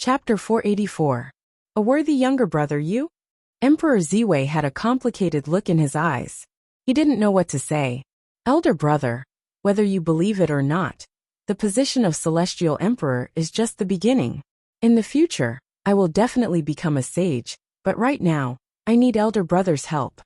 Chapter 484. A worthy younger brother, you? Emperor Ziwei had a complicated look in his eyes. He didn't know what to say. Elder brother, whether you believe it or not, the position of Celestial Emperor is just the beginning. In the future, I will definitely become a sage, but right now, I need elder brother's help.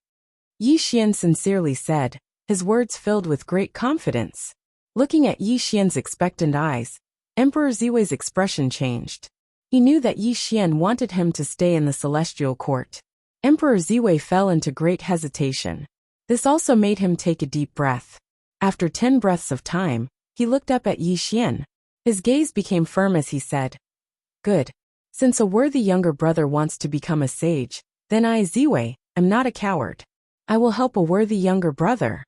Yi Xian sincerely said, his words filled with great confidence. Looking at Yi Xian's expectant eyes, Emperor Ziwei's expression changed. He knew that Yi Xian wanted him to stay in the celestial court. Emperor Ziwei fell into great hesitation. This also made him take a deep breath. After 10 breaths of time, he looked up at Yi Xian. His gaze became firm as he said, "Good. Since a worthy younger brother wants to become a sage, then I, Ziwei, am not a coward. I will help a worthy younger brother."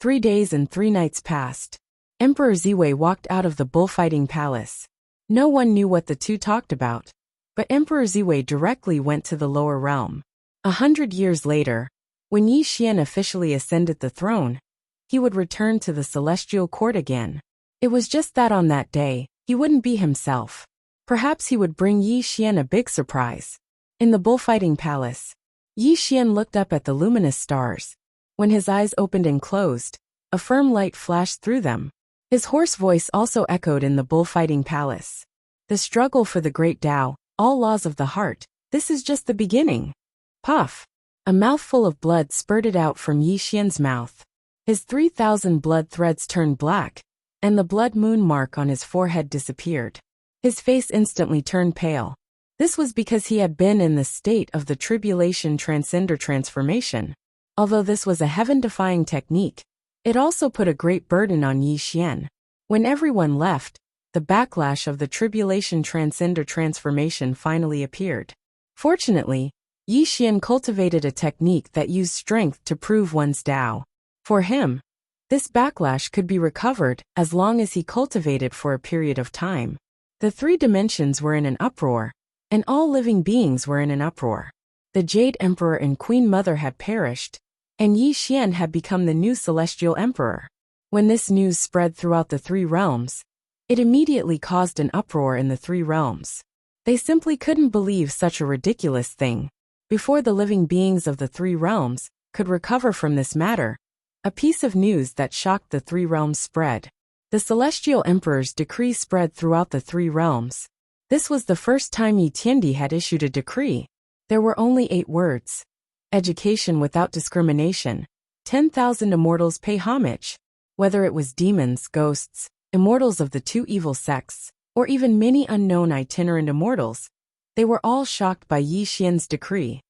3 days and 3 nights passed. Emperor Ziwei walked out of the bullfighting palace. No one knew what the two talked about, but Emperor Ziwei directly went to the lower realm. 100 years later, when Yi Xian officially ascended the throne, he would return to the celestial court again. It was just that on that day, he wouldn't be himself. Perhaps he would bring Yi Xian a big surprise. In the bullfighting palace, Yi Xian looked up at the luminous stars. When his eyes opened and closed, a firm light flashed through them. His hoarse voice also echoed in the bullfighting palace. The struggle for the great Tao, all laws of the heart, this is just the beginning. Puff! A mouthful of blood spurted out from Yi Xian's mouth. His 3,000 blood threads turned black, and the blood moon mark on his forehead disappeared. His face instantly turned pale. This was because he had been in the state of the tribulation transcender transformation. Although this was a heaven-defying technique, it also put a great burden on Yi Xian. When everyone left, the backlash of the tribulation transcender transformation finally appeared. Fortunately, Yi Xian cultivated a technique that used strength to prove one's Tao. For him, this backlash could be recovered as long as he cultivated for a period of time. The 3 dimensions were in an uproar, and all living beings were in an uproar. The Jade Emperor and Queen Mother had perished, and Yi Xian had become the new Celestial Emperor. When this news spread throughout the 3 realms, it immediately caused an uproar in the 3 realms. They simply couldn't believe such a ridiculous thing. Before the living beings of the 3 realms could recover from this matter, a piece of news that shocked the 3 realms spread. The Celestial Emperor's decree spread throughout the 3 realms. This was the first time Yi Tiandi had issued a decree. There were only 8 words. Education without discrimination. 10,000 immortals pay homage. Whether it was demons, ghosts, immortals of the 2 evil sects, or even many unknown itinerant immortals, they were all shocked by Yi Xian's decree.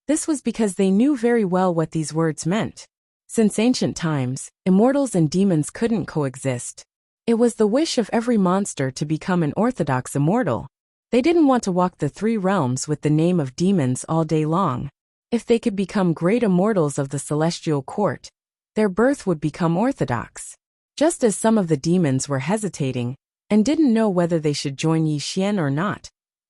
This was because they knew very well what these words meant. Since ancient times, immortals and demons couldn't coexist. It was the wish of every monster to become an orthodox immortal. They didn't want to walk the 3 realms with the name of demons all day long. If they could become great immortals of the celestial court, their birth would become orthodox. Just as some of the demons were hesitating and didn't know whether they should join Yi Xian or not,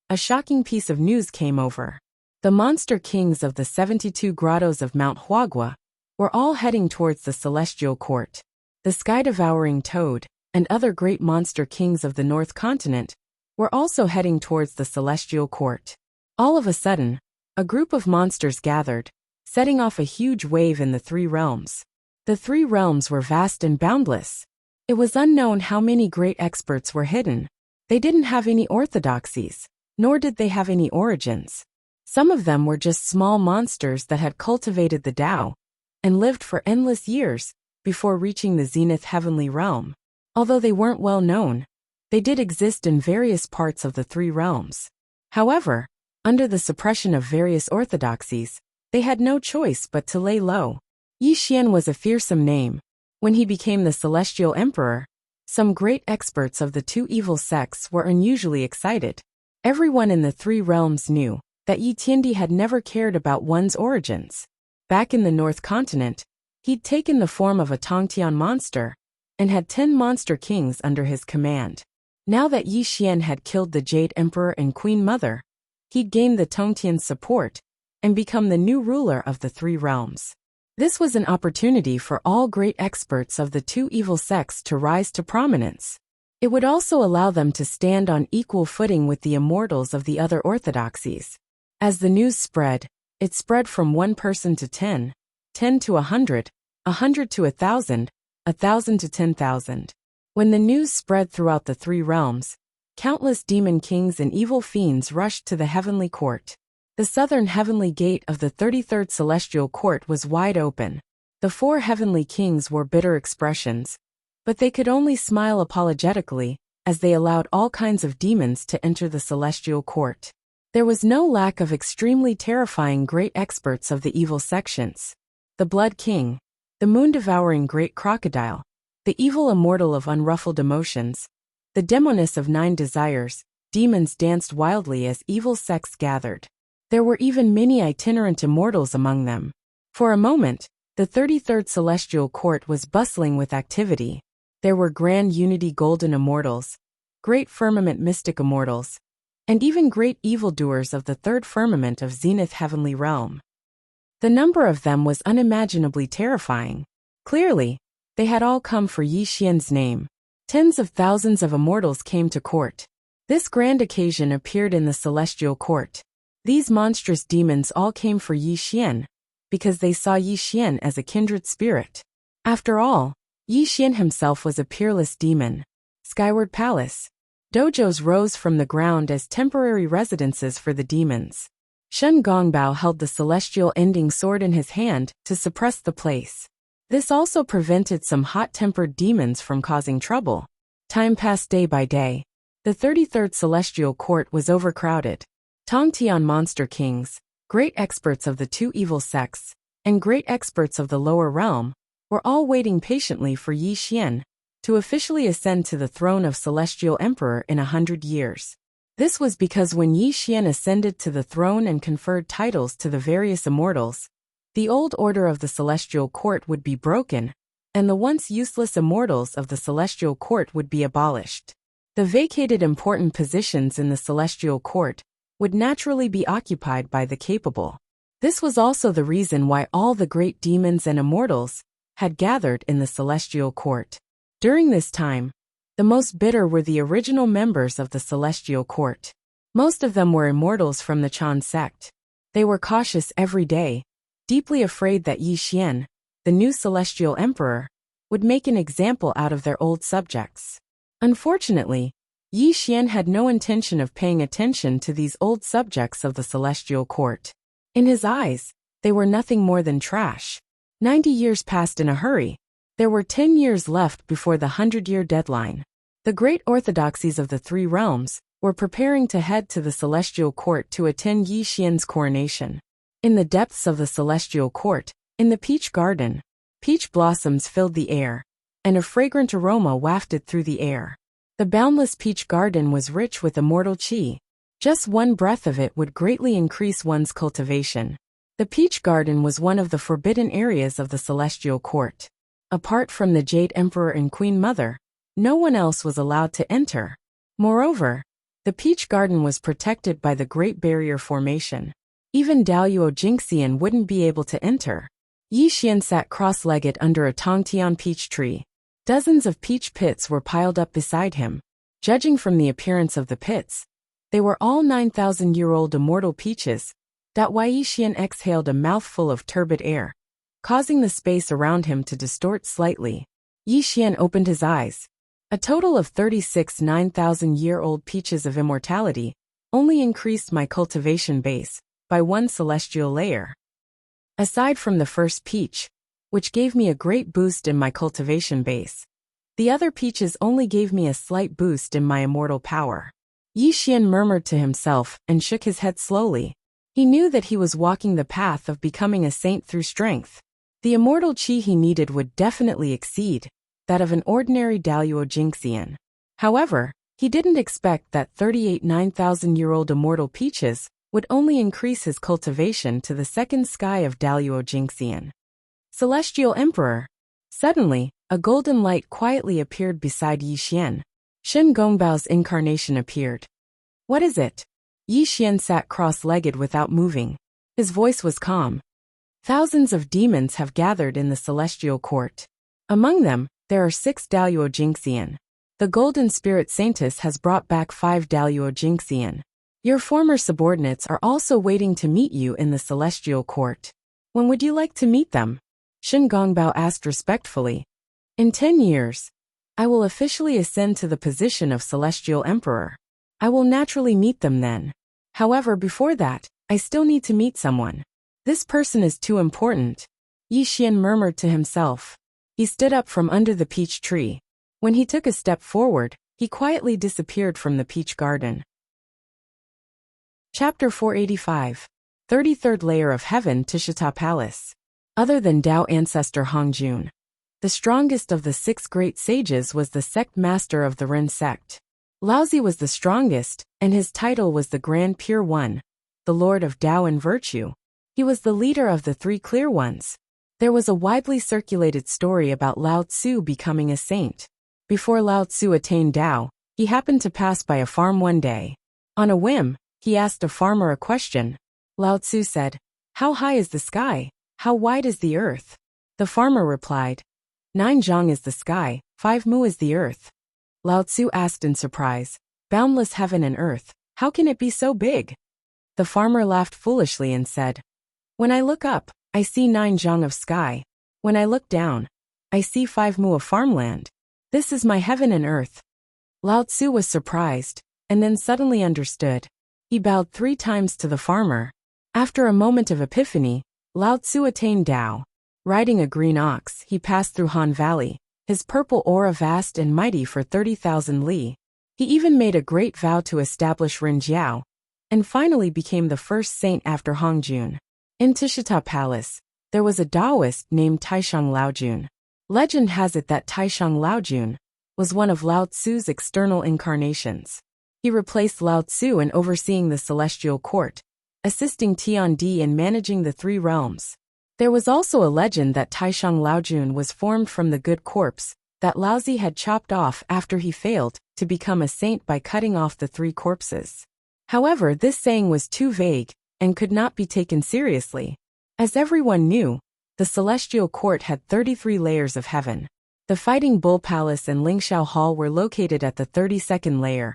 a shocking piece of news came over. The monster kings of the 72 grottos of Mount Huagua were all heading towards the celestial court. The sky-devouring toad and other great monster kings of the North Continent were also heading towards the celestial court. All of a sudden, a group of monsters gathered, setting off a huge wave in the 3 realms. The 3 realms were vast and boundless. It was unknown how many great experts were hidden. They didn't have any orthodoxies, nor did they have any origins. Some of them were just small monsters that had cultivated the Tao and lived for endless years before reaching the zenith heavenly realm. Although they weren't well known, they did exist in various parts of the 3 realms. However, under the suppression of various orthodoxies, they had no choice but to lay low. Yi Xian was a fearsome name. When he became the Celestial Emperor, some great experts of the 2 evil sects were unusually excited. Everyone in the 3 realms knew that Yi Tiandi had never cared about one's origins. Back in the North Continent, he'd taken the form of a Tongtian monster and had 10 monster kings under his command. Now that Yi Xian had killed the Jade Emperor and Queen Mother, he'd gained the Tongtian's support and become the new ruler of the 3 realms. This was an opportunity for all great experts of the 2 evil sects to rise to prominence. It would also allow them to stand on equal footing with the immortals of the other orthodoxies. As the news spread, it spread from 1 person to 10, 10 to 100, 100 to 1,000, 1,000 to 10,000. When the news spread throughout the 3 realms, countless demon kings and evil fiends rushed to the heavenly court. The southern heavenly gate of the 33rd celestial court was wide open. The 4 heavenly kings wore bitter expressions, but they could only smile apologetically as they allowed all kinds of demons to enter the celestial court. There was no lack of extremely terrifying great experts of the evil sections. The Blood King, the moon-devouring great crocodile, the evil immortal of unruffled emotions, the demoness of 9 desires, demons danced wildly as evil sects gathered. There were even many itinerant immortals among them. For a moment, the 33rd celestial court was bustling with activity. There were grand unity golden immortals, great firmament mystic immortals, and even great evildoers of the 3rd firmament of zenith heavenly realm. The number of them was unimaginably terrifying. Clearly, they had all come for Yi Xian's name. Tens of thousands of immortals came to court. This grand occasion appeared in the celestial court. These monstrous demons all came for Yi Xian, because they saw Yi Xian as a kindred spirit. After all, Yi Xian himself was a peerless demon. Skyward Palace. Dojos rose from the ground as temporary residences for the demons. Shen Gongbao held the celestial ending sword in his hand to suppress the place. This also prevented some hot-tempered demons from causing trouble. Time passed day by day. The 33rd celestial court was overcrowded. Tongtian monster kings, great experts of the 2 evil sects, and great experts of the lower realm, were all waiting patiently for Yi Xian to officially ascend to the throne of Celestial Emperor in 100 years. This was because when Yi Xian ascended to the throne and conferred titles to the various immortals, the old order of the Celestial Court would be broken, and the once useless immortals of the Celestial Court would be abolished. The vacated important positions in the Celestial Court would naturally be occupied by the capable. This was also the reason why all the great demons and immortals had gathered in the Celestial Court. During this time, the most bitter were the original members of the Celestial Court. Most of them were immortals from the Chan sect. They were cautious every day, deeply afraid that Yi Xian, the new Celestial Emperor, would make an example out of their old subjects. Unfortunately, Yi Xian had no intention of paying attention to these old subjects of the Celestial Court. In his eyes, they were nothing more than trash. 90 years passed in a hurry. There were 10 years left before the 100-year deadline. The great orthodoxies of the 3 realms were preparing to head to the Celestial Court to attend Yi Xian's coronation. In the depths of the Celestial Court, in the peach garden, peach blossoms filled the air, and a fragrant aroma wafted through the air. The boundless peach garden was rich with immortal qi. Just one breath of it would greatly increase one's cultivation. The peach garden was one of the forbidden areas of the Celestial Court. Apart from the Jade Emperor and Queen Mother, no one else was allowed to enter. Moreover, the peach garden was protected by the Great Barrier Formation. Even Daluo Jingxian wouldn't be able to enter. Yi Xian sat cross-legged under a Tongtian peach tree. Dozens of peach pits were piled up beside him. Judging from the appearance of the pits, they were all 9,000-year-old immortal peaches. Yi Xian exhaled a mouthful of turbid air, causing the space around him to distort slightly. Yi Xian opened his eyes. A total of 36 9,000-year-old peaches of immortality only increased my cultivation base by 1 celestial layer. Aside from the first peach, which gave me a great boost in my cultivation base, the other peaches only gave me a slight boost in my immortal power. Yi Xian murmured to himself and shook his head slowly. He knew that he was walking the path of becoming a saint through strength. The immortal qi he needed would definitely exceed that of an ordinary Daluo Jingxian. However, he didn't expect that 38 9,000-year-old immortal peaches would only increase his cultivation to the second sky of Daluo Jingxian. Celestial Emperor. Suddenly, a golden light quietly appeared beside Yi Xian. Shen Gongbao's incarnation appeared. What is it? Yi Xian sat cross-legged without moving. His voice was calm. Thousands of demons have gathered in the Celestial Court. Among them, there are 6 Daluo Jingxian. The Golden Spirit Saintess has brought back 5 Daluo Jingxian. Your former subordinates are also waiting to meet you in the Celestial Court. When would you like to meet them? Shen Gongbao asked respectfully. In 10 years, I will officially ascend to the position of Celestial Emperor. I will naturally meet them then. However, before that, I still need to meet someone. This person is too important, Yi Xian murmured to himself. He stood up from under the peach tree. When he took a step forward, he quietly disappeared from the peach garden. Chapter 485. 33rd Layer of Heaven, Tishita Palace. Other than Tao ancestor Hongjun, the strongest of the 6 great sages was the sect master of the Ren sect. Laozi was the strongest, and his title was the Grand Pure One, the Lord of Tao and Virtue. He was the leader of the 3 Clear Ones. There was a widely circulated story about Lao Tzu becoming a saint. Before Lao Tzu attained Tao, he happened to pass by a farm one day. On a whim, he asked a farmer a question. Lao Tzu said, "How high is the sky? How wide is the earth?" The farmer replied, 9 zhang is the sky, 5 mu is the earth. Lao Tzu asked in surprise, "Boundless heaven and earth, how can it be so big?" The farmer laughed foolishly and said, "When I look up, I see 9 zhang of sky. When I look down, I see 5 mu of farmland. This is my heaven and earth." Lao Tzu was surprised, and then suddenly understood. He bowed 3 times to the farmer. After a moment of epiphany, Lao Tzu attained Tao. Riding a green ox, he passed through Han Valley, his purple aura vast and mighty for 30,000 li. He even made a great vow to establish Rinjiao, and finally became the first saint after Hongjun. In Tishita Palace, there was a Taoist named Taishang Laojun. Legend has it that Taishang Laojun was one of Lao Tzu's external incarnations. He replaced Lao Tzu in overseeing the celestial court, assisting Tiandi in managing the 3 realms. There was also a legend that Taishang Laojun was formed from the good corpse that Laozi had chopped off after he failed to become a saint by cutting off the 3 corpses. However, this saying was too vague and could not be taken seriously. As everyone knew, the celestial court had 33 layers of heaven. The Fighting Bull Palace and Lingxiao Hall were located at the 32nd layer,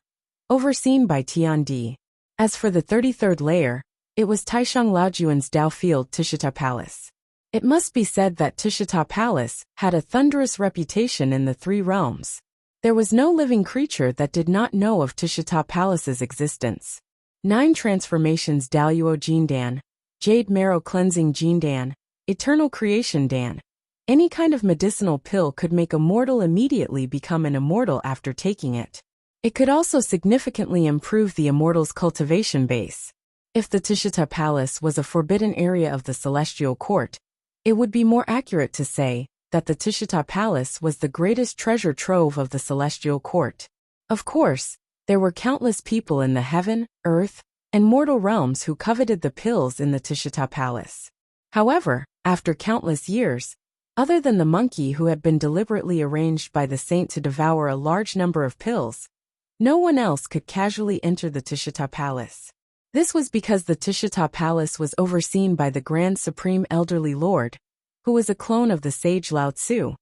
overseen by Tiandi. As for the 33rd layer, it was Taishang Laojun's Dao Field Tishita Palace. It must be said that Tishita Palace had a thunderous reputation in the 3 realms. There was no living creature that did not know of Tishita Palace's existence. 9 transformations Daluo Jindan, Jade Marrow Cleansing Jindan, Eternal Creation Dan. Any kind of medicinal pill could make a mortal immediately become an immortal after taking it. It could also significantly improve the immortal's cultivation base. If the Tishita Palace was a forbidden area of the celestial court, it would be more accurate to say that the Tishita Palace was the greatest treasure trove of the celestial court. Of course, there were countless people in the heaven, earth, and mortal realms who coveted the pills in the Tishita Palace. However, after countless years, other than the monkey who had been deliberately arranged by the saint to devour a large number of pills, no one else could casually enter the Tishita Palace. This was because the Tishita Palace was overseen by the Grand Supreme Elderly Lord, who was a clone of the sage Lao Tzu.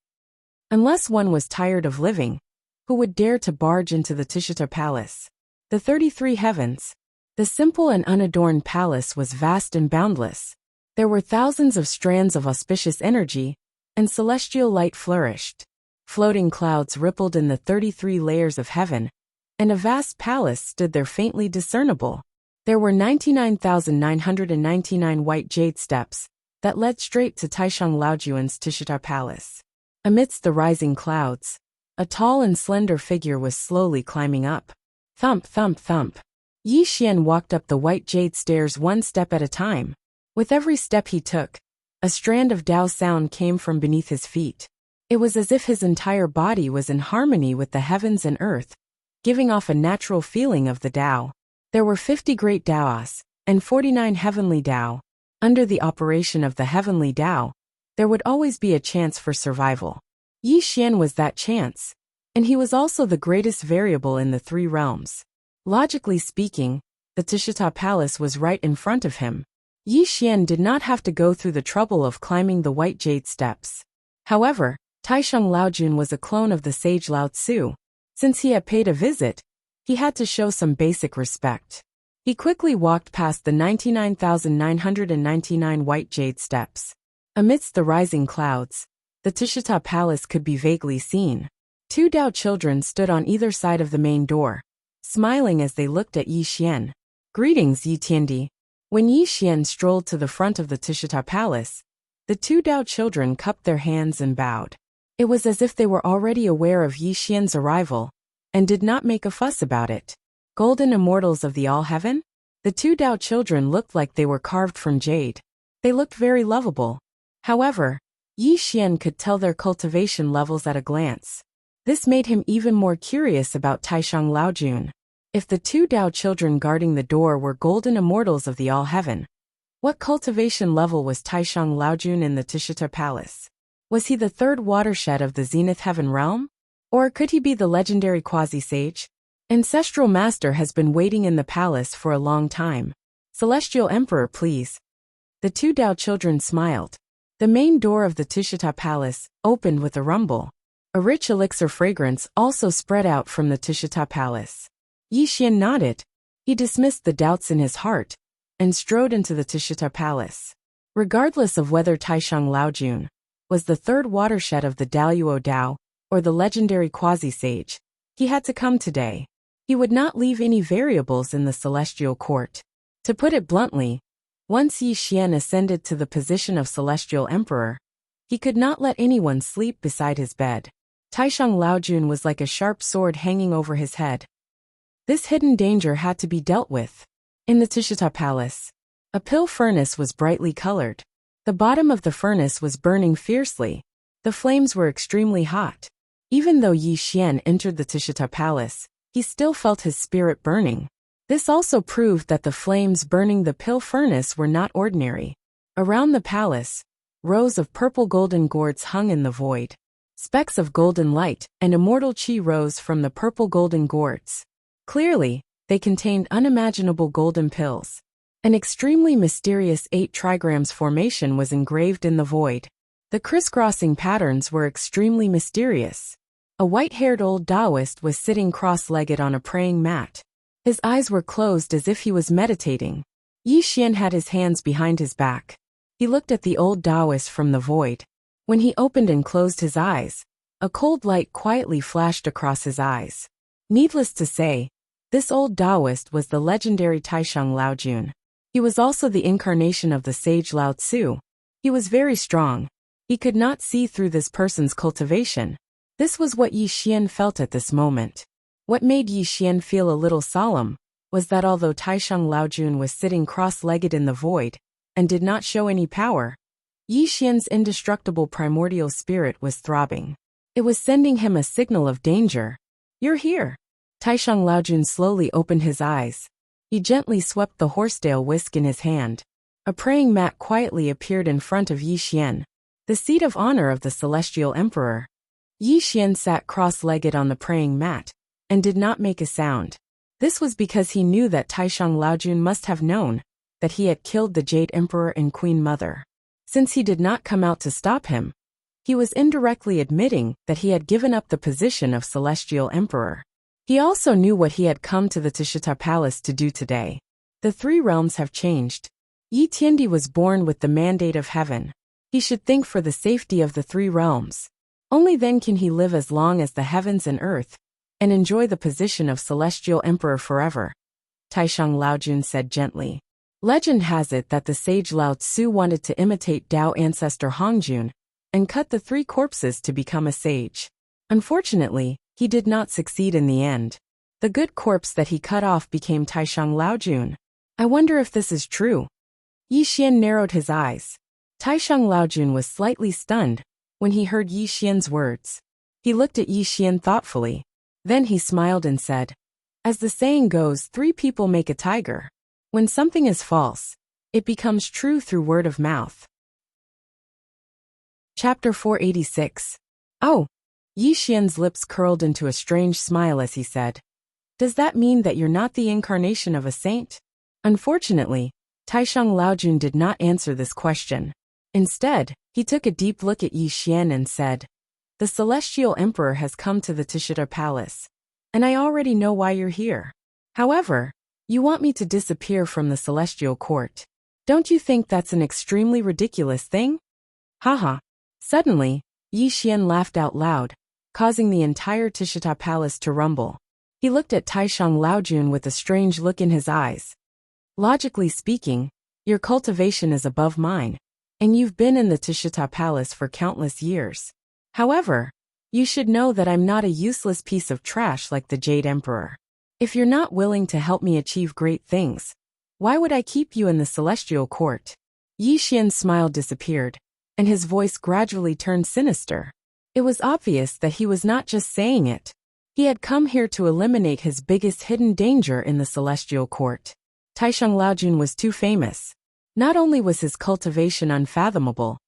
Unless one was tired of living, who would dare to barge into the Tishita Palace? The 33 heavens. The simple and unadorned palace was vast and boundless. There were thousands of strands of auspicious energy, and celestial light flourished. Floating clouds rippled in the 33 layers of heaven, and a vast palace stood there faintly discernible. There were 99,999 white jade steps that led straight to Taishang Laojun's Tishita Palace. Amidst the rising clouds, a tall and slender figure was slowly climbing up. Thump, thump, thump. Yi Xian walked up the white jade stairs one step at a time. With every step he took, a strand of Tao sound came from beneath his feet. It was as if his entire body was in harmony with the heavens and earth, giving off a natural feeling of the Tao. There were 50 great Taos, and 49 heavenly Tao. Under the operation of the heavenly Tao, there would always be a chance for survival. Yi Xian was that chance, and he was also the greatest variable in the 3 realms. Logically speaking, the Tishita Palace was right in front of him. Yi Xian did not have to go through the trouble of climbing the white jade steps. However, Taishang Laojun was a clone of the sage Lao Tzu. Since he had paid a visit, he had to show some basic respect. He quickly walked past the 99,999 white jade steps. Amidst the rising clouds, the Tishita Palace could be vaguely seen. Two Dao children stood on either side of the main door, smiling as they looked at Yi Xian. "Greetings, Yi Tiandi." When Yi Xian strolled to the front of the Tishita Palace, the two Dao children cupped their hands and bowed. It was as if they were already aware of Yi Xian's arrival, and did not make a fuss about it. Golden immortals of the All-Heaven? The two Dao children looked like they were carved from jade. They looked very lovable. However, Yi Xian could tell their cultivation levels at a glance. This made him even more curious about Taishang Laojun. If the two Dao children guarding the door were golden immortals of the All-Heaven, what cultivation level was Taishang Laojun in the Tishita Palace? Was he the third watershed of the Zenith Heaven realm? Or could he be the legendary quasi-sage? Ancestral Master has been waiting in the palace for a long time. Celestial Emperor, please. The two Dao children smiled. The main door of the Tishita Palace opened with a rumble. A rich elixir fragrance also spread out from the Tishita Palace. Yi Xian nodded. He dismissed the doubts in his heart and strode into the Tishita Palace. Regardless of whether Taishang Laojun was the third watershed of the Daluo Dao or the legendary quasi-sage, he had to come today. He would not leave any variables in the celestial court. To put it bluntly, once Yi Xian ascended to the position of Celestial Emperor, he could not let anyone sleep beside his bed. Taishang Laojun was like a sharp sword hanging over his head. This hidden danger had to be dealt with. In the Tishita Palace, a pill furnace was brightly colored. The bottom of the furnace was burning fiercely. The flames were extremely hot. Even though Yi Xian entered the Tishita Palace, he still felt his spirit burning. This also proved that the flames burning the pill furnace were not ordinary. Around the palace, rows of purple golden gourds hung in the void. Specks of golden light and immortal chi rose from the purple golden gourds. Clearly, they contained unimaginable golden pills. An extremely mysterious 8 trigrams formation was engraved in the void. The crisscrossing patterns were extremely mysterious. A white-haired old Taoist was sitting cross-legged on a praying mat. His eyes were closed as if he was meditating. Yi Xian had his hands behind his back. He looked at the old Taoist from the void. When he opened and closed his eyes, a cold light quietly flashed across his eyes. Needless to say, this old Taoist was the legendary Taishang Laojun. He was also the incarnation of the sage Lao Tzu. He was very strong. He could not see through this person's cultivation. This was what Yi Xian felt at this moment. What made Yi Xian feel a little solemn was that although Taishang Laojun was sitting cross-legged in the void and did not show any power, Yi Xian's indestructible primordial spirit was throbbing. It was sending him a signal of danger. "You're here." Taishang Laojun slowly opened his eyes. He gently swept the horsetail whisk in his hand. A praying mat quietly appeared in front of Yi Xian, the seat of honor of the Celestial Emperor. Yi Xian sat cross-legged on the praying mat and did not make a sound. This was because he knew that Taishang Laojun must have known that he had killed the Jade Emperor and Queen Mother. Since he did not come out to stop him, he was indirectly admitting that he had given up the position of Celestial Emperor. He also knew what he had come to the Tishita Palace to do today. The 3 realms have changed. Yi Tiandi was born with the mandate of heaven. He should think for the safety of the 3 realms. Only then can he live as long as the heavens and earth, and enjoy the position of Celestial Emperor forever. Taishang Laojun said gently. Legend has it that the sage Lao Tzu wanted to imitate Dao ancestor Hongjun and cut the 3 corpses to become a sage. Unfortunately, he did not succeed in the end. The good corpse that he cut off became Taishang Laojun. I wonder if this is true. Yi Xian narrowed his eyes. Taishang Laojun was slightly stunned when he heard Yi Xian's words. He looked at Yi Xian thoughtfully. Then he smiled and said, "As the saying goes, 3 people make a tiger. When something is false, it becomes true through word of mouth." Chapter 486. Oh! Yi Xian's lips curled into a strange smile as he said, "Does that mean that you're not the incarnation of a saint?" Unfortunately, Taishang Laojun did not answer this question. Instead, he took a deep look at Yi Xian and said, "The Celestial Emperor has come to the Tishita Palace. and I already know why you're here. However, you want me to disappear from the celestial court. Don't you think that's an extremely ridiculous thing? Haha. Suddenly, Yi Xian laughed out loud, causing the entire Tishita palace to rumble. He looked at Taishang Laojun with a strange look in his eyes. Logically speaking, your cultivation is above mine, and you've been in the Tishita palace for countless years. However, you should know that I'm not a useless piece of trash like the Jade Emperor. If you're not willing to help me achieve great things, why would I keep you in the celestial court? Yi Xian's smile disappeared, and his voice gradually turned sinister. It was obvious that he was not just saying it. He had come here to eliminate his biggest hidden danger in the celestial court. Taishang Laojun was too famous. Not only was his cultivation unfathomable,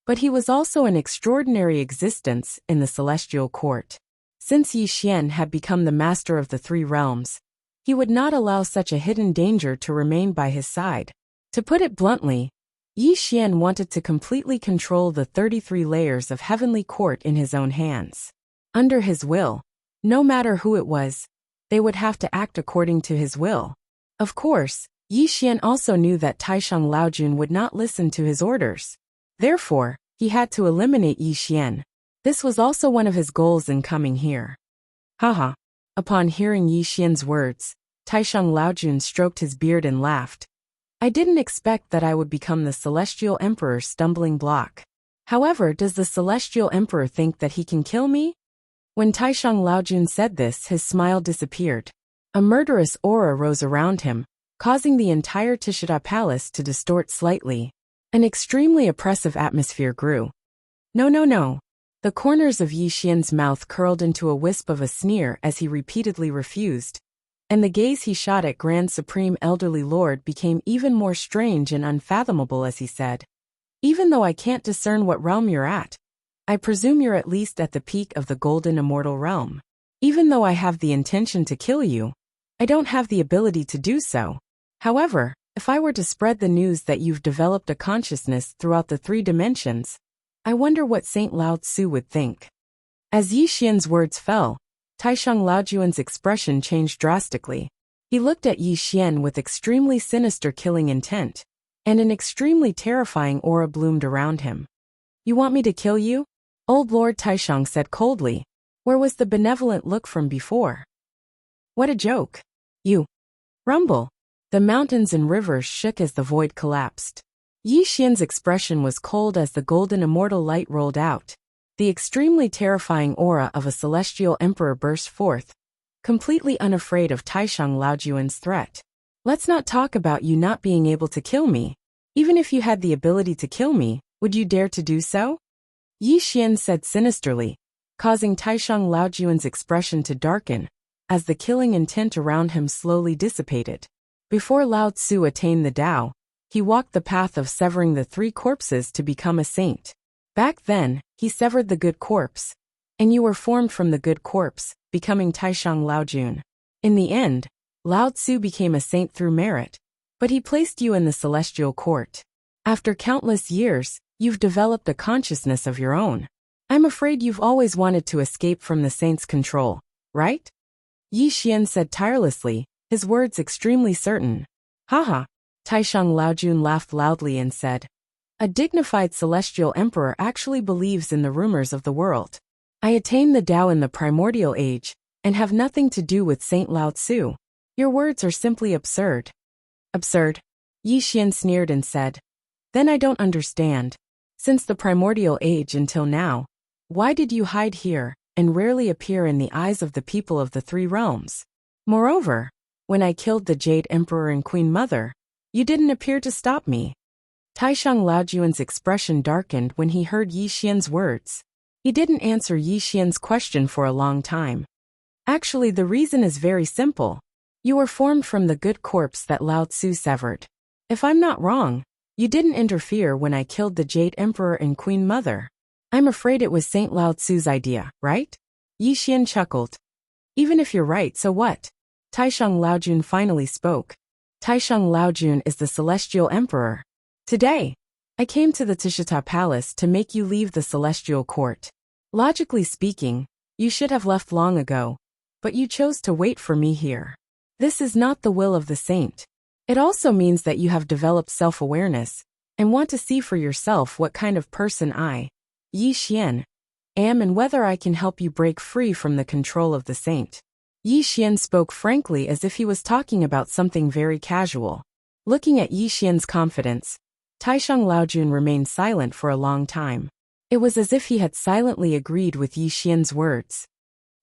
but he was also an extraordinary existence in the celestial court. Since Yi Xian had become the master of the three realms, he would not allow such a hidden danger to remain by his side. To put it bluntly, Yi Xian wanted to completely control the 33 layers of heavenly court in his own hands. Under his will, no matter who it was, they would have to act according to his will. Of course, Yi Xian also knew that Taishang Laojun would not listen to his orders. Therefore, he had to eliminate Yi Xian. This was also one of his goals in coming here. Haha. Upon hearing Yi Xian's words, Taishang Laojun stroked his beard and laughed. I didn't expect that I would become the Celestial Emperor's stumbling block. However, does the Celestial Emperor think that he can kill me? When Taishang Laojun said this, his smile disappeared. A murderous aura rose around him, causing the entire Tishita palace to distort slightly. An extremely oppressive atmosphere grew. No. The corners of Yi Xian's mouth curled into a wisp of a sneer as he repeatedly refused, and the gaze he shot at Grand Supreme Elderly Lord became even more strange and unfathomable as he said, even though I can't discern what realm you're at, I presume you're at least at the peak of the golden immortal realm. Even though I have the intention to kill you, I don't have the ability to do so. However, if I were to spread the news that you've developed a consciousness throughout the 3 dimensions, I wonder what Saint Lao Tzu would think. As Yi Xian's words fell, Taishang Laojun's expression changed drastically. He looked at Yi Xian with extremely sinister killing intent, and an extremely terrifying aura bloomed around him. You want me to kill you? Old Lord Taishang said coldly. Where was the benevolent look from before? What a joke. You. Rumble. The mountains and rivers shook as the void collapsed. Yi Xian's expression was cold as the golden immortal light rolled out. The extremely terrifying aura of a celestial emperor burst forth, completely unafraid of Taishang Laojun's threat. Let's not talk about you not being able to kill me. Even if you had the ability to kill me, would you dare to do so? Yi Xian said sinisterly, causing Taishang Laojun's expression to darken, as the killing intent around him slowly dissipated. Before Lao Tzu attained the Tao, he walked the path of severing the 3 corpses to become a saint. Back then, he severed the good corpse, and you were formed from the good corpse, becoming Taishang Laojun. In the end, Lao Tzu became a saint through merit, but he placed you in the celestial court. After countless years, you've developed a consciousness of your own. I'm afraid you've always wanted to escape from the saint's control, right? Yi Xian said tirelessly, his words extremely certain. Haha. Taishang Laojun laughed loudly and said, a dignified celestial emperor actually believes in the rumors of the world. I attained the Tao in the primordial age, and have nothing to do with Saint Lao Tzu. Your words are simply absurd. Absurd? Yi Xian sneered and said. Then I don't understand. Since the primordial age until now, why did you hide here, and rarely appear in the eyes of the people of the 3 realms? Moreover, when I killed the Jade Emperor and Queen Mother, you didn't appear to stop me. Taishang Laojun's expression darkened when he heard Yi Xian's words. He didn't answer Yi Xian's question for a long time. Actually, the reason is very simple. You were formed from the good corpse that Lao Tzu severed. If I'm not wrong, you didn't interfere when I killed the Jade Emperor and Queen Mother. I'm afraid it was Saint Lao Tzu's idea, right? Yi Xian chuckled. Even if you're right, so what? Taishang Laojun finally spoke. Taishang Laojun is the Celestial Emperor. Today, I came to the Tishita Palace to make you leave the Celestial Court. Logically speaking, you should have left long ago. but you chose to wait for me here. This is not the will of the saint. It also means that you have developed self-awareness and want to see for yourself what kind of person I, Yi Xian, am and whether I can help you break free from the control of the saint. Yi Xian spoke frankly as if he was talking about something very casual. Looking at Yi Xian's confidence, Taisheng Laojun remained silent for a long time. It was as if he had silently agreed with Yi Xian's words.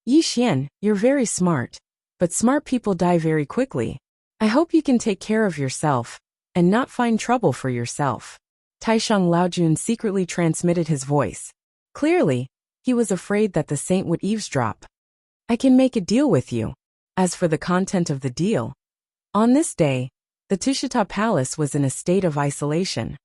Yi Xian, you're very smart, but smart people die very quickly. I hope you can take care of yourself and not find trouble for yourself. Taisheng Laojun secretly transmitted his voice. Clearly, he was afraid that the saint would eavesdrop. I can make a deal with you. As for the content of the deal, on this day, the Tushita Palace was in a state of isolation.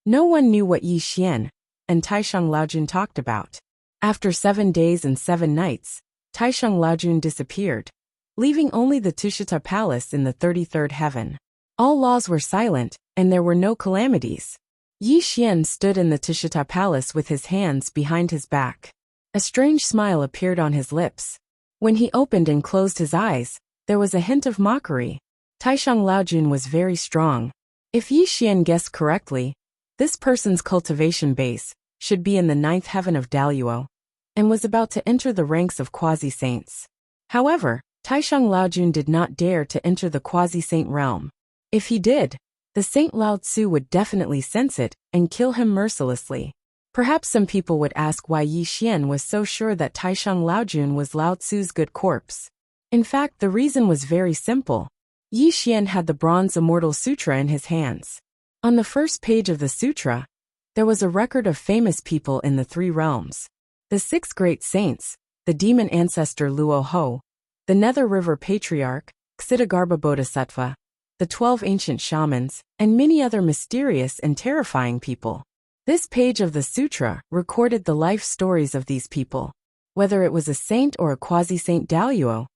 No one knew what Yi Xian and Taisheng Laojun talked about. After 7 days and 7 nights, Taisheng Laojun disappeared, leaving only the Tushita Palace in the 33rd heaven. All laws were silent, and there were no calamities. Yi Xian stood in the Tushita Palace with his hands behind his back. A strange smile appeared on his lips. When he opened and closed his eyes, there was a hint of mockery. Taisheng Laojun was very strong. If Yi Xian guessed correctly, this person's cultivation base should be in the 9th heaven of Daluo, and was about to enter the ranks of quasi-saints. However, Taisheng Laojun did not dare to enter the quasi-saint realm. If he did, the Saint Lao Tzu would definitely sense it and kill him mercilessly. Perhaps some people would ask why Yi Xian was so sure that Taisheng Laojun was Lao Tzu's good corpse. In fact, the reason was very simple. Yi Xian had the bronze Immortal Sutra in his hands. On the first page of the sutra, there was a record of famous people in the 3 realms. The 6 great saints, the demon ancestor Luo Ho, the Nether River Patriarch, Ksitigarbha Bodhisattva, the 12 ancient shamans, and many other mysterious and terrifying people. This page of the sutra recorded the life stories of these people. Whether it was a saint or a quasi-saint Daluo,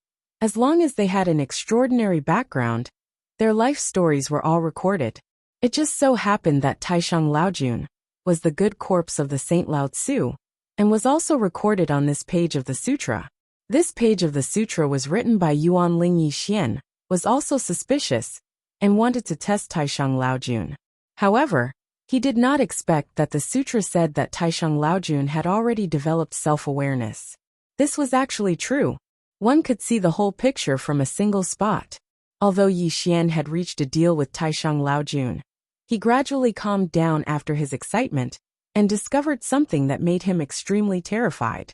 as long as they had an extraordinary background, their life stories were all recorded. It just so happened that Taisheng Laojun was the good corpse of the Saint Lao Tzu, and was also recorded on this page of the sutra. This page of the sutra was written by Yuanling. Yi Xian was also suspicious and wanted to test Taisheng Laojun. However, he did not expect that the sutra said that Taisheng Laojun had already developed self-awareness. This was actually true. One could see the whole picture from a single spot. Although Yi Xian had reached a deal with Taisheng Laojun, he gradually calmed down after his excitement and discovered something that made him extremely terrified.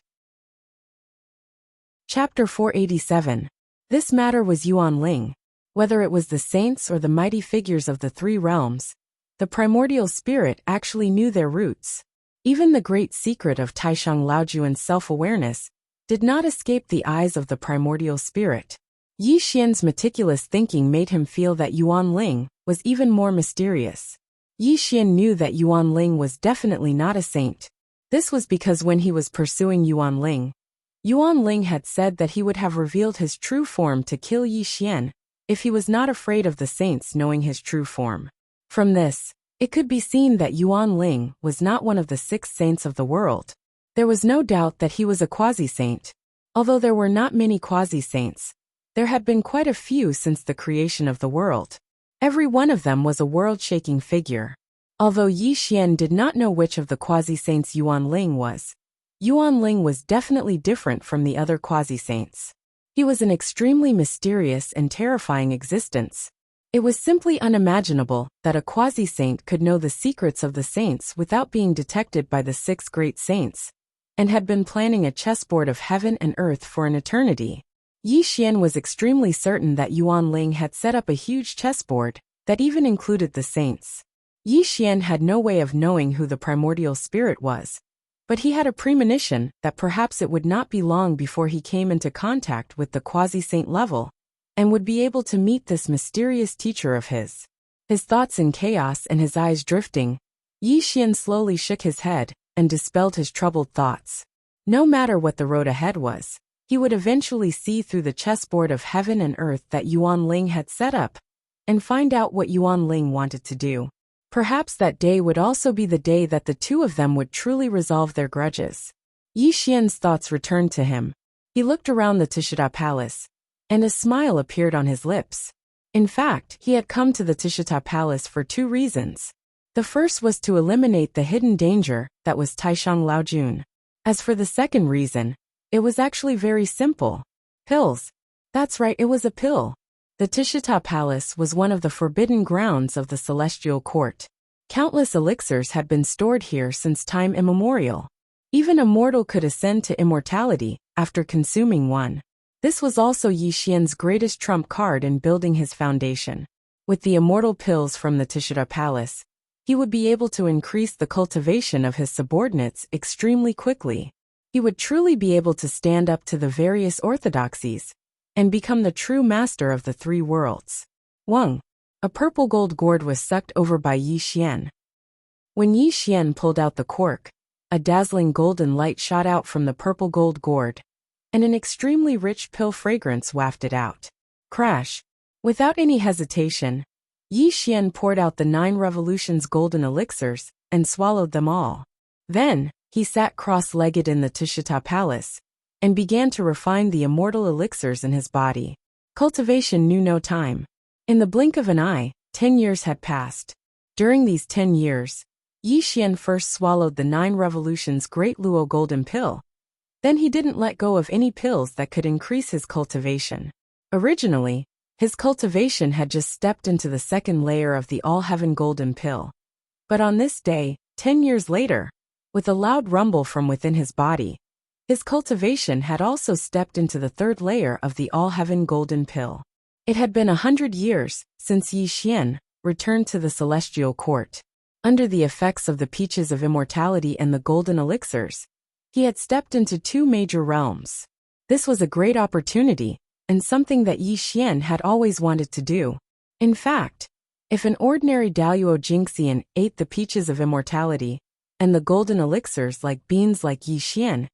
Chapter 487. This matter was Yuanling. Whether it was the saints or the mighty figures of the 3 realms, the primordial spirit actually knew their roots. Even the great secret of Taisheng Laojun's self-awareness did not escape the eyes of the primordial spirit. Yi Xian's meticulous thinking made him feel that Yuanling was even more mysterious. Yi Xian knew that Yuanling was definitely not a saint. This was because when he was pursuing Yuanling had said that he would have revealed his true form to kill Yi Xian if he was not afraid of the saints knowing his true form. From this, it could be seen that Yuanling was not one of the 6 saints of the world. There was no doubt that he was a quasi-saint. Although there were not many quasi-saints, there had been quite a few since the creation of the world. Every one of them was a world-shaking figure. Although Yi Xian did not know which of the quasi-saints Yuanling was definitely different from the other quasi-saints. He was an extremely mysterious and terrifying existence. It was simply unimaginable that a quasi-saint could know the secrets of the saints without being detected by the 6 great saints, and had been planning a chessboard of heaven and earth for an eternity. Yi Xian was extremely certain that Yuanling had set up a huge chessboard that even included the saints. Yi Xian had no way of knowing who the primordial spirit was, but he had a premonition that perhaps it would not be long before he came into contact with the quasi-saint level, and would be able to meet this mysterious teacher of his. His thoughts in chaos and his eyes drifting, Yi Xian slowly shook his head and dispelled his troubled thoughts. No matter what the road ahead was, he would eventually see through the chessboard of heaven and earth that Yuanling had set up, and find out what Yuanling wanted to do. Perhaps that day would also be the day that the 2 of them would truly resolve their grudges. Yi Xian's thoughts returned to him. He looked around the Tishita Palace, and a smile appeared on his lips. In fact, he had come to the Tishita Palace for two reasons. The first was to eliminate the hidden danger that was Taishang Laojun. As for the second reason, it was actually very simple. Pills. That's right, it was a pill. The Tishita Palace was one of the forbidden grounds of the Celestial Court. Countless elixirs had been stored here since time immemorial. Even a mortal could ascend to immortality after consuming one. This was also Yi Xian's greatest trump card in building his foundation. With the immortal pills from the Tishita Palace, he would be able to increase the cultivation of his subordinates extremely quickly. He would truly be able to stand up to the various orthodoxies and become the true master of the three worlds. Wang. A purple gold gourd was sucked over by Yi Xian. When Yi Xian pulled out the cork, a dazzling golden light shot out from the purple gold gourd, and an extremely rich pill fragrance wafted out. Crash! Without any hesitation, Yi Xian poured out the 9 revolutions golden elixirs and swallowed them all. Then, he sat cross-legged in the Tishita Palace and began to refine the immortal elixirs in his body. Cultivation knew no time. In the blink of an eye, 10 years had passed. During these 10 years, Yi Xian first swallowed the 9 revolutions Great Luo golden pill. Then he didn't let go of any pills that could increase his cultivation. Originally, his cultivation had just stepped into the second layer of the all-heaven golden pill. But on this day, 10 years later, with a loud rumble from within his body, his cultivation had also stepped into the third layer of the all-heaven golden pill. It had been 100 years since Yi Xian returned to the Celestial Court. Under the effects of the peaches of immortality and the golden elixirs, he had stepped into 2 major realms. This was a great opportunity, and something that Yi Xian had always wanted to do. In fact, if an ordinary Daluo Jingxian ate the peaches of immortality and the golden elixirs like beans like Yi Xian,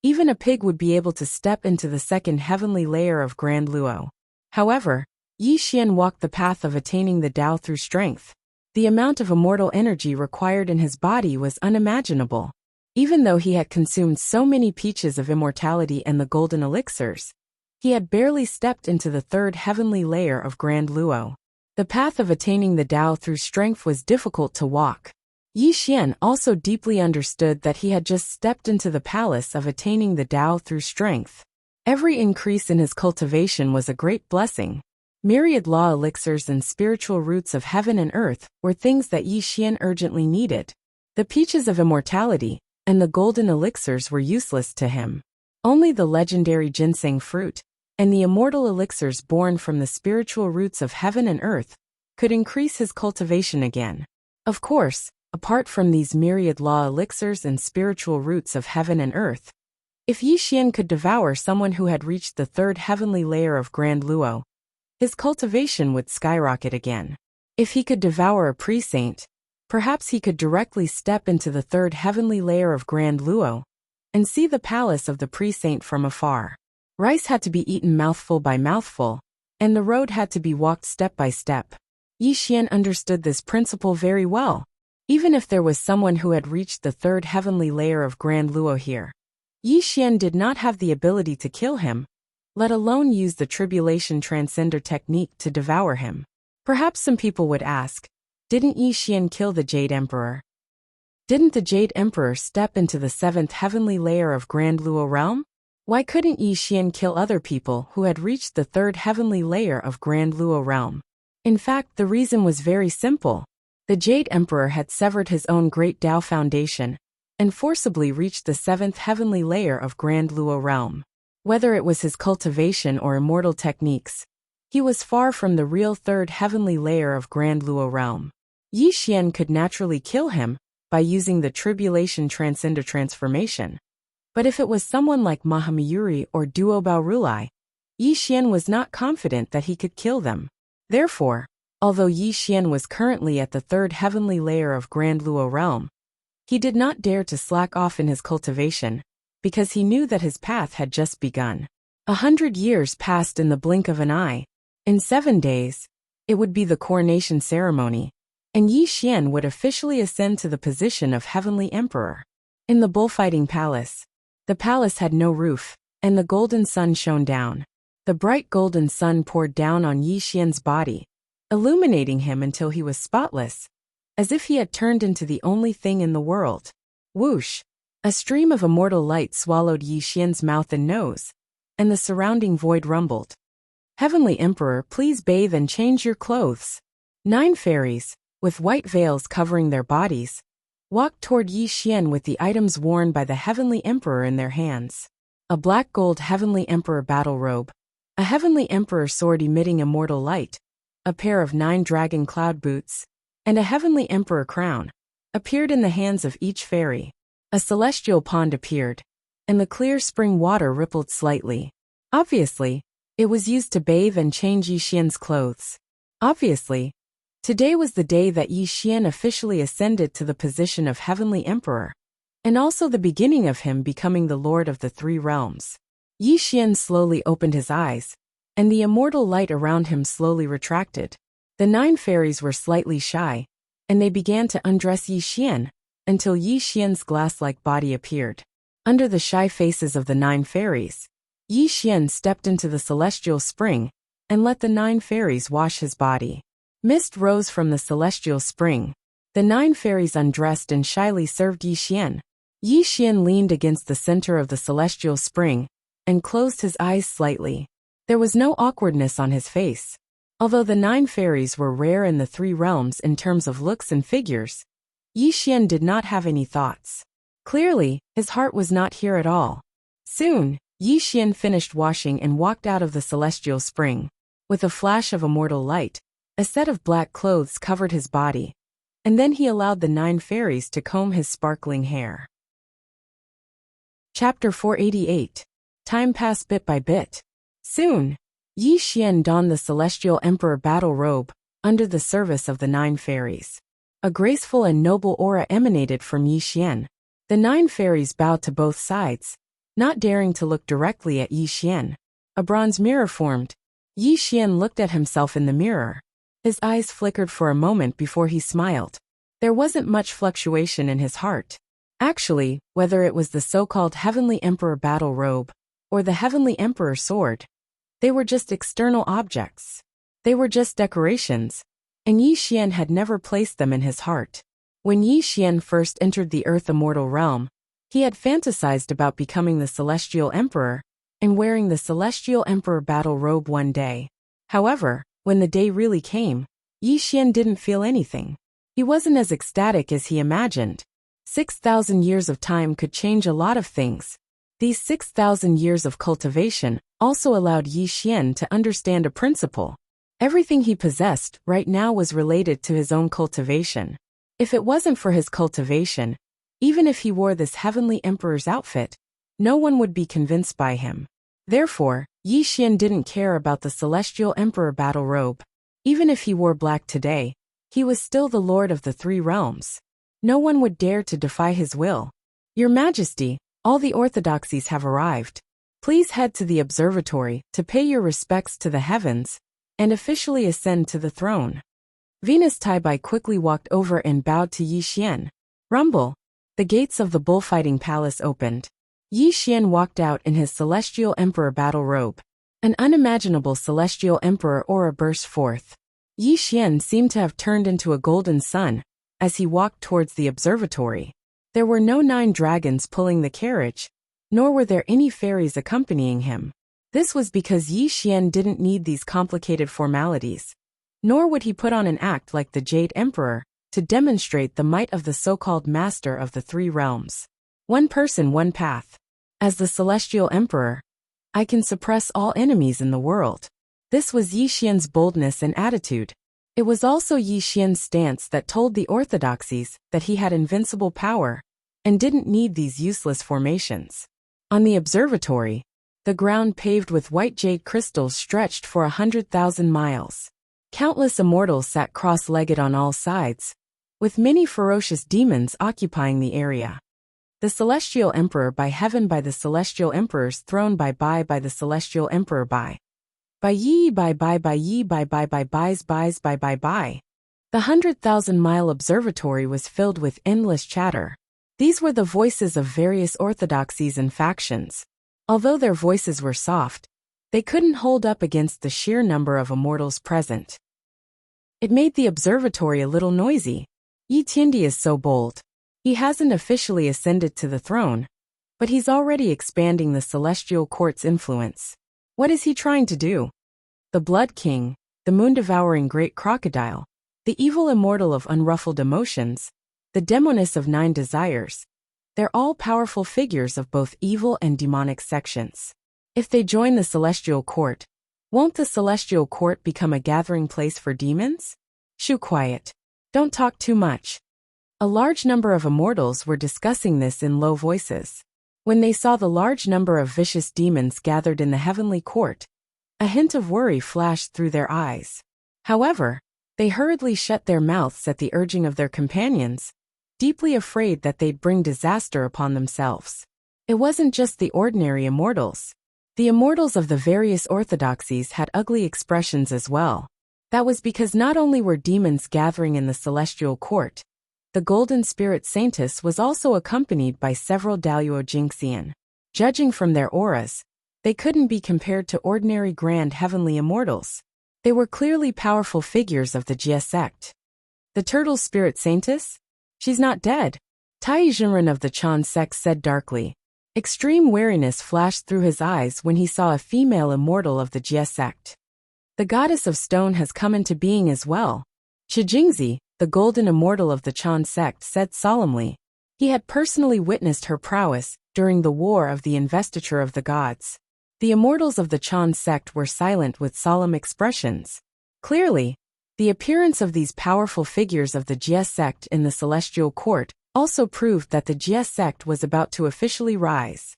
even a pig would be able to step into the second heavenly layer of Grand Luo. However, Yi Xian walked the path of attaining the Tao through strength. The amount of immortal energy required in his body was unimaginable. Even though he had consumed so many peaches of immortality and the golden elixirs, he had barely stepped into the third heavenly layer of Grand Luo. The path of attaining the Tao through strength was difficult to walk. Yi Xian also deeply understood that he had just stepped into the palace of attaining the Tao through strength. Every increase in his cultivation was a great blessing. Myriad law elixirs and spiritual roots of heaven and earth were things that Yi Xian urgently needed. The peaches of immortality and the golden elixirs were useless to him. Only the legendary ginseng fruit and the immortal elixirs born from the spiritual roots of heaven and earth could increase his cultivation again. Of course, apart from these myriad law elixirs and spiritual roots of heaven and earth, if Yi Xian could devour someone who had reached the third heavenly layer of Grand Luo, his cultivation would skyrocket again. If he could devour a pre-saint, perhaps he could directly step into the third heavenly layer of Grand Luo and see the palace of the pre-saint from afar. Rice had to be eaten mouthful by mouthful, and the road had to be walked step by step. Yi Xian understood this principle very well. Even if there was someone who had reached the third heavenly layer of Grand Luo here, Yi Xian did not have the ability to kill him, let alone use the Tribulation Transcender technique to devour him. Perhaps some people would ask, didn't Yi Xian kill the Jade Emperor? Didn't the Jade Emperor step into the 7th heavenly layer of Grand Luo realm? Why couldn't Yi Xian kill other people who had reached the 3rd heavenly layer of Grand Luo realm? In fact, the reason was very simple. The Jade Emperor had severed his own great Tao foundation and forcibly reached the 7th heavenly layer of Grand Luo realm. Whether it was his cultivation or immortal techniques, he was far from the real 3rd heavenly layer of Grand Luo realm. Yi Xian could naturally kill him by using the Tribulation Transcender transformation. But if it was someone like Mahamayuri or Duobao Rulai, Yi Xian was not confident that he could kill them. Therefore, although Yi Xian was currently at the 3rd heavenly layer of Grand Luo realm, he did not dare to slack off in his cultivation, because he knew that his path had just begun. 100 years passed in the blink of an eye. In 7 days, it would be the coronation ceremony, and Yi Xian would officially ascend to the position of Heavenly Emperor. In the bullfighting palace, the palace had no roof, and the golden sun shone down. The bright golden sun poured down on Yi Xian's body, illuminating him until he was spotless, as if he had turned into the only thing in the world. Whoosh! A stream of immortal light swallowed Yi Xian's mouth and nose, and the surrounding void rumbled. Heavenly Emperor, please bathe and change your clothes. 9 fairies, with white veils covering their bodies, walked toward Yi Xian with the items worn by the Heavenly Emperor in their hands. A black gold Heavenly Emperor battle robe, a Heavenly Emperor sword emitting immortal light, a pair of 9 dragon cloud boots, and a Heavenly Emperor crown appeared in the hands of each fairy. A celestial pond appeared, and the clear spring water rippled slightly. Obviously, it was used to bathe and change Yi Xian's clothes. Obviously, today was the day that Yi Xian officially ascended to the position of Heavenly Emperor, and also the beginning of him becoming the Lord of the 3 realms. Yi Xian slowly opened his eyes, and the immortal light around him slowly retracted. The 9 fairies were slightly shy, and they began to undress Yi Xian, until Yi Xian's glass-like body appeared. Under the shy faces of the 9 fairies, Yi Xian stepped into the celestial spring, and let the 9 fairies wash his body. Mist rose from the celestial spring. The 9 fairies undressed and shyly served Yi Xian. Yi Xian leaned against the center of the celestial spring, and closed his eyes slightly. There was no awkwardness on his face. Although the 9 fairies were rare in the 3 realms in terms of looks and figures, Yi Xian did not have any thoughts. Clearly, his heart was not here at all. Soon, Yi Xian finished washing and walked out of the celestial spring. With a flash of immortal light, a set of black clothes covered his body, and then he allowed the 9 fairies to comb his sparkling hair. Chapter 488. Time passed bit by bit. Soon, Yi Xian donned the Celestial Emperor battle robe, under the service of the 9 fairies. A graceful and noble aura emanated from Yi Xian. The 9 fairies bowed to both sides, not daring to look directly at Yi Xian. A bronze mirror formed. Yi Xian looked at himself in the mirror. His eyes flickered for a moment before he smiled. There wasn't much fluctuation in his heart. Actually, whether it was the so-called Heavenly Emperor battle robe, or the Heavenly Emperor sword, they were just external objects. They were just decorations, and Yi Xian had never placed them in his heart. When Yi Xian first entered the Earth Immortal realm, he had fantasized about becoming the Celestial Emperor, and wearing the Celestial Emperor battle robe one day. However, when the day really came, Yi Xian didn't feel anything. He wasn't as ecstatic as he imagined. 6,000 years of time could change a lot of things. These 6,000 years of cultivation also allowed Yi Xian to understand a principle. Everything he possessed right now was related to his own cultivation. If it wasn't for his cultivation, even if he wore this Heavenly Emperor's outfit, no one would be convinced by him. Therefore, Yi Xian didn't care about the Celestial Emperor battle robe. Even if he wore black today, he was still the Lord of the 3 realms. No one would dare to defy his will. Your Majesty, all the orthodoxies have arrived. Please head to the observatory to pay your respects to the heavens, and officially ascend to the throne. Venus Taibai quickly walked over and bowed to Yi Xian. Rumble. The gates of the bullfighting palace opened. Yi Xian walked out in his Celestial Emperor battle robe. An unimaginable Celestial Emperor aura burst forth. Yi Xian seemed to have turned into a golden sun as he walked towards the observatory. There were no 9 dragons pulling the carriage, nor were there any fairies accompanying him. This was because Yi Xian didn't need these complicated formalities, nor would he put on an act like the Jade Emperor to demonstrate the might of the so-called master of the 3 realms. One person, one path. As the Celestial Emperor, I can suppress all enemies in the world. This was Yi Xian's boldness and attitude. It was also Yi Xian's stance that told the orthodoxies that he had invincible power and didn't need these useless formations. On the observatory, the ground paved with white jade crystals stretched for 100,000 miles. Countless immortals sat cross-legged on all sides, with many ferocious demons occupying the area. The Celestial Emperor by heaven by the Celestial Emperor's throne by the Celestial Emperor by yi by yi by by's by. The 100,000-mile observatory was filled with endless chatter. These were the voices of various orthodoxies and factions. Although their voices were soft, they couldn't hold up against the sheer number of immortals present. It made the observatory a little noisy. Yi Tiandi is so bold. He hasn't officially ascended to the throne, but he's already expanding the celestial court's influence. What is he trying to do? The Blood King, the moon-devouring great crocodile, the evil immortal of unruffled emotions, the demoness of 9 desires, they're all powerful figures of both evil and demonic sections. If they join the celestial court, won't the celestial court become a gathering place for demons? Shoo, quiet. Don't talk too much. A large number of immortals were discussing this in low voices. When they saw the large number of vicious demons gathered in the heavenly court, a hint of worry flashed through their eyes. However, they hurriedly shut their mouths at the urging of their companions, deeply afraid that they'd bring disaster upon themselves. It wasn't just the ordinary immortals. The immortals of the various orthodoxies had ugly expressions as well. That was because not only were demons gathering in the celestial court, the golden spirit saintess was also accompanied by several Daluo Jingxian. Judging from their auras, they couldn't be compared to ordinary grand heavenly immortals. They were clearly powerful figures of the Jie sect. The turtle spirit saintess? She's not dead, Tai Jinren of the Chan sect said darkly. Extreme wariness flashed through his eyes when he saw a female immortal of the Jie sect. The goddess of stone has come into being as well. Shijingzi, the golden immortal of the Chan sect, said solemnly. He had personally witnessed her prowess during the war of the investiture of the gods. The immortals of the Chan sect were silent with solemn expressions. Clearly, the appearance of these powerful figures of the Jie sect in the celestial court also proved that the Jie sect was about to officially rise.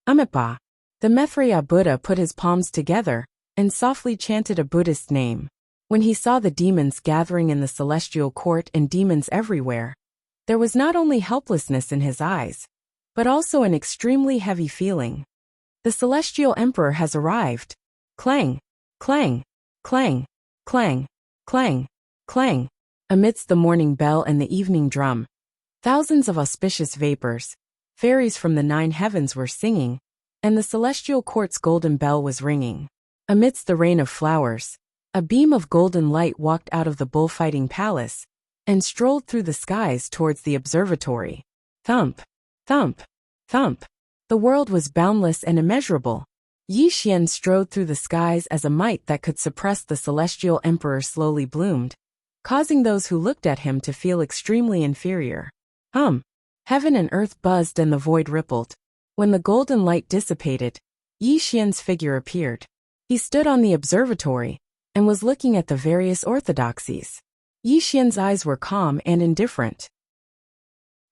Amipa. The Maitreya Buddha put his palms together and softly chanted a Buddhist name. When he saw the demons gathering in the celestial court and demons everywhere, there was not only helplessness in his eyes, but also an extremely heavy feeling. The celestial emperor has arrived. Clang, clang, clang, clang, clang, clang. Amidst the morning bell and the evening drum, thousands of auspicious vapors, fairies from the 9 heavens were singing, and the celestial court's golden bell was ringing. Amidst the rain of flowers, a beam of golden light walked out of the bullfighting palace and strolled through the skies towards the observatory. Thump, thump, thump. The world was boundless and immeasurable. Yi Xian strode through the skies as a might that could suppress the celestial emperor slowly bloomed, causing those who looked at him to feel extremely inferior. Heaven and earth buzzed and the void rippled. When the golden light dissipated, Yi Xian's figure appeared. He stood on the observatory and was looking at the various orthodoxies. Yi Xian's eyes were calm and indifferent.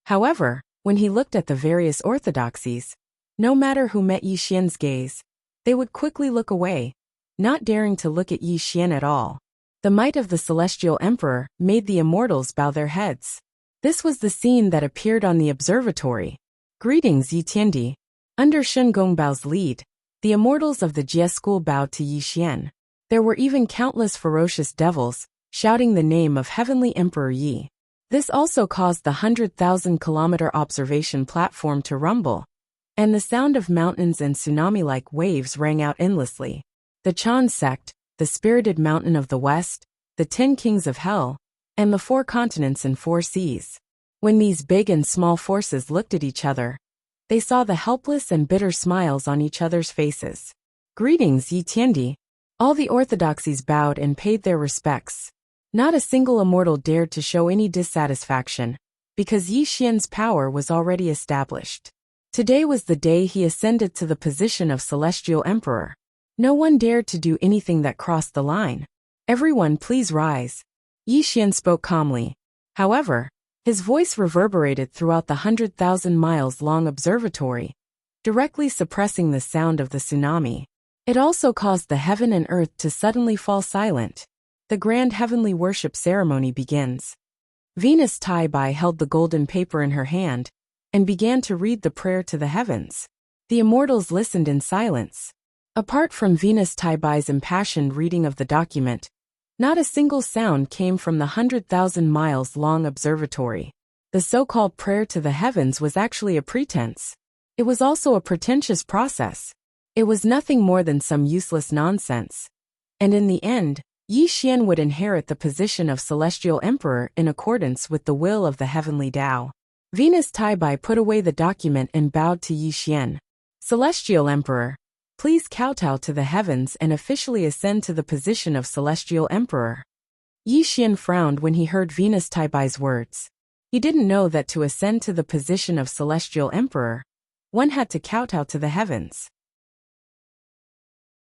However, when he looked at the various orthodoxies, no matter who met Yi Xian's gaze, they would quickly look away, not daring to look at Yi Xian at all. The might of the celestial emperor made the immortals bow their heads. This was the scene that appeared on the observatory. Greetings, Yi Tiandi. Under Shen Gongbao's lead, the immortals of the Jie school bowed to Yi Xian. There were even countless ferocious devils, shouting the name of Heavenly Emperor Yi. This also caused the 100,000-kilometer observation platform to rumble, and the sound of mountains and tsunami-like waves rang out endlessly. The Chan sect, the spirited mountain of the west, the 10 kings of hell, and the 4 continents and 4 seas. When these big and small forces looked at each other, they saw the helpless and bitter smiles on each other's faces. Greetings, Yi Tiandi. All the orthodoxies bowed and paid their respects. Not a single immortal dared to show any dissatisfaction, because Yi Xian's power was already established. Today was the day he ascended to the position of Celestial Emperor. No one dared to do anything that crossed the line. Everyone, please rise. Yi Xian spoke calmly. However, his voice reverberated throughout the 100,000-miles-long observatory, directly suppressing the sound of the tsunami. It also caused the heaven and earth to suddenly fall silent. The grand heavenly worship ceremony begins. Venus Tai Bai held the golden paper in her hand and began to read the prayer to the heavens. The immortals listened in silence. Apart from Venus Tai Bai's impassioned reading of the document, not a single sound came from the 100,000-miles-long observatory. The so-called prayer to the heavens was actually a pretense. It was also a pretentious process. It was nothing more than some useless nonsense. And in the end, Yi Xian would inherit the position of Celestial Emperor in accordance with the will of the heavenly Tao. Venus Taibai put away the document and bowed to Yi Xian. Celestial Emperor, please kowtow to the heavens and officially ascend to the position of Celestial Emperor. Yi Xian frowned when he heard Venus Taibai's words. He didn't know that to ascend to the position of Celestial Emperor, one had to kowtow to the heavens.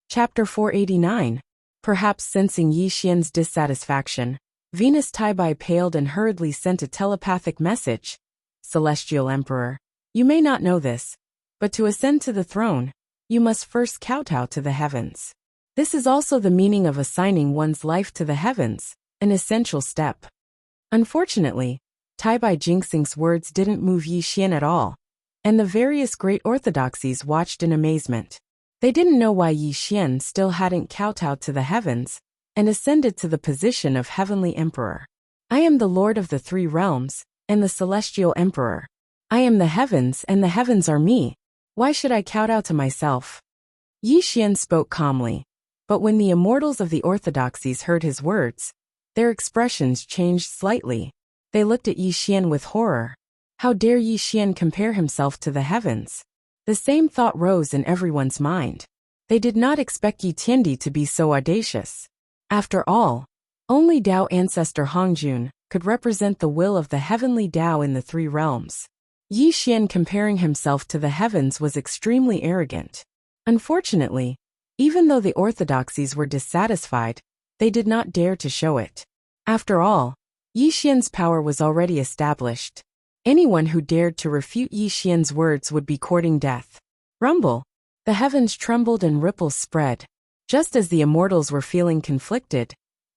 Chapter 489. Perhaps sensing Yi Xian's dissatisfaction, Venus Taibai paled and hurriedly sent a telepathic message. Celestial Emperor, you may not know this, but to ascend to the throne, you must first kowtow to the heavens. This is also the meaning of assigning one's life to the heavens, an essential step. Unfortunately, Taibai Jingxing's words didn't move Yi Xian at all, and the various great orthodoxies watched in amazement. They didn't know why Yi Xian still hadn't kowtowed to the heavens and ascended to the position of Heavenly Emperor. I am the Lord of the Three Realms and the Celestial Emperor. I am the heavens and the heavens are me. Why should I kowtow to myself? Yi Xian spoke calmly, but when the immortals of the orthodoxies heard his words, their expressions changed slightly. They looked at Yi Xian with horror. How dare Yi Xian compare himself to the heavens? The same thought rose in everyone's mind. They did not expect Yi Tiandi to be so audacious. After all, only Tao ancestor Hongjun could represent the will of the heavenly Tao in the three realms. Yi Xian comparing himself to the heavens was extremely arrogant. Unfortunately, even though the orthodoxies were dissatisfied, they did not dare to show it. After all, Yi Xian's power was already established. Anyone who dared to refute Yi Xian's words would be courting death. Rumble. The heavens trembled and ripples spread. Just as the immortals were feeling conflicted,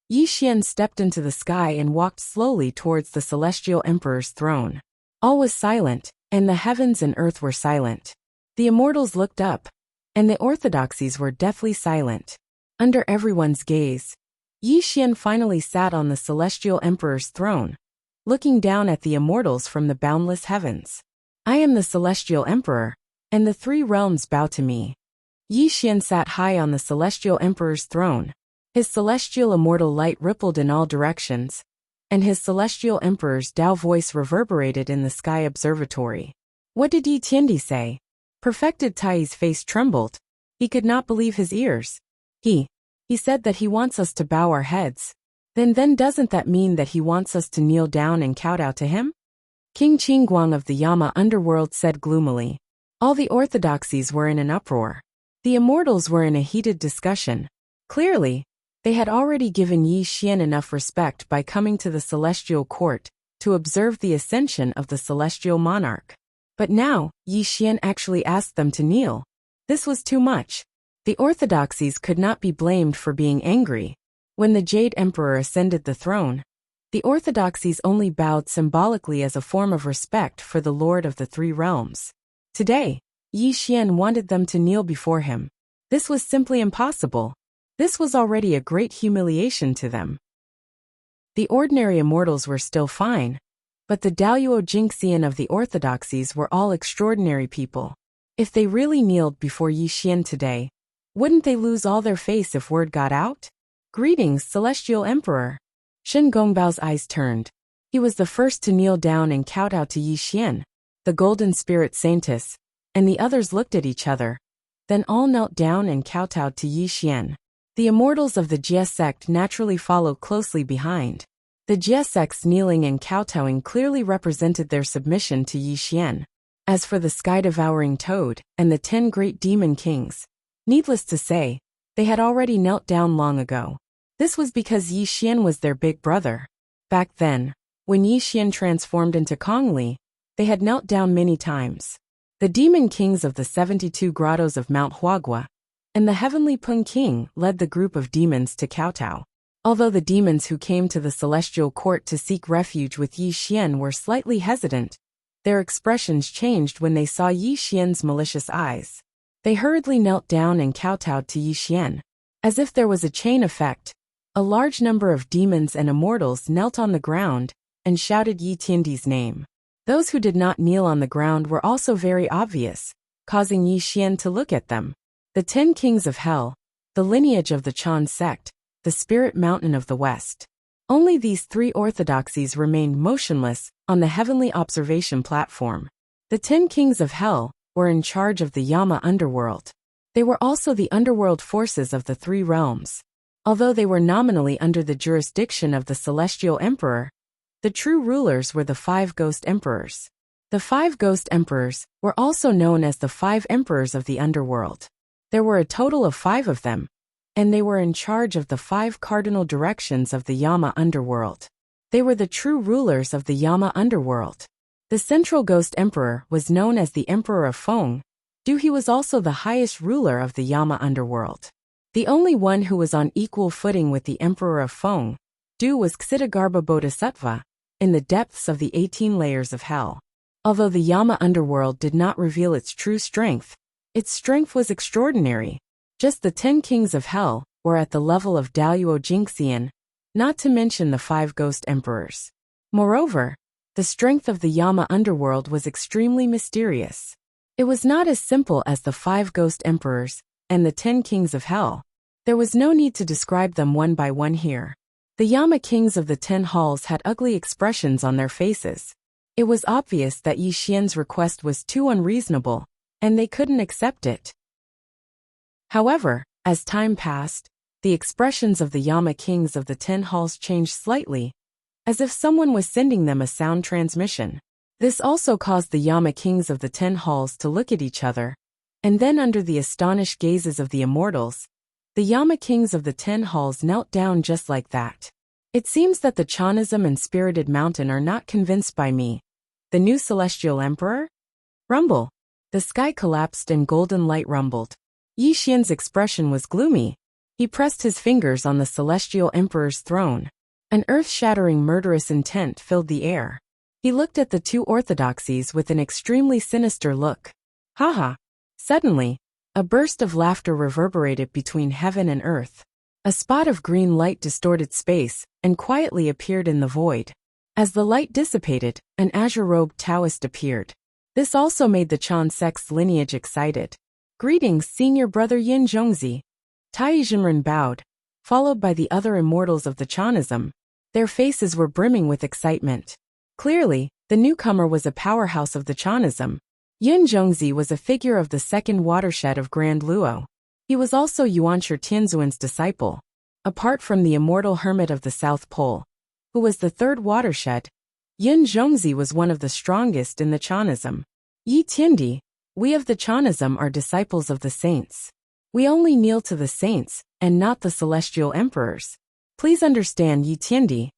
Yi Xian stepped into the sky and walked slowly towards the Celestial Emperor's throne. All was silent, and the heavens and earth were silent. The immortals looked up, and the orthodoxies were deathly silent. Under everyone's gaze, Yi Xian finally sat on the Celestial Emperor's throne, looking down at the immortals from the boundless heavens. I am the Celestial Emperor, and the three realms bow to me. Yi Xian sat high on the Celestial Emperor's throne. His celestial immortal light rippled in all directions, and his Celestial Emperor's Tao voice reverberated in the sky observatory. What did Yi Tiandi say? Perfected Tai's face trembled. He could not believe his ears. He said that he wants us to bow our heads. Then doesn't that mean that he wants us to kneel down and kowtow to him? King Qingguang of the Yama underworld said gloomily. All the orthodoxies were in an uproar. The immortals were in a heated discussion. Clearly, they had already given Yi Xian enough respect by coming to the celestial court to observe the ascension of the celestial monarch. But now, Yi Xian actually asked them to kneel. This was too much. The orthodoxies could not be blamed for being angry. When the Jade Emperor ascended the throne, the orthodoxies only bowed symbolically as a form of respect for the Lord of the Three Realms. Today, Yi Xian wanted them to kneel before him. This was simply impossible. This was already a great humiliation to them. The ordinary immortals were still fine, but the Daoyuo Jingxian of the orthodoxies were all extraordinary people. If they really kneeled before Yi Xian today, wouldn't they lose all their face if word got out? Greetings, Celestial Emperor. Shen Gongbao's eyes turned. He was the first to kneel down and kowtow to Yi Xian, the Golden Spirit Saintess, and the others looked at each other. Then all knelt down and kowtowed to Yi Xian. The immortals of the Jie sect naturally followed closely behind. The Jie sect's kneeling and kowtowing clearly represented their submission to Yi Xian. As for the sky-devouring toad and the 10 great demon kings, needless to say, they had already knelt down long ago. This was because Yi Xian was their big brother. Back then, when Yi Xian transformed into Kongli, they had knelt down many times. The demon kings of the 72 grottos of Mount Huagua and the heavenly Peng King led the group of demons to kowtow. Although the demons who came to the celestial court to seek refuge with Yi Xian were slightly hesitant, their expressions changed when they saw Yi Xian's malicious eyes. They hurriedly knelt down and kowtowed to Yi Xian. As if there was a chain effect, a large number of demons and immortals knelt on the ground and shouted Yi Tiandi's name. Those who did not kneel on the ground were also very obvious, causing Yi Xian to look at them. The 10 kings of hell, the lineage of the Chan sect, the spirit mountain of the west. Only these 3 orthodoxies remained motionless on the heavenly observation platform. The 10 kings of hell were in charge of the Yama underworld. They were also the underworld forces of the 3 realms. Although they were nominally under the jurisdiction of the celestial emperor, the true rulers were the 5 ghost emperors. The 5 ghost emperors were also known as the 5 emperors of the underworld. There were a total of 5 of them, and they were in charge of the 5 cardinal directions of the Yama underworld. They were the true rulers of the Yama underworld. The central ghost emperor was known as the Emperor of Feng. He was also the highest ruler of the Yama underworld. The only one who was on equal footing with the Emperor of Feng was Ksitigarbha Bodhisattva, in the depths of the 18 layers of hell. Although the Yama underworld did not reveal its true strength was extraordinary. Just the 10 kings of hell were at the level of Daluo Jingxian, not to mention the 5 ghost emperors. Moreover, the strength of the Yama underworld was extremely mysterious. It was not as simple as the 5 ghost emperors and the 10 kings of hell. There was no need to describe them one by one here. The Yama kings of the 10 halls had ugly expressions on their faces. It was obvious that Yi Xian's request was too unreasonable, and they couldn't accept it. However, as time passed, the expressions of the Yama kings of the 10 halls changed slightly, as if someone was sending them a sound transmission. This also caused the Yama kings of the 10 halls to look at each other, and then under the astonished gazes of the immortals, the Yama kings of the 10 halls knelt down just like that. It seems that the Chanism and Spirited Mountain are not convinced by me. The new celestial emperor? Rumble. The sky collapsed and golden light rumbled. Yi Xian's expression was gloomy. He pressed his fingers on the celestial emperor's throne. An earth-shattering murderous intent filled the air. He looked at the 2 orthodoxies with an extremely sinister look. Haha. Suddenly, a burst of laughter reverberated between heaven and earth. A spot of green light distorted space and quietly appeared in the void. As the light dissipated, an azure-robed Taoist appeared. This also made the Chan sect's lineage excited. Greetings, senior brother Yin Zhongzi. Tai Jinren bowed, followed by the other immortals of the Chanism. Their faces were brimming with excitement. Clearly, the newcomer was a powerhouse of the Chanism. Yin Zhongzi was a figure of the 2nd watershed of Grand Luo. He was also Yuanshi Tianzuan's disciple. Apart from the immortal hermit of the South Pole, who was the 3rd watershed, Yin Zhongzi was one of the strongest in the Chanism. Yi Tiandi, we of the Chanism are disciples of the saints. We only kneel to the saints, and not the celestial emperors. Please understand, Yi Tiandi.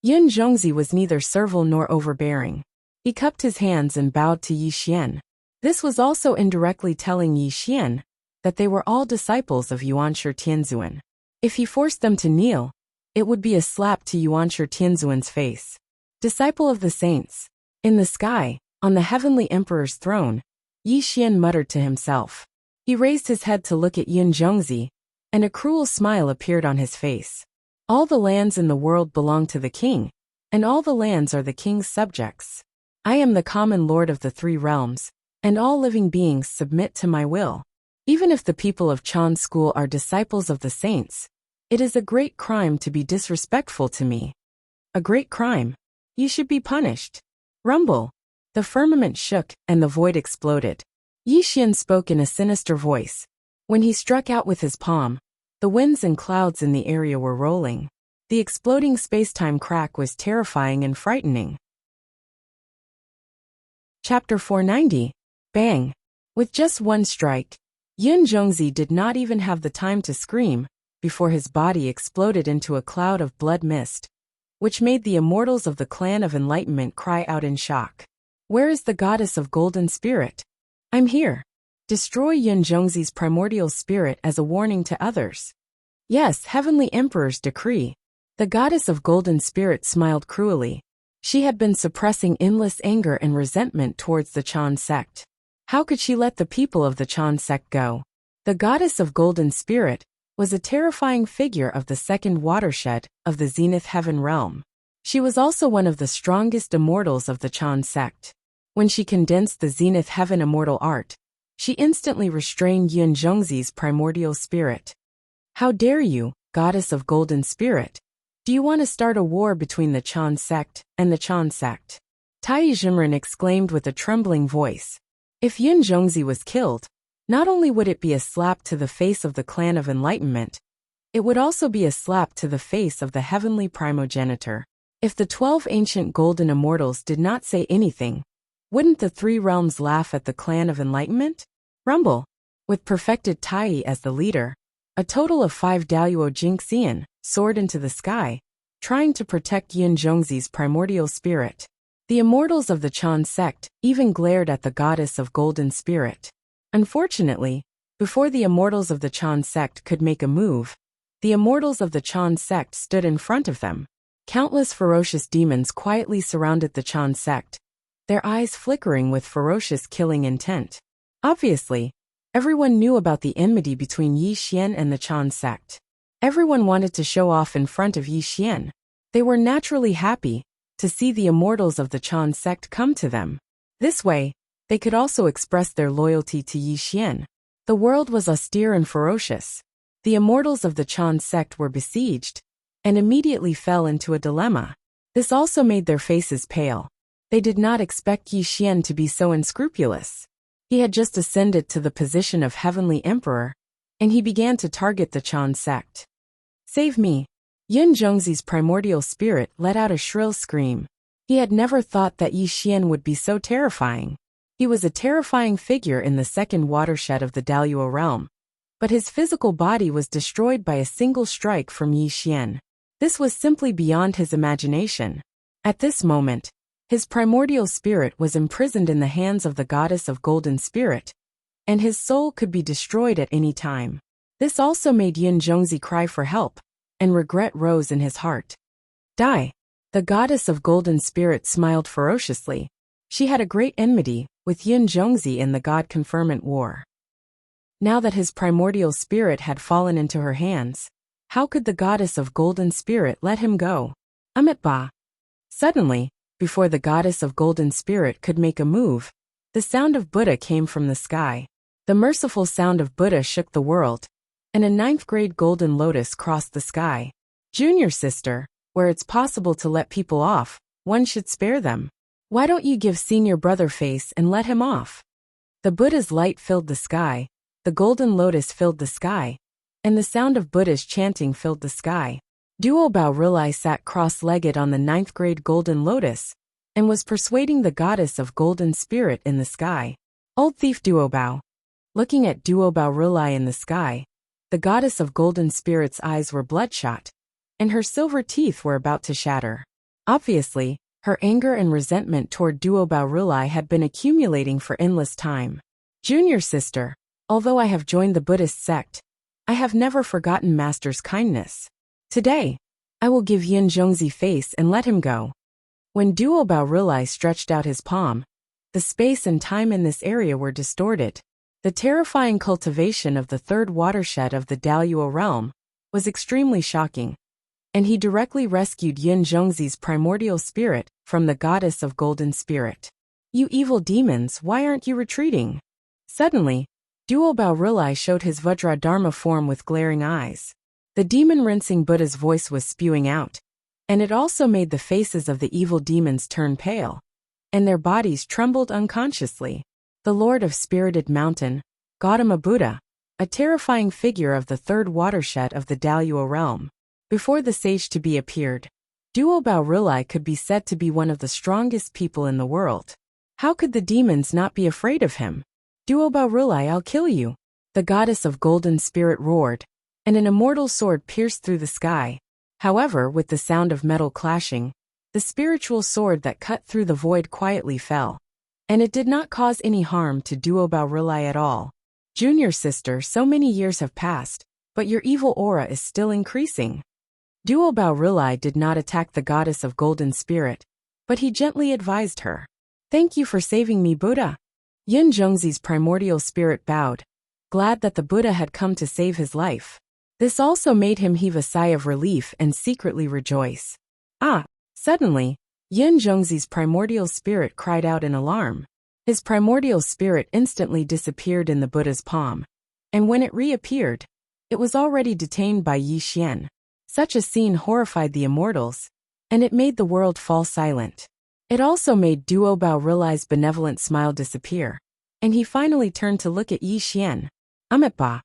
Yin Zhongzi was neither servile nor overbearing. He cupped his hands and bowed to Yi Xian. This was also indirectly telling Yi Xian that they were all disciples of Yuanshi Tianzuan. If he forced them to kneel, it would be a slap to Yuanshi Tianzuan's face. Disciple of the saints. In the sky, on the heavenly emperor's throne, Yi Xian muttered to himself. He raised his head to look at Yin Zhongzi, and a cruel smile appeared on his face. All the lands in the world belong to the king, and all the lands are the king's subjects. I am the common lord of the 3 realms, and all living beings submit to my will. Even if the people of Chan school are disciples of the saints, it is a great crime to be disrespectful to me. A great crime. You should be punished. Rumble. The firmament shook, and the void exploded. Yi Xian spoke in a sinister voice. When he struck out with his palm, the winds and clouds in the area were rolling. The exploding space-time crack was terrifying and frightening. Chapter 490. Bang. With just one strike, Yin Zhongzi did not even have the time to scream before his body exploded into a cloud of blood mist, which made the immortals of the Clan of Enlightenment cry out in shock. Where is the goddess of golden spirit? I'm here. Destroy Yin Zhongzi's primordial spirit as a warning to others. Yes, heavenly emperor's decree. The goddess of golden spirit smiled cruelly. She had been suppressing endless anger and resentment towards the Chan sect. How could she let the people of the Chan sect go? The goddess of golden spirit was a terrifying figure of the 2nd watershed of the Zenith Heaven realm. She was also one of the strongest immortals of the Chan sect. When she condensed the Zenith Heaven immortal art, she instantly restrained Yun Zhongzi's primordial spirit. How dare you, goddess of golden spirit? Do you want to start a war between the Chan sect and the Chan sect? Tai Jimren exclaimed with a trembling voice. If Yun Zhongzi was killed, not only would it be a slap to the face of the clan of enlightenment, it would also be a slap to the face of the heavenly primogenitor. If the 12 ancient golden immortals did not say anything, wouldn't the 3 realms laugh at the clan of enlightenment? Rumble. With perfected Tai as the leader, a total of 5 Daluo Jingxian soared into the sky, trying to protect Yun Zhongzi's primordial spirit. The immortals of the Chan sect even glared at the goddess of golden spirit. Unfortunately, before the immortals of the Chan sect could make a move, the immortals of the Chan sect stood in front of them. Countless ferocious demons quietly surrounded the Chan sect, their eyes flickering with ferocious killing intent. Obviously, everyone knew about the enmity between Yi Xian and the Chan sect. Everyone wanted to show off in front of Yi Xian. They were naturally happy to see the immortals of the Chan sect come to them. This way, they could also express their loyalty to Yi Xian. The world was austere and ferocious. The immortals of the Chan sect were besieged, and immediately fell into a dilemma. This also made their faces pale. They did not expect Yi Xian to be so unscrupulous. He had just ascended to the position of Heavenly Emperor, and he began to target the Chan sect. Save me! Yun Zhongzi's primordial spirit let out a shrill scream. He had never thought that Yi Xian would be so terrifying. He was a terrifying figure in the second watershed of the Daluo realm, but his physical body was destroyed by a single strike from Yi Xian. This was simply beyond his imagination. At this moment, his primordial spirit was imprisoned in the hands of the goddess of golden spirit, and his soul could be destroyed at any time. This also made Yun Zhongzi cry for help, and regret rose in his heart. Die! The goddess of golden spirit smiled ferociously. She had a great enmity with Yun Zhongzi in the God-conferment war. Now that his primordial spirit had fallen into her hands, how could the goddess of golden spirit let him go? Ba! Suddenly, before the goddess of golden spirit could make a move, the sound of Buddha came from the sky. The merciful sound of Buddha shook the world, and a 9th-grade golden lotus crossed the sky. Junior sister, where it's possible to let people off, one should spare them. Why don't you give senior brother face and let him off? The Buddha's light filled the sky, the golden lotus filled the sky, and the sound of Buddha's chanting filled the sky. Duo Bao Rilai sat cross-legged on the 9th-grade golden lotus, and was persuading the goddess of golden spirit in the sky. Old thief Duo Bao. Looking at Duo Bao Rilai in the sky, the goddess of golden spirit's eyes were bloodshot, and her silver teeth were about to shatter. Obviously, her anger and resentment toward Duo Bao Rilai had been accumulating for endless time. Junior sister, although I have joined the Buddhist sect, I have never forgotten Master's kindness. Today, I will give Yun Zhongzi face and let him go. When Duo Bao Rilai stretched out his palm, the space and time in this area were distorted. The terrifying cultivation of the 3rd watershed of the Daluo realm was extremely shocking, and he directly rescued Yun Zhongzi's primordial spirit from the goddess of golden spirit. You evil demons, why aren't you retreating? Suddenly, Duo Bao Rilai showed his Vajradharma form with glaring eyes. The demon-rinsing Buddha's voice was spewing out, and it also made the faces of the evil demons turn pale, and their bodies trembled unconsciously. The Lord of Spirited Mountain, Gautama Buddha, a terrifying figure of the 3rd watershed of the Daluo realm. Before the sage-to-be appeared, Duo Bao Rilai could be said to be one of the strongest people in the world. How could the demons not be afraid of him? Duo Bao Rilai, I'll kill you! The goddess of golden spirit roared, and an immortal sword pierced through the sky. However, with the sound of metal clashing, the spiritual sword that cut through the void quietly fell, and it did not cause any harm to Duo Bao Rilai at all. Junior sister, so many years have passed, but your evil aura is still increasing. Duo Bao Rilai did not attack the goddess of golden spirit, but he gently advised her. Thank you for saving me, Buddha. Yun Zhongzi's primordial spirit bowed, glad that the Buddha had come to save his life. This also made him heave a sigh of relief and secretly rejoice. Ah, Suddenly, Yin Zhongzi's primordial spirit cried out in alarm. His primordial spirit instantly disappeared in the Buddha's palm, and when it reappeared, it was already detained by Yi Xian. Such a scene horrified the immortals, and it made the world fall silent. It also made Duo Bao Rilai's benevolent smile disappear, and he finally turned to look at Yi Xian. Ba.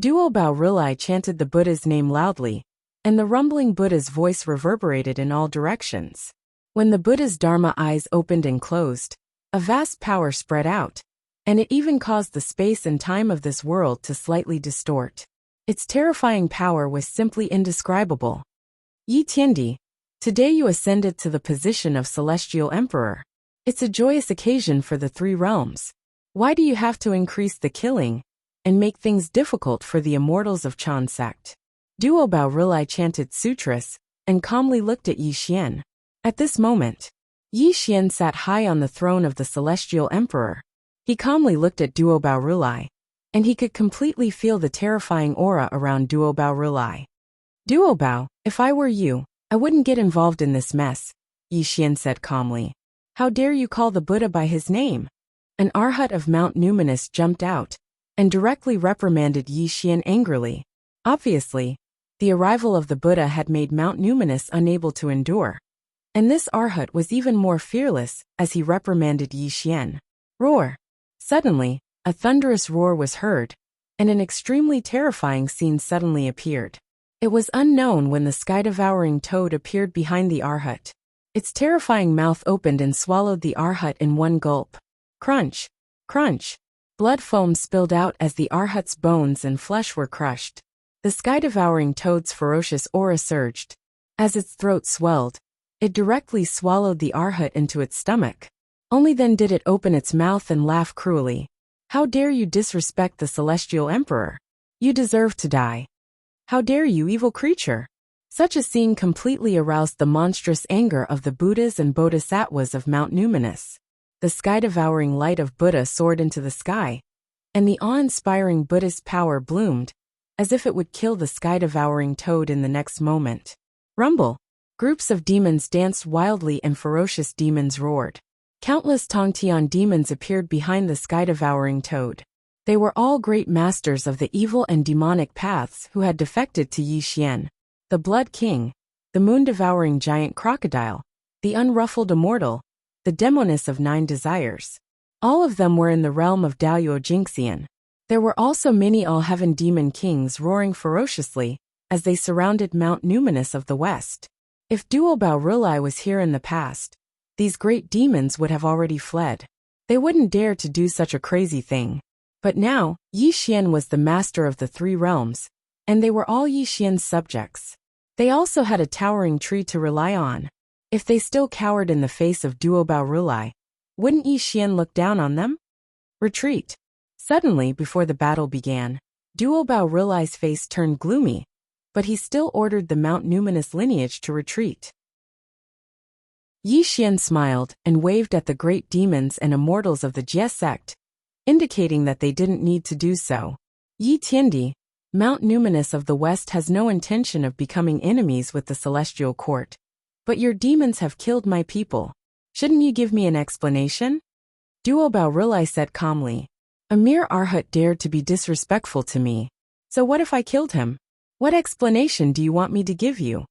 Duo Bao Rilai chanted the Buddha's name loudly, and the rumbling Buddha's voice reverberated in all directions. When the Buddha's Dharma eyes opened and closed, a vast power spread out, and it even caused the space and time of this world to slightly distort. Its terrifying power was simply indescribable. Yi Tiandi, today you ascended to the position of Celestial Emperor. It's a joyous occasion for the three realms. Why do you have to increase the killing and make things difficult for the immortals of Chan sect? Duo Bao Rilai chanted sutras and calmly looked at Yi Xian. At this moment, Yi Xian sat high on the throne of the Celestial Emperor. He calmly looked at Duo Bao Rilai, and he could completely feel the terrifying aura around Duo Bao Rilai. Duo Bao, if I were you, I wouldn't get involved in this mess, Yi Xian said calmly. How dare you call the Buddha by his name? An Arhat of Mount Numinous jumped out and directly reprimanded Yi Xian angrily. Obviously, the arrival of the Buddha had made Mount Numinous unable to endure, and this Arhat was even more fearless as he reprimanded Yi Xian. Roar! Suddenly, a thunderous roar was heard, and an extremely terrifying scene suddenly appeared. It was unknown when the sky-devouring toad appeared behind the Arhat. Its terrifying mouth opened and swallowed the Arhat in one gulp. Crunch! Crunch! Blood foam spilled out as the Arhat's bones and flesh were crushed. The sky-devouring toad's ferocious aura surged. As its throat swelled, it directly swallowed the Arhat into its stomach. Only then did it open its mouth and laugh cruelly. How dare you disrespect the Celestial Emperor? You deserve to die. How dare you, evil creature? Such a scene completely aroused the monstrous anger of the Buddhas and Bodhisattvas of Mount Numinous. The sky-devouring light of Buddha soared into the sky, and the awe-inspiring Buddhist power bloomed, as if it would kill the sky-devouring toad in the next moment. Rumble! Groups of demons danced wildly and ferocious demons roared. Countless Tongtian demons appeared behind the sky-devouring toad. They were all great masters of the evil and demonic paths who had defected to Yi Xian, the Blood King, the moon-devouring giant crocodile, the unruffled immortal, the demoness of 9 desires. All of them were in the realm of Daoyuo Jingxian. There were also many all-heaven demon kings roaring ferociously as they surrounded Mount Numinous of the West. If Duo Bao Rilai was here in the past, these great demons would have already fled. They wouldn't dare to do such a crazy thing. But now, Yi Xian was the master of the 3 realms, and they were all Yi Xian's subjects. They also had a towering tree to rely on. If they still cowered in the face of Duo Bao Rilai, wouldn't Yi Xian look down on them? Retreat! Suddenly, before the battle began, Duo Bao Rilai's face turned gloomy, but he still ordered the Mount Numinous lineage to retreat. Yi Xian smiled and waved at the great demons and immortals of the Jie sect, indicating that they didn't need to do so. Yi Tiandi, Mount Numinous of the West has no intention of becoming enemies with the Celestial Court. But your demons have killed my people. Shouldn't you give me an explanation? Duo Bao Rilai said calmly. A mere Arhat dared to be disrespectful to me. So what if I killed him? What explanation do you want me to give you?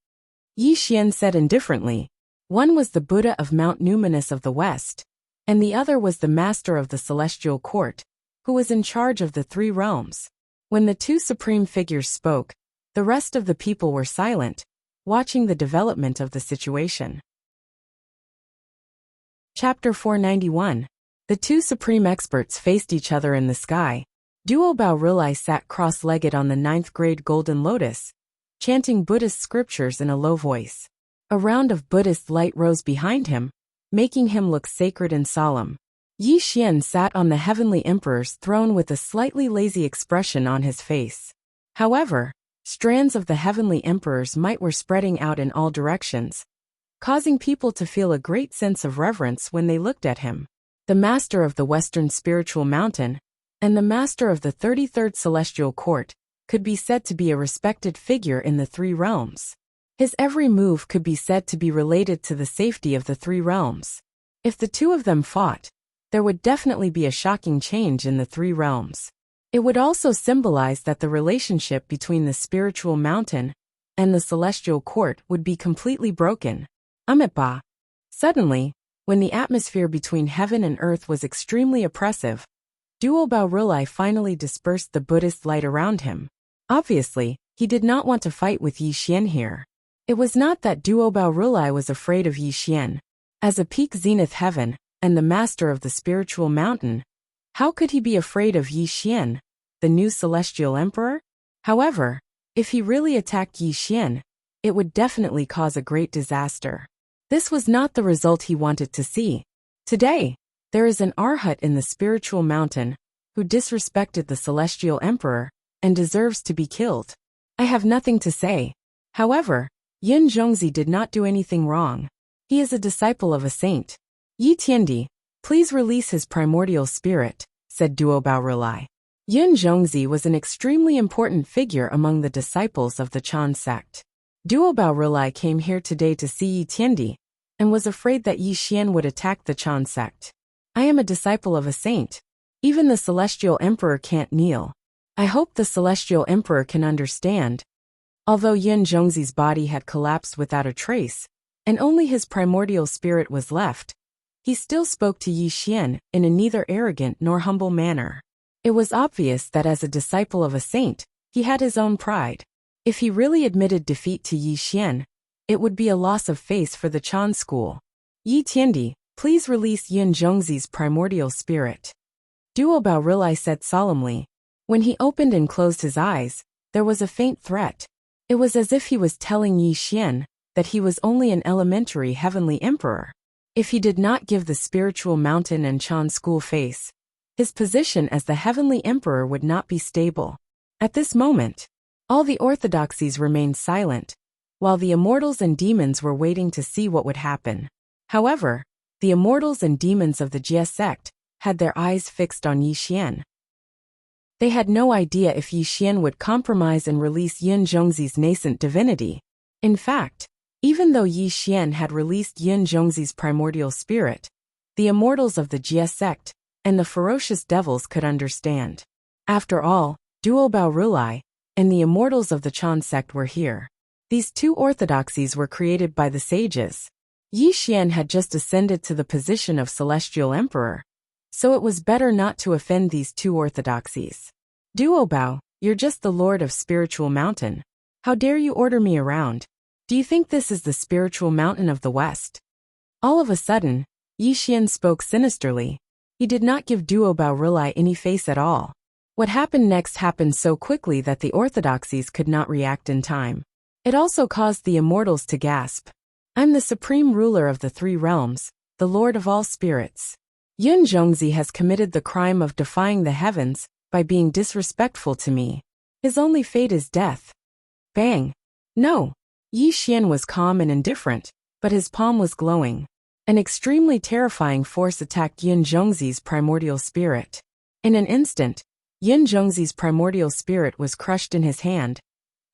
Yi Xian said indifferently. One was the Buddha of Mount Numinous of the West, and the other was the master of the Celestial Court, who was in charge of the 3 realms. When the 2 supreme figures spoke, the rest of the people were silent, watching the development of the situation. Chapter 491. The 2 supreme experts faced each other in the sky. Duo Bao Rilai sat cross-legged on the 9th grade golden lotus, chanting Buddhist scriptures in a low voice. A round of Buddhist light rose behind him, making him look sacred and solemn. Yi Xian sat on the Heavenly Emperor's throne with a slightly lazy expression on his face. However, strands of the Heavenly Emperor's might were spreading out in all directions, causing people to feel a great sense of reverence when they looked at him. The master of the Western Spiritual Mountain and the master of the 33rd Celestial Court could be said to be a respected figure in the 3 realms. His every move could be said to be related to the safety of the three realms. If the two of them fought, there would definitely be a shocking change in the three realms. It would also symbolize that the relationship between the spiritual mountain and the celestial court would be completely broken. Amitabha. Suddenly, when the atmosphere between heaven and earth was extremely oppressive, Duo Baorilai finally dispersed the Buddhist light around him. Obviously, he did not want to fight with Yi Xian here. It was not that Duo Baorilai was afraid of Yi Xian. As a peak zenith heaven and the master of the spiritual mountain, how could he be afraid of Yi Xian, the new celestial emperor? However, if he really attacked Yi Xian, it would definitely cause a great disaster. This was not the result he wanted to see. Today, there is an Arhat in the spiritual mountain who disrespected the celestial emperor and deserves to be killed. I have nothing to say. However, Yin Zhongzi did not do anything wrong. He is a disciple of a saint. Yi Tiandi, please release his primordial spirit, said Duo Baorilai. Yin Zhongzi was an extremely important figure among the disciples of the Chan sect. Duo Baorilai came here today to see Yi Tiandi and was afraid that Yi Xian would attack the Chan sect. I am a disciple of a saint. Even the celestial emperor can't kneel. I hope the celestial emperor can understand. Although Yin Zhongzi's body had collapsed without a trace, and only his primordial spirit was left, he still spoke to Yi Xian in a neither arrogant nor humble manner. It was obvious that as a disciple of a saint, he had his own pride. If he really admitted defeat to Yi Xian, it would be a loss of face for the Chan school. Yi Tiandi, please release Yin Zhongzi's primordial spirit. Duo Baorilai said solemnly. When he opened and closed his eyes, there was a faint threat. It was as if he was telling Yi Xian that he was only an elementary heavenly emperor. If he did not give the spiritual mountain and Chan school face, his position as the heavenly emperor would not be stable. At this moment, all the orthodoxies remained silent, while the immortals and demons were waiting to see what would happen. However, the immortals and demons of the Jie sect had their eyes fixed on Yi Xian. They had no idea if Yi Xian would compromise and release Yin Zhongzi's nascent divinity. In fact, even though Yi Xian had released Yin Zhongzi's primordial spirit, the immortals of the Jie sect and the ferocious devils could understand. After all, Duo Baorilai and the immortals of the Chan sect were here. These two orthodoxies were created by the sages. Yi Xian had just ascended to the position of celestial emperor, so it was better not to offend these two orthodoxies. Duo Bao, you're just the lord of spiritual mountain. How dare you order me around? Do you think this is the spiritual mountain of the West? All of a sudden, Yi Xian spoke sinisterly. He did not give Duo Baorilai any face at all. What happened next happened so quickly that the orthodoxies could not react in time. It also caused the immortals to gasp. I'm the supreme ruler of the three realms, the lord of all spirits. Yin Zhongzi has committed the crime of defying the heavens by being disrespectful to me. His only fate is death. Bang! No! Yi Xian was calm and indifferent, but his palm was glowing. An extremely terrifying force attacked Yin Zhongzi's primordial spirit. In an instant, Yin Zhongzi's primordial spirit was crushed in his hand,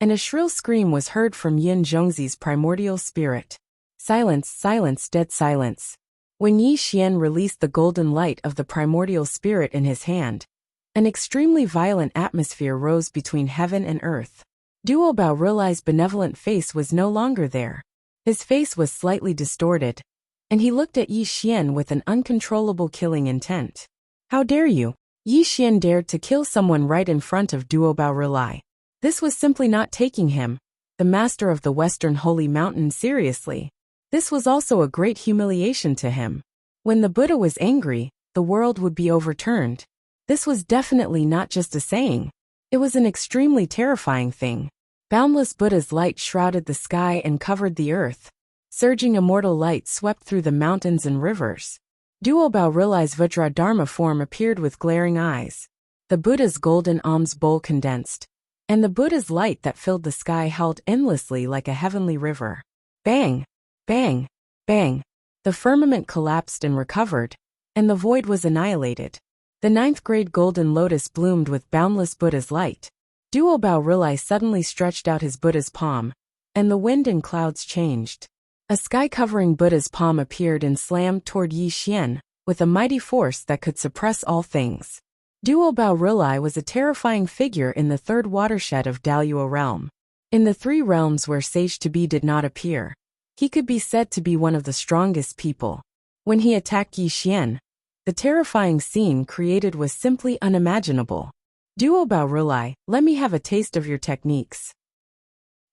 and a shrill scream was heard from Yin Zhongzi's primordial spirit. Silence, silence, dead silence. When Yi Xian released the golden light of the primordial spirit in his hand, an extremely violent atmosphere rose between heaven and earth. Duo Baorilai's benevolent face was no longer there. His face was slightly distorted, and he looked at Yi Xian with an uncontrollable killing intent. How dare you? Yi Xian dared to kill someone right in front of Duo Baorilai. This was simply not taking him, the master of the Western Holy Mountain, seriously. This was also a great humiliation to him. When the Buddha was angry, the world would be overturned. This was definitely not just a saying. It was an extremely terrifying thing. Boundless Buddha's light shrouded the sky and covered the earth. Surging immortal light swept through the mountains and rivers. Duo Baorilai's Vajradharma form appeared with glaring eyes. The Buddha's golden alms bowl condensed, and the Buddha's light that filled the sky held endlessly like a heavenly river. Bang! Bang! Bang! The firmament collapsed and recovered, and the void was annihilated. The ninth grade golden lotus bloomed with boundless Buddha's light. Duo Baorilai suddenly stretched out his Buddha's palm, and the wind and clouds changed. A sky-covering Buddha's palm appeared and slammed toward Yi Xian, with a mighty force that could suppress all things. Duo Bao Rilai was a terrifying figure in the third watershed of Daluo realm. In the three realms where Sage to be did not appear, he could be said to be one of the strongest people. When he attacked Yi Xian, the terrifying scene created was simply unimaginable. Duo Bao Rilai, let me have a taste of your techniques.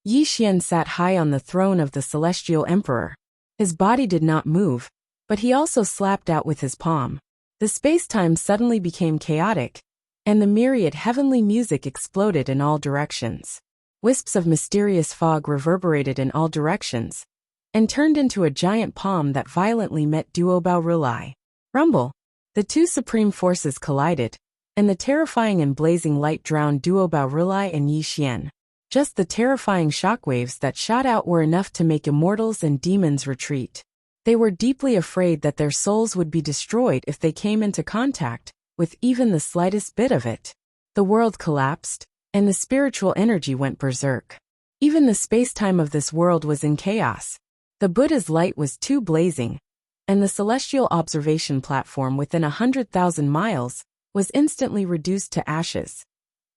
Yi Xian sat high on the throne of the Celestial Emperor. His body did not move, but he also slapped out with his palm. The space-time suddenly became chaotic, and the myriad heavenly music exploded in all directions. Wisps of mysterious fog reverberated in all directions, and turned into a giant palm that violently met Duo Bao Rilai. Rumble! The two supreme forces collided, and the terrifying and blazing light drowned Duo Bao Rilai and Yi Xian. Just the terrifying shockwaves that shot out were enough to make immortals and demons retreat. They were deeply afraid that their souls would be destroyed if they came into contact with even the slightest bit of it. The world collapsed, and the spiritual energy went berserk. Even the space-time of this world was in chaos. The Buddha's light was too blazing, and the celestial observation platform within 100,000 miles was instantly reduced to ashes.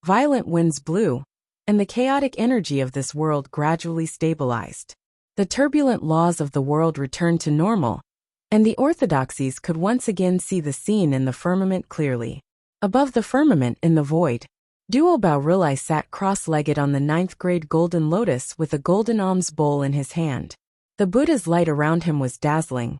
Violent winds blew, and the chaotic energy of this world gradually stabilized. The turbulent laws of the world returned to normal, and the orthodoxies could once again see the scene in the firmament clearly. Above the firmament in the void, Duo Bao Rilai sat cross-legged on the 9th grade golden lotus with a golden alms bowl in his hand. The Buddha's light around him was dazzling,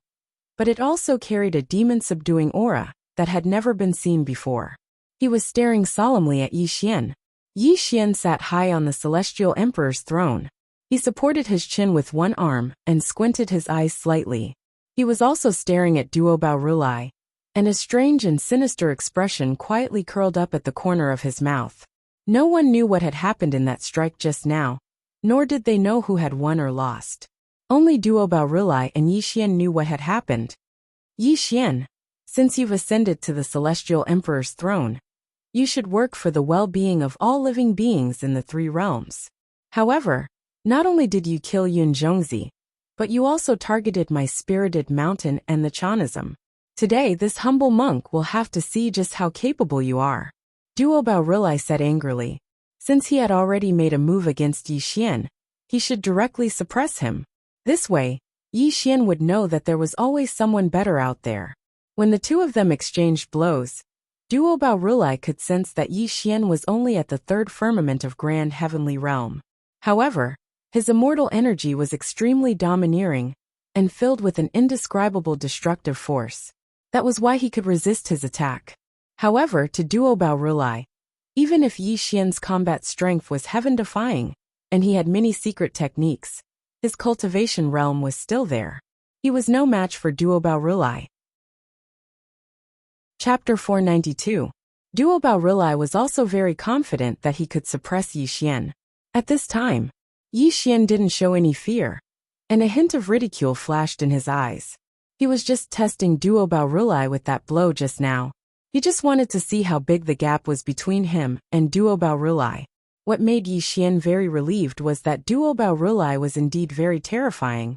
but it also carried a demon-subduing aura that had never been seen before. He was staring solemnly at Yi Xian. Yi Xian sat high on the Celestial Emperor's throne. He supported his chin with one arm and squinted his eyes slightly. He was also staring at Duo Bao Rilai, and a strange and sinister expression quietly curled up at the corner of his mouth. No one knew what had happened in that strike just now, nor did they know who had won or lost. Only Duo Bao Rilai and Yi Xian knew what had happened. Yi Xian, since you've ascended to the Celestial Emperor's throne, you should work for the well-being of all living beings in the three realms. However, not only did you kill Yun Zhongzi, but you also targeted my spirited mountain and the Chanism. Today this humble monk will have to see just how capable you are. Duo Bao Rilai said angrily. Since he had already made a move against Yi Xian, he should directly suppress him. This way, Yi Xian would know that there was always someone better out there. When the two of them exchanged blows, Duo Bao Rilai could sense that Yi Xian was only at the third firmament of Grand Heavenly Realm. However, his immortal energy was extremely domineering and filled with an indescribable destructive force. That was why he could resist his attack. However, to Duo Bao Rilai, even if Yi Xian's combat strength was heaven-defying, and he had many secret techniques, his cultivation realm was still there. He was no match for Duo Bao Rilai. Chapter 492. Duo Bao Rilai was also very confident that he could suppress Yi Xian. At this time, Yi Xian didn't show any fear, and a hint of ridicule flashed in his eyes. He was just testing Duo Bao Rilai with that blow just now. He just wanted to see how big the gap was between him and Duo Bao Rilai. What made Yi Xian very relieved was that Duo Bao Rilai was indeed very terrifying,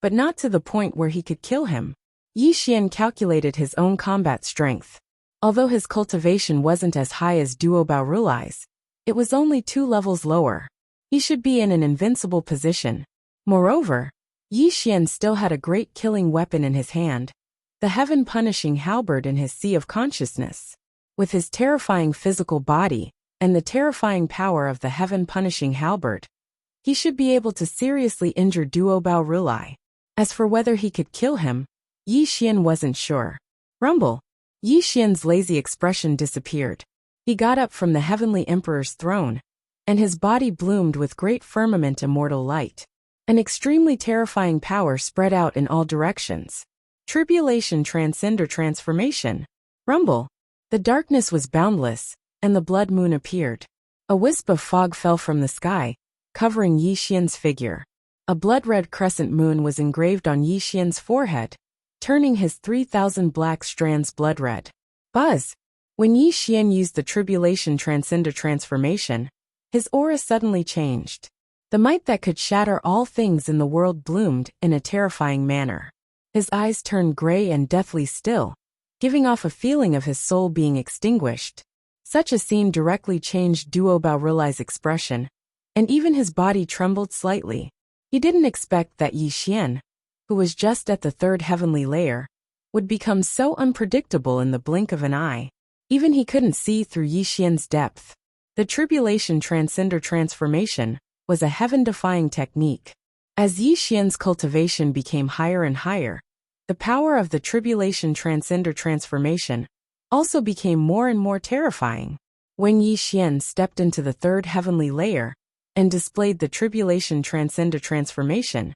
but not to the point where he could kill him. Yi Xian calculated his own combat strength. Although his cultivation wasn't as high as Duo Bao Rilai's, it was only 2 levels lower. He should be in an invincible position. Moreover, Yi Xian still had a great killing weapon in his hand, the heaven-punishing halberd in his sea of consciousness. With his terrifying physical body and the terrifying power of the heaven-punishing halberd, he should be able to seriously injure Duo Bao Rilai. As for whether he could kill him, Yi Xian wasn't sure. Rumble! Yi Xian's lazy expression disappeared. He got up from the Heavenly Emperor's throne, and his body bloomed with great firmament immortal light. An extremely terrifying power spread out in all directions. Tribulation transcend or transformation. Rumble! The darkness was boundless, and the blood moon appeared. A wisp of fog fell from the sky, covering Yi Xian's figure. A blood-red crescent moon was engraved on Yi Xian's forehead, turning his 3,000 black strands blood-red. Buzz! When Yi Xian used the Tribulation Transcender transformation, his aura suddenly changed. The might that could shatter all things in the world bloomed in a terrifying manner. His eyes turned gray and deathly still, giving off a feeling of his soul being extinguished. Such a scene directly changed Duo Baorilai's expression, and even his body trembled slightly. He didn't expect that Yi Xian, who was just at the third heavenly layer, would become so unpredictable in the blink of an eye. Even he couldn't see through Yi Xian's depth. The Tribulation Transcender Transformation was a heaven-defying technique. As Yi Xian's cultivation became higher and higher, the power of the Tribulation Transcender Transformation also became more and more terrifying. When Yi Xian stepped into the third heavenly layer and displayed the Tribulation Transcender Transformation,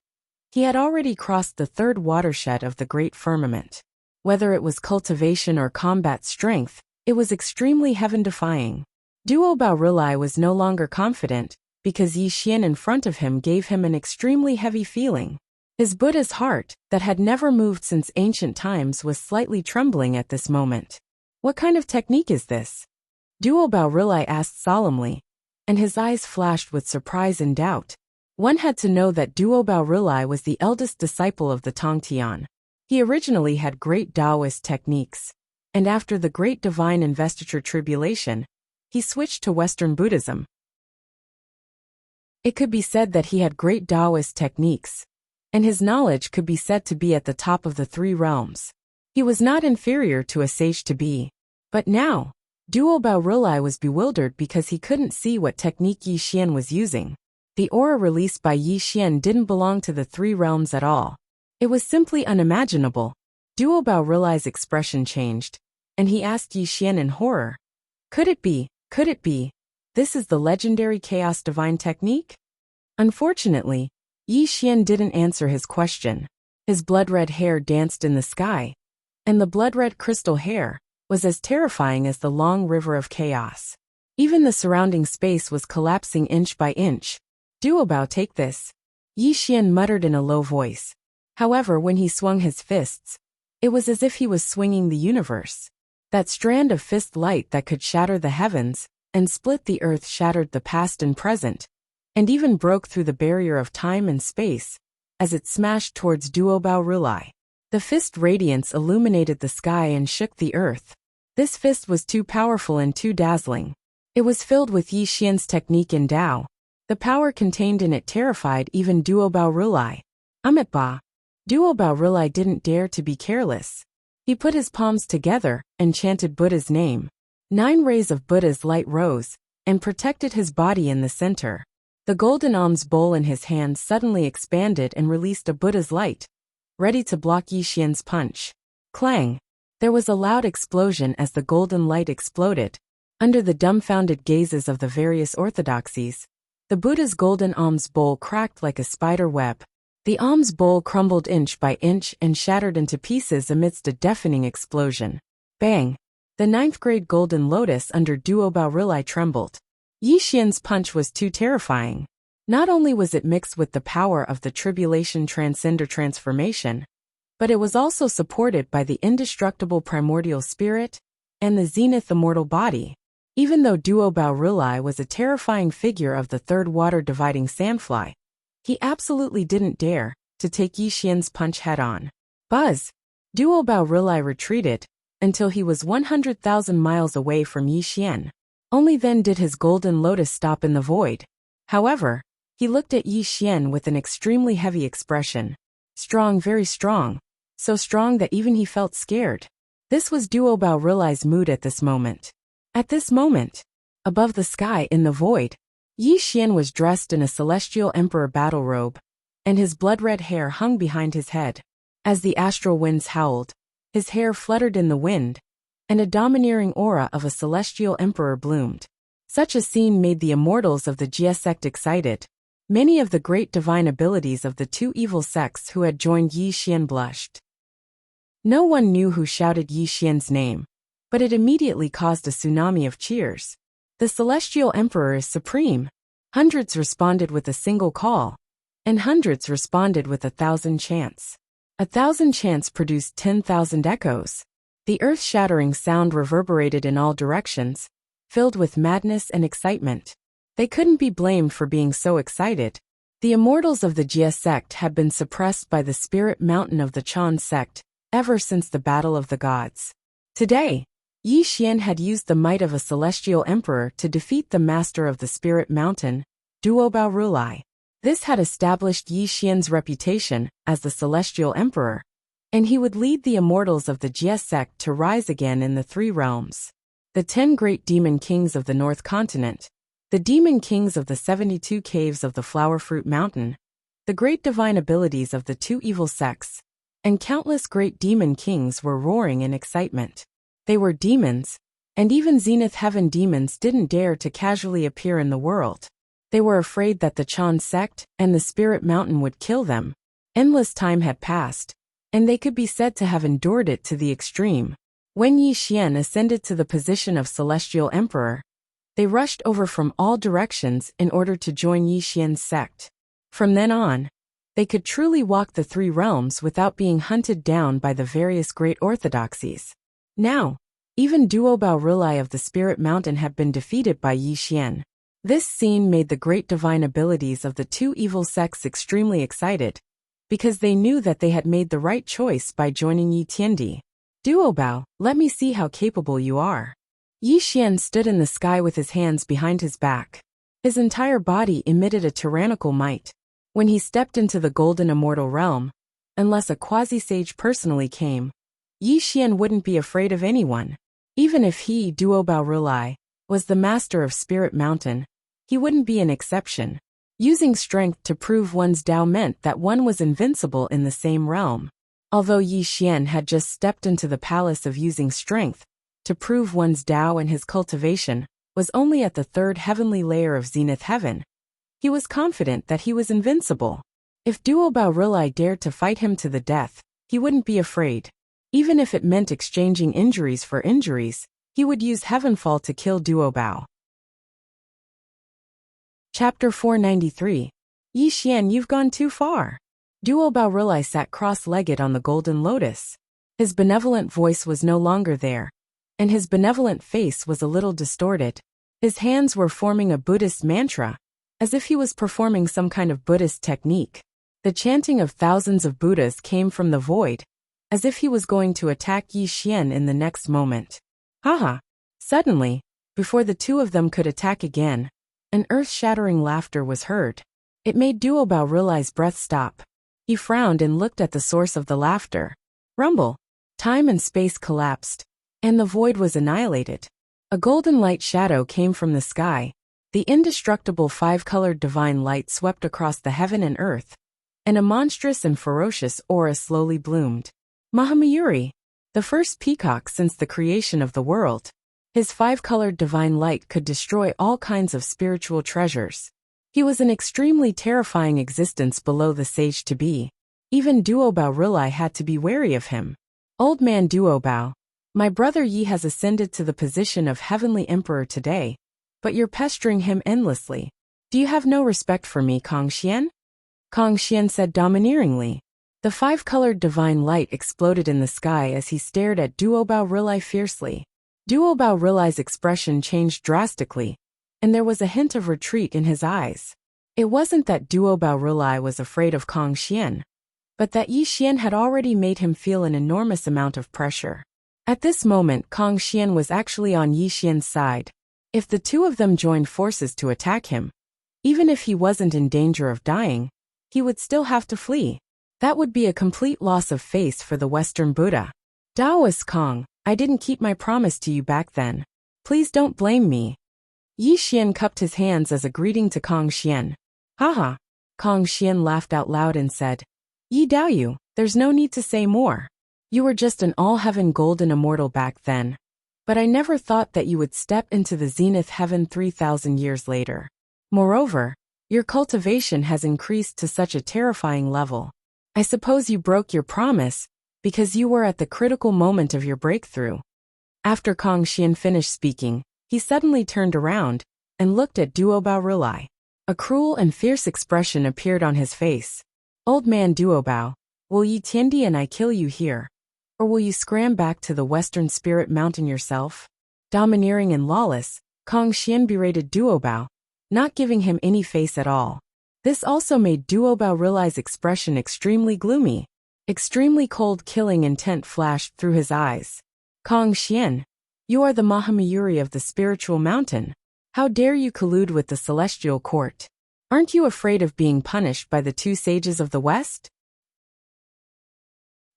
he had already crossed the third watershed of the great firmament. Whether it was cultivation or combat strength, it was extremely heaven-defying. Duo Baorilai was no longer confident, because Yi Xian in front of him gave him an extremely heavy feeling. His Buddha's heart, that had never moved since ancient times, was slightly trembling at this moment. What kind of technique is this? Duo Baorilai asked solemnly, and his eyes flashed with surprise and doubt. One had to know that Duo Baorilai was the eldest disciple of the Tongtian. He originally had great Taoist techniques, and after the Great Divine Investiture Tribulation, he switched to Western Buddhism. It could be said that he had great Taoist techniques, and his knowledge could be said to be at the top of the three realms. He was not inferior to a sage to be. But now, Duo Baorilai was bewildered because he couldn't see what technique Yi Xian was using. The aura released by Yi Xian didn't belong to the three realms at all. It was simply unimaginable. Duo Baorilai's expression changed, and he asked Yi Xian in horror, Could it be? This is the legendary Chaos Divine technique? Unfortunately, Yi Xian didn't answer his question. His blood-red hair danced in the sky, and the blood-red crystal hair was as terrifying as the long river of chaos. Even the surrounding space was collapsing inch by inch. Duo Bao, take this, Yi Xian muttered in a low voice. However, when he swung his fists, it was as if he was swinging the universe. That strand of fist light that could shatter the heavens and split the earth shattered the past and present, and even broke through the barrier of time and space as it smashed towards Duo Baorilai. The fist radiance illuminated the sky and shook the earth. This fist was too powerful and too dazzling. It was filled with Yi Xian's technique and Tao. The power contained in it terrified even Duo Baorilai. Amit Ba. Duo Baorilai didn't dare to be careless. He put his palms together and chanted Buddha's name. 9 rays of Buddha's light rose and protected his body in the center. The golden alms bowl in his hand suddenly expanded and released a Buddha's light, ready to block Yi Xian's punch. Clang! There was a loud explosion as the golden light exploded. Under the dumbfounded gazes of the various orthodoxies, the Buddha's golden alms bowl cracked like a spider web. The alms bowl crumbled inch by inch and shattered into pieces amidst a deafening explosion. Bang! The 9th grade golden lotus under Duo Baorilai trembled. Yi Xian's punch was too terrifying. Not only was it mixed with the power of the Tribulation Transcender Transformation, but it was also supported by the indestructible primordial spirit and the zenith immortal body. Even though Duo Baorilai was a terrifying figure of the third water-dividing sandfly, he absolutely didn't dare to take Yi Xian's punch head-on. Buzz! Duo Baorilai retreated until he was 100,000 miles away from Yi Xian. Only then did his golden lotus stop in the void. However, he looked at Yi Xian with an extremely heavy expression. Strong, very strong. So strong that even he felt scared. This was Duo Baorilai's mood at this moment. At this moment, above the sky in the void, Yi Xian was dressed in a celestial emperor battle robe, and his blood-red hair hung behind his head. As the astral winds howled, his hair fluttered in the wind, and a domineering aura of a celestial emperor bloomed. Such a scene made the immortals of the Jia sect excited. Many of the great divine abilities of the 2 evil sects who had joined Yi Xian blushed. No one knew who shouted Yi Xian's name, but it immediately caused a tsunami of cheers. The celestial emperor is supreme. Hundreds responded with a single call, and hundreds responded with 1,000 chants. 1,000 chants produced 10,000 echoes. The earth-shattering sound reverberated in all directions, filled with madness and excitement. They couldn't be blamed for being so excited. The immortals of the Jia sect had been suppressed by the spirit mountain of the Chan sect ever since the Battle of the Gods. Today, Yi Xian had used the might of a celestial emperor to defeat the master of the spirit mountain, Duobao Rulai. This had established Yi Xian's reputation as the celestial emperor, and he would lead the immortals of the Jia sect to rise again in the three realms. The 10 great demon kings of the North Continent, the demon kings of the 72 caves of the Flower Fruit Mountain, the great divine abilities of the 2 evil sects, and countless great demon kings were roaring in excitement. They were demons, and even Zenith Heaven demons didn't dare to casually appear in the world. They were afraid that the Chan sect and the Spirit Mountain would kill them. Endless time had passed, and they could be said to have endured it to the extreme. When Yi Xian ascended to the position of Celestial Emperor, they rushed over from all directions in order to join Yi Xian's sect. From then on, they could truly walk the 3 realms without being hunted down by the various great orthodoxies. Now, even Duobao Rulai of the Spirit Mountain had been defeated by Yi Xian. This scene made the great divine abilities of the 2 evil sects extremely excited, because they knew that they had made the right choice by joining Yi Tiandi. Duobao, let me see how capable you are. Yi Xian stood in the sky with his hands behind his back. His entire body emitted a tyrannical might. When he stepped into the golden immortal realm, unless a quasi-sage personally came, Yi Xian wouldn't be afraid of anyone. Even if he, Duobao Rulai, was the master of Spirit Mountain, he wouldn't be an exception. Using strength to prove one's Dao meant that one was invincible in the same realm. Although Yi Xian had just stepped into the palace of using strength to prove one's Dao, and his cultivation was only at the 3rd heavenly layer of Zenith Heaven, he was confident that he was invincible. If Duobao Rulai dared to fight him to the death, he wouldn't be afraid. Even if it meant exchanging injuries for injuries, he would use Heavenfall to kill Duobao. Chapter 493. Yi Xian, you've gone too far. Duobao Rulai sat cross-legged on the golden lotus. His benevolent voice was no longer there, and his benevolent face was a little distorted. His hands were forming a Buddhist mantra, as if he was performing some kind of Buddhist technique. The chanting of thousands of Buddhas came from the void, as if he was going to attack Yi Xian in the next moment. Haha! Suddenly, before the 2 of them could attack again, an earth-shattering laughter was heard. It made Duobao Rulai's breath stop. He frowned and looked at the source of the laughter. Rumble! Time and space collapsed, and the void was annihilated. A golden light shadow came from the sky. The indestructible 5-colored divine light swept across the heaven and earth, and a monstrous and ferocious aura slowly bloomed. Mahamayuri, the first peacock since the creation of the world. His 5-colored divine light could destroy all kinds of spiritual treasures. He was an extremely terrifying existence below the sage-to-be. Even Duobao Rulai had to be wary of him. Old man Duobao, my brother Yi has ascended to the position of Heavenly Emperor today, but you're pestering him endlessly. Do you have no respect for me, Kong Xian? Kong Xian said domineeringly. The 5-colored divine light exploded in the sky as he stared at Duobao Rulai fiercely. Duobao Rulai's expression changed drastically, and there was a hint of retreat in his eyes. It wasn't that Duobao Rulai was afraid of Kong Xian, but that Yi Xian had already made him feel an enormous amount of pressure. At this moment, Kong Xian was actually on Yi Xian's side. If the 2 of them joined forces to attack him, even if he wasn't in danger of dying, he would still have to flee. That would be a complete loss of face for the Western Buddha. Taoist Kong, I didn't keep my promise to you back then. Please don't blame me. Yi Xian cupped his hands as a greeting to Kong Xian. Haha. Kong Xian laughed out loud and said, Yi Daoyu, there's no need to say more. You were just an all-heaven golden immortal back then. But I never thought that you would step into the Zenith Heaven 3,000 years later. Moreover, your cultivation has increased to such a terrifying level. I suppose you broke your promise, because you were at the critical moment of your breakthrough. After Kong Xian finished speaking, he suddenly turned around and looked at Duobao Rulai. A cruel and fierce expression appeared on his face. Old man Duobao, will Yi Tiandi and I kill you here? Or will you scram back to the Western Spirit Mountain yourself? Domineering and lawless, Kong Xian berated Duobao, not giving him any face at all. This also made Duobao Rilai's expression extremely gloomy. Extremely cold, killing intent flashed through his eyes. Kong Xian, you are the Mahamayuri of the spiritual mountain. How dare you collude with the celestial court? Aren't you afraid of being punished by the two sages of the West?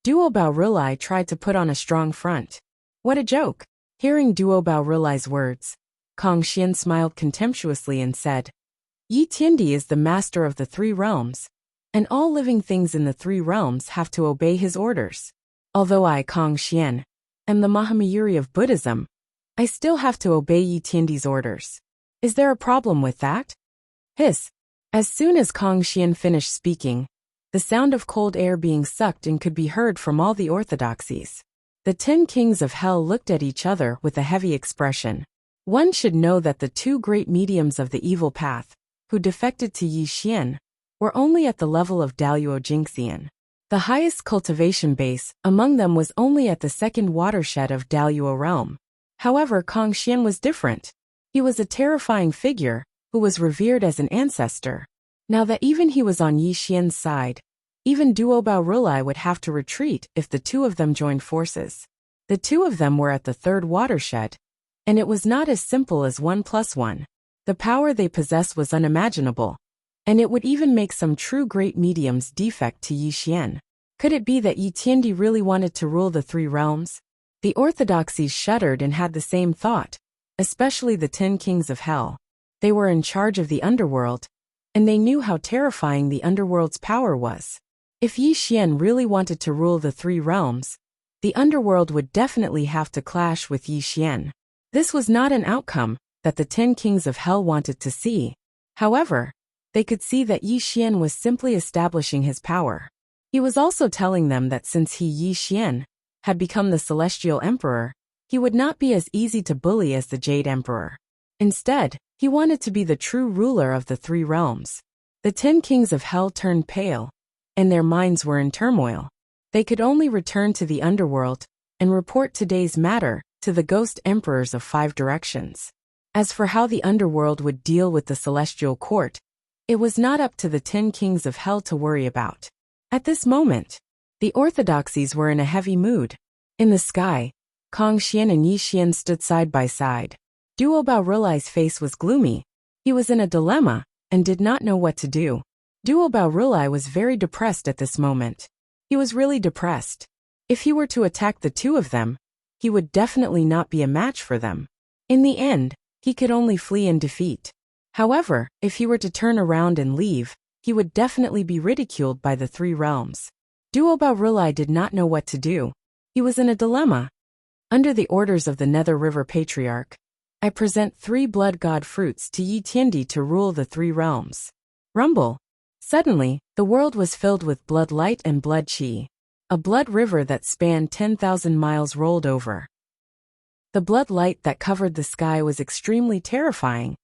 Duobao Rilai tried to put on a strong front. What a joke! Hearing Duobao Rilai's words, Kong Xian smiled contemptuously and said, Yi Tiandi is the master of the three realms, and all living things in the three realms have to obey his orders. Although I, Kong Xian, am the Mahamayuri of Buddhism, I still have to obey Yi Tiandi's orders. Is there a problem with that? Hiss. As soon as Kong Xian finished speaking, the sound of cold air being sucked in could be heard from all the orthodoxies. The 10 kings of hell looked at each other with a heavy expression. One should know that the two great mediums of the evil path, who defected to Yi Xian, were only at the level of Daluo Jingxian. The highest cultivation base among them was only at the second watershed of Daluo realm. However, Kong Xian was different. He was a terrifying figure, who was revered as an ancestor. Now that even he was on Yi Xian's side, even Duobao Rilai would have to retreat if the two of them joined forces. The two of them were at the third watershed, and it was not as simple as 1 + 1. The power they possessed was unimaginable, and it would even make some true great mediums defect to Yi Xian. Could it be that Yi Tiandi really wanted to rule the three realms? The orthodoxies shuddered and had the same thought, especially the 10 kings of hell. They were in charge of the underworld, and they knew how terrifying the underworld's power was. If Yi Xian really wanted to rule the three realms, the underworld would definitely have to clash with Yi Xian. This was not an outcome that the 10 kings of hell wanted to see. However, they could see that Yi Xian was simply establishing his power. He was also telling them that since he, Yi Xian, had become the celestial emperor, he would not be as easy to bully as the Jade Emperor. Instead, he wanted to be the true ruler of the three realms. The 10 kings of hell turned pale, and their minds were in turmoil. They could only return to the underworld and report today's matter to the ghost emperors of 5 directions. As for how the underworld would deal with the celestial court, it was not up to the 10 kings of hell to worry about. At this moment, the orthodoxies were in a heavy mood. In the sky, Kong Xian and Yi Xian stood side by side. Duobao Rilai's face was gloomy. He was in a dilemma and did not know what to do. Duobao Rilai was very depressed at this moment. He was really depressed. If he were to attack the two of them, he would definitely not be a match for them. In the end, he could only flee in defeat. However, if he were to turn around and leave, he would definitely be ridiculed by the three realms. Duobao Rilai did not know what to do. He was in a dilemma. Under the orders of the Nether River Patriarch, I present 3 blood god fruits to Yi Tiandi to rule the three realms. Rumble. Suddenly, the world was filled with blood light and blood chi. A blood river that spanned 10,000 miles rolled over. The blood light that covered the sky was extremely terrifying,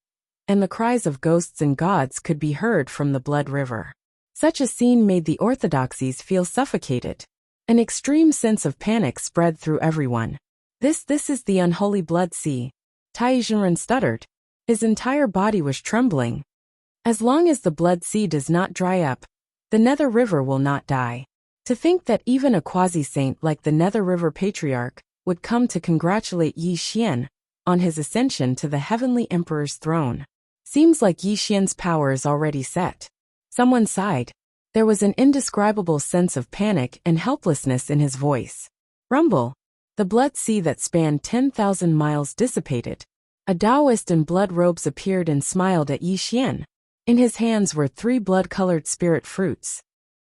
and the cries of ghosts and gods could be heard from the blood river. Such a scene made the orthodoxies feel suffocated. An extreme sense of panic spread through everyone. This is the unholy blood sea. Tai Zhenren stuttered. His entire body was trembling. As long as the blood sea does not dry up, the Nether River will not die. To think that even a quasi-saint like the Nether River Patriarch would come to congratulate Yi Xian on his ascension to the Heavenly Emperor's throne. Seems like Yi Xian's power is already set. Someone sighed. There was an indescribable sense of panic and helplessness in his voice. Rumble. The blood sea that spanned 10,000 miles dissipated. A Taoist in blood robes appeared and smiled at Yi Xian. In his hands were 3 blood-colored spirit fruits.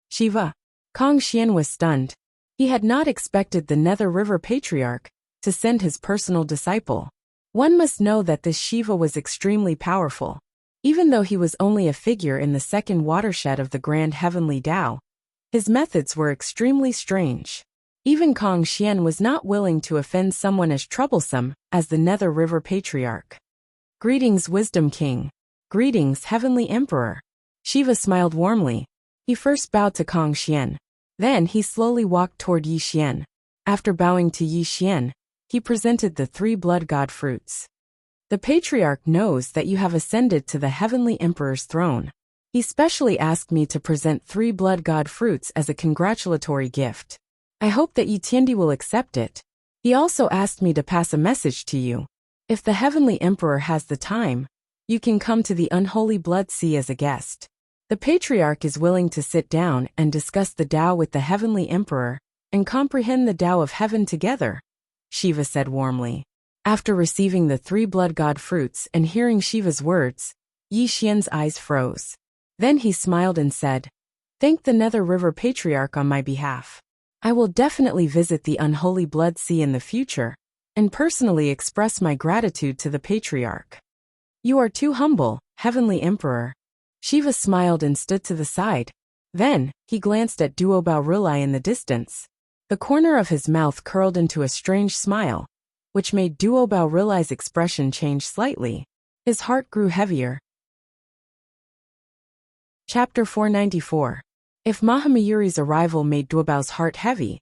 Shiva. Kong Xian was stunned. He had not expected the Nether River Patriarch to send his personal disciple. One must know that this Shiva was extremely powerful. Even though he was only a figure in the second watershed of the Grand Heavenly Tao, his methods were extremely strange. Even Kong Xian was not willing to offend someone as troublesome as the Nether River Patriarch. Greetings, Wisdom King. Greetings, Heavenly Emperor. Shiva smiled warmly. He first bowed to Kong Xian. Then he slowly walked toward Yi Xian. After bowing to Yi Xian, he presented the 3 blood god fruits. The patriarch knows that you have ascended to the heavenly emperor's throne. He specially asked me to present 3 blood god fruits as a congratulatory gift. I hope that Yi Tiandi will accept it. He also asked me to pass a message to you. If the heavenly emperor has the time, you can come to the unholy blood sea as a guest. The patriarch is willing to sit down and discuss the Tao with the heavenly emperor and comprehend the Tao of heaven together, Shiva said warmly. After receiving the 3 blood god fruits and hearing Shiva's words, Yi Xian's eyes froze. Then he smiled and said, "Thank the Nether River Patriarch on my behalf. I will definitely visit the unholy blood sea in the future and personally express my gratitude to the patriarch." "You are too humble, heavenly emperor." Shiva smiled and stood to the side. Then, he glanced at Duobao Rilai in the distance. The corner of his mouth curled into a strange smile, which made Duobao Rilai's expression change slightly. His heart grew heavier. Chapter 494. If Mahamayuri's arrival made Duobao's heart heavy,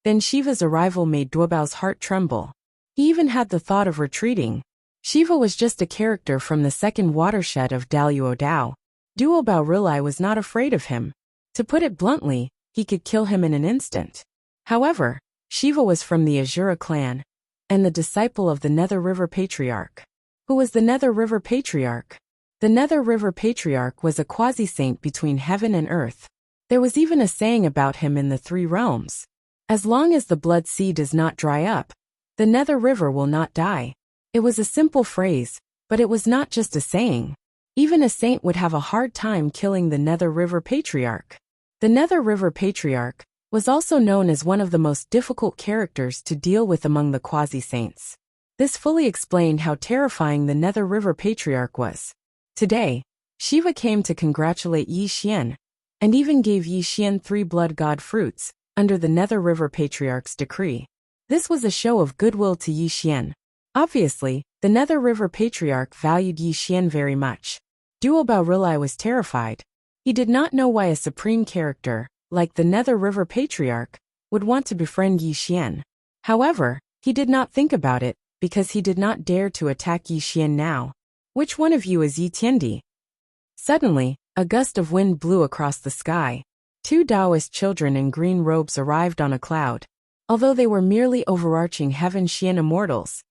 then Shiva's arrival made Duobao's heart tremble. He even had the thought of retreating. Shiva was just a character from the second watershed of Daluo Dao. Duobao Rilai was not afraid of him. To put it bluntly, he could kill him in an instant. However, Shiva was from the Azura clan, and the disciple of the Nether River Patriarch. Who was the Nether River Patriarch? The Nether River Patriarch was a quasi-saint between heaven and earth. There was even a saying about him in the 3 realms. As long as the blood sea does not dry up, the Nether River will not die. It was a simple phrase, but it was not just a saying. Even a saint would have a hard time killing the Nether River Patriarch. The Nether River Patriarch was also known as one of the most difficult characters to deal with among the quasi-saints. This fully explained how terrifying the Nether River Patriarch was. Today, Shiva came to congratulate Yi Xian, and even gave Yi Xian 3 blood god fruits, under the Nether River Patriarch's decree. This was a show of goodwill to Yi Xian. Obviously, the Nether River Patriarch valued Yi Xian very much. Duobao Rilai was terrified. He did not know why a supreme character, like the Nether River Patriarch, would want to befriend Yi Xian. However, he did not think about it, because he did not dare to attack Yi Xian now. "Which one of you is Yi Tiandi?" Suddenly, a gust of wind blew across the sky. 2 Taoist children in green robes arrived on a cloud. Although they were merely overarching Heaven Xian immortals,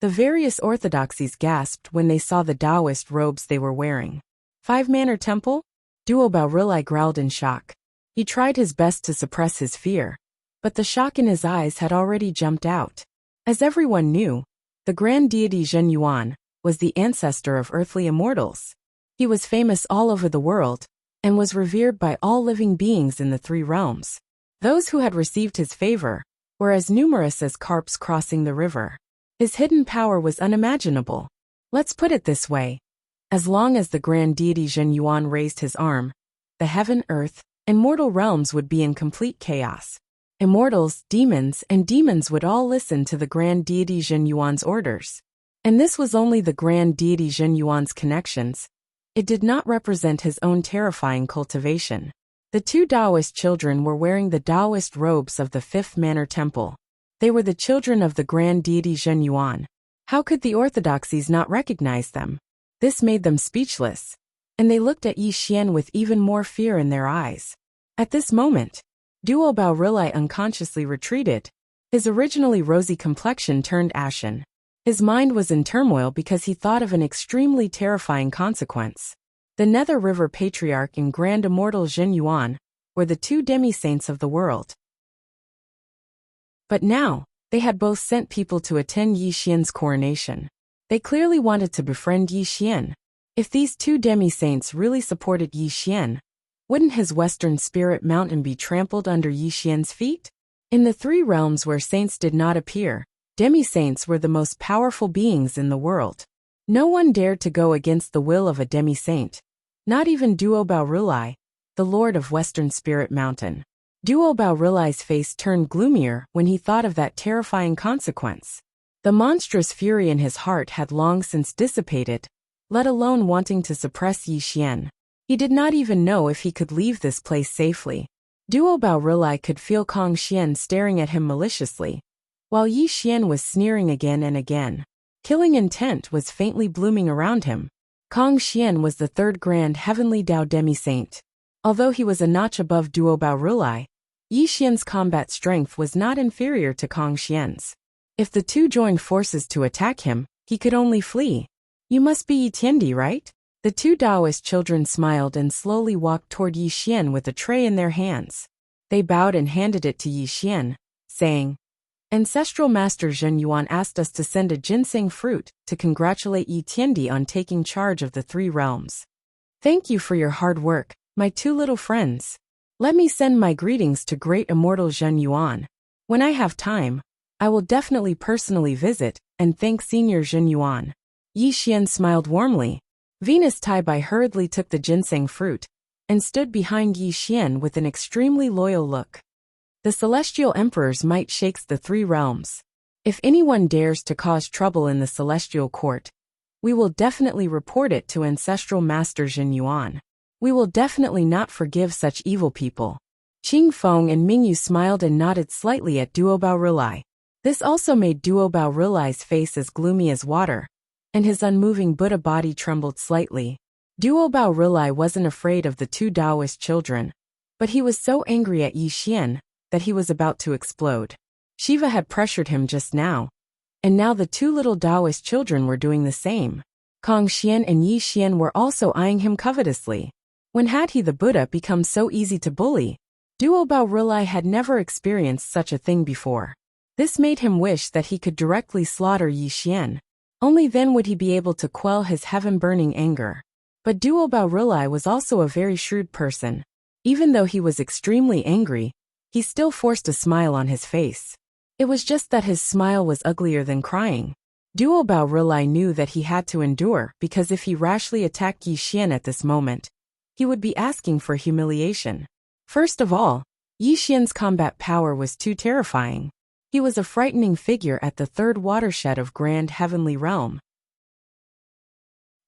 the various orthodoxies gasped when they saw the Taoist robes they were wearing. 5-Manor Temple? Duobao Rilai growled in shock. He tried his best to suppress his fear, but the shock in his eyes had already jumped out. As everyone knew, the grand deity Zhen Yuan was the ancestor of earthly immortals. He was famous all over the world, and was revered by all living beings in the 3 realms. Those who had received his favor were as numerous as carps crossing the river. His hidden power was unimaginable. Let's put it this way. As long as the grand deity Zhen Yuan raised his arm, the heaven, earth, and mortal realms would be in complete chaos. Immortals, demons, and demons would all listen to the grand deity Zhen Yuan's orders. And this was only the grand deity Zhen Yuan's connections. It did not represent his own terrifying cultivation. The 2 Taoist children were wearing the Taoist robes of the 5th Manor Temple. They were the children of the grand deity Zhen Yuan. How could the orthodoxies not recognize them? This made them speechless, and they looked at Yi Xian with even more fear in their eyes. At this moment, Duobao Rilai unconsciously retreated. His originally rosy complexion turned ashen. His mind was in turmoil because he thought of an extremely terrifying consequence. The Nether River Patriarch and Grand Immortal Zhen Yuan were the 2 demi-saints of the world. But now, they had both sent people to attend Yi Xian's coronation. They clearly wanted to befriend Yi Xian. If these 2 demi-saints really supported Yi Xian, wouldn't his Western Spirit Mountain be trampled under Yi Xian's feet? In the 3 realms where saints did not appear, demi-saints were the most powerful beings in the world. No one dared to go against the will of a demi-saint. Not even Duobao Rilai, the lord of Western Spirit Mountain. Duobao Rilai's face turned gloomier when he thought of that terrifying consequence. The monstrous fury in his heart had long since dissipated, let alone wanting to suppress Yi Xian. He did not even know if he could leave this place safely. Duobao Rilai could feel Kong Xian staring at him maliciously, while Yi Xian was sneering again and again. Killing intent was faintly blooming around him. Kang Xian was the third grand heavenly Dao demi-saint. Although he was a notch above Duo Bao Rulai, Yi Xian's combat strength was not inferior to Kang Xian's. If the two joined forces to attack him, he could only flee. You must be Yi Tiandi, right? The two Taoist children smiled and slowly walked toward Yi Xian with a tray in their hands. They bowed and handed it to Yi Xian, saying, Ancestral Master Zhen Yuan asked us to send a ginseng fruit to congratulate Yi Tiandi on taking charge of the three realms. Thank you for your hard work, my two little friends. Let me send my greetings to great Immortal Zhen Yuan. When I have time, I will definitely personally visit and thank Senior Zhen Yuan. Yi Xian smiled warmly. Venus Taibai hurriedly took the ginseng fruit and stood behind Yi Xian with an extremely loyal look. The Celestial Emperor's might shakes the three realms. If anyone dares to cause trouble in the Celestial Court, we will definitely report it to Ancestral Master Zhen Yuan. We will definitely not forgive such evil people. Qing Feng and Mingyu smiled and nodded slightly at Duo Bao Rulai. This also made Duo Bao Rulai's face as gloomy as water, and his unmoving Buddha body trembled slightly. Duo Bao Rulai wasn't afraid of the two Taoist children, but he was so angry at Yi Xian that he was about to explode. Shiva had pressured him just now, and now the two little Taoist children were doing the same. Kang Xian and Yi Xian were also eyeing him covetously. When had he the Buddha become so easy to bully? Duo Bao Rulai had never experienced such a thing before. This made him wish that he could directly slaughter Yi Xian. Only then would he be able to quell his heaven-burning anger. But Duo Bao Rulai was also a very shrewd person. Even though he was extremely angry, he still forced a smile on his face. It was just that his smile was uglier than crying. Duo Bao Rulai knew that he had to endure because if he rashly attacked Yi Xian at this moment, he would be asking for humiliation. First of all, Yi Xian's combat power was too terrifying. He was a frightening figure at the third watershed of Grand Heavenly Realm.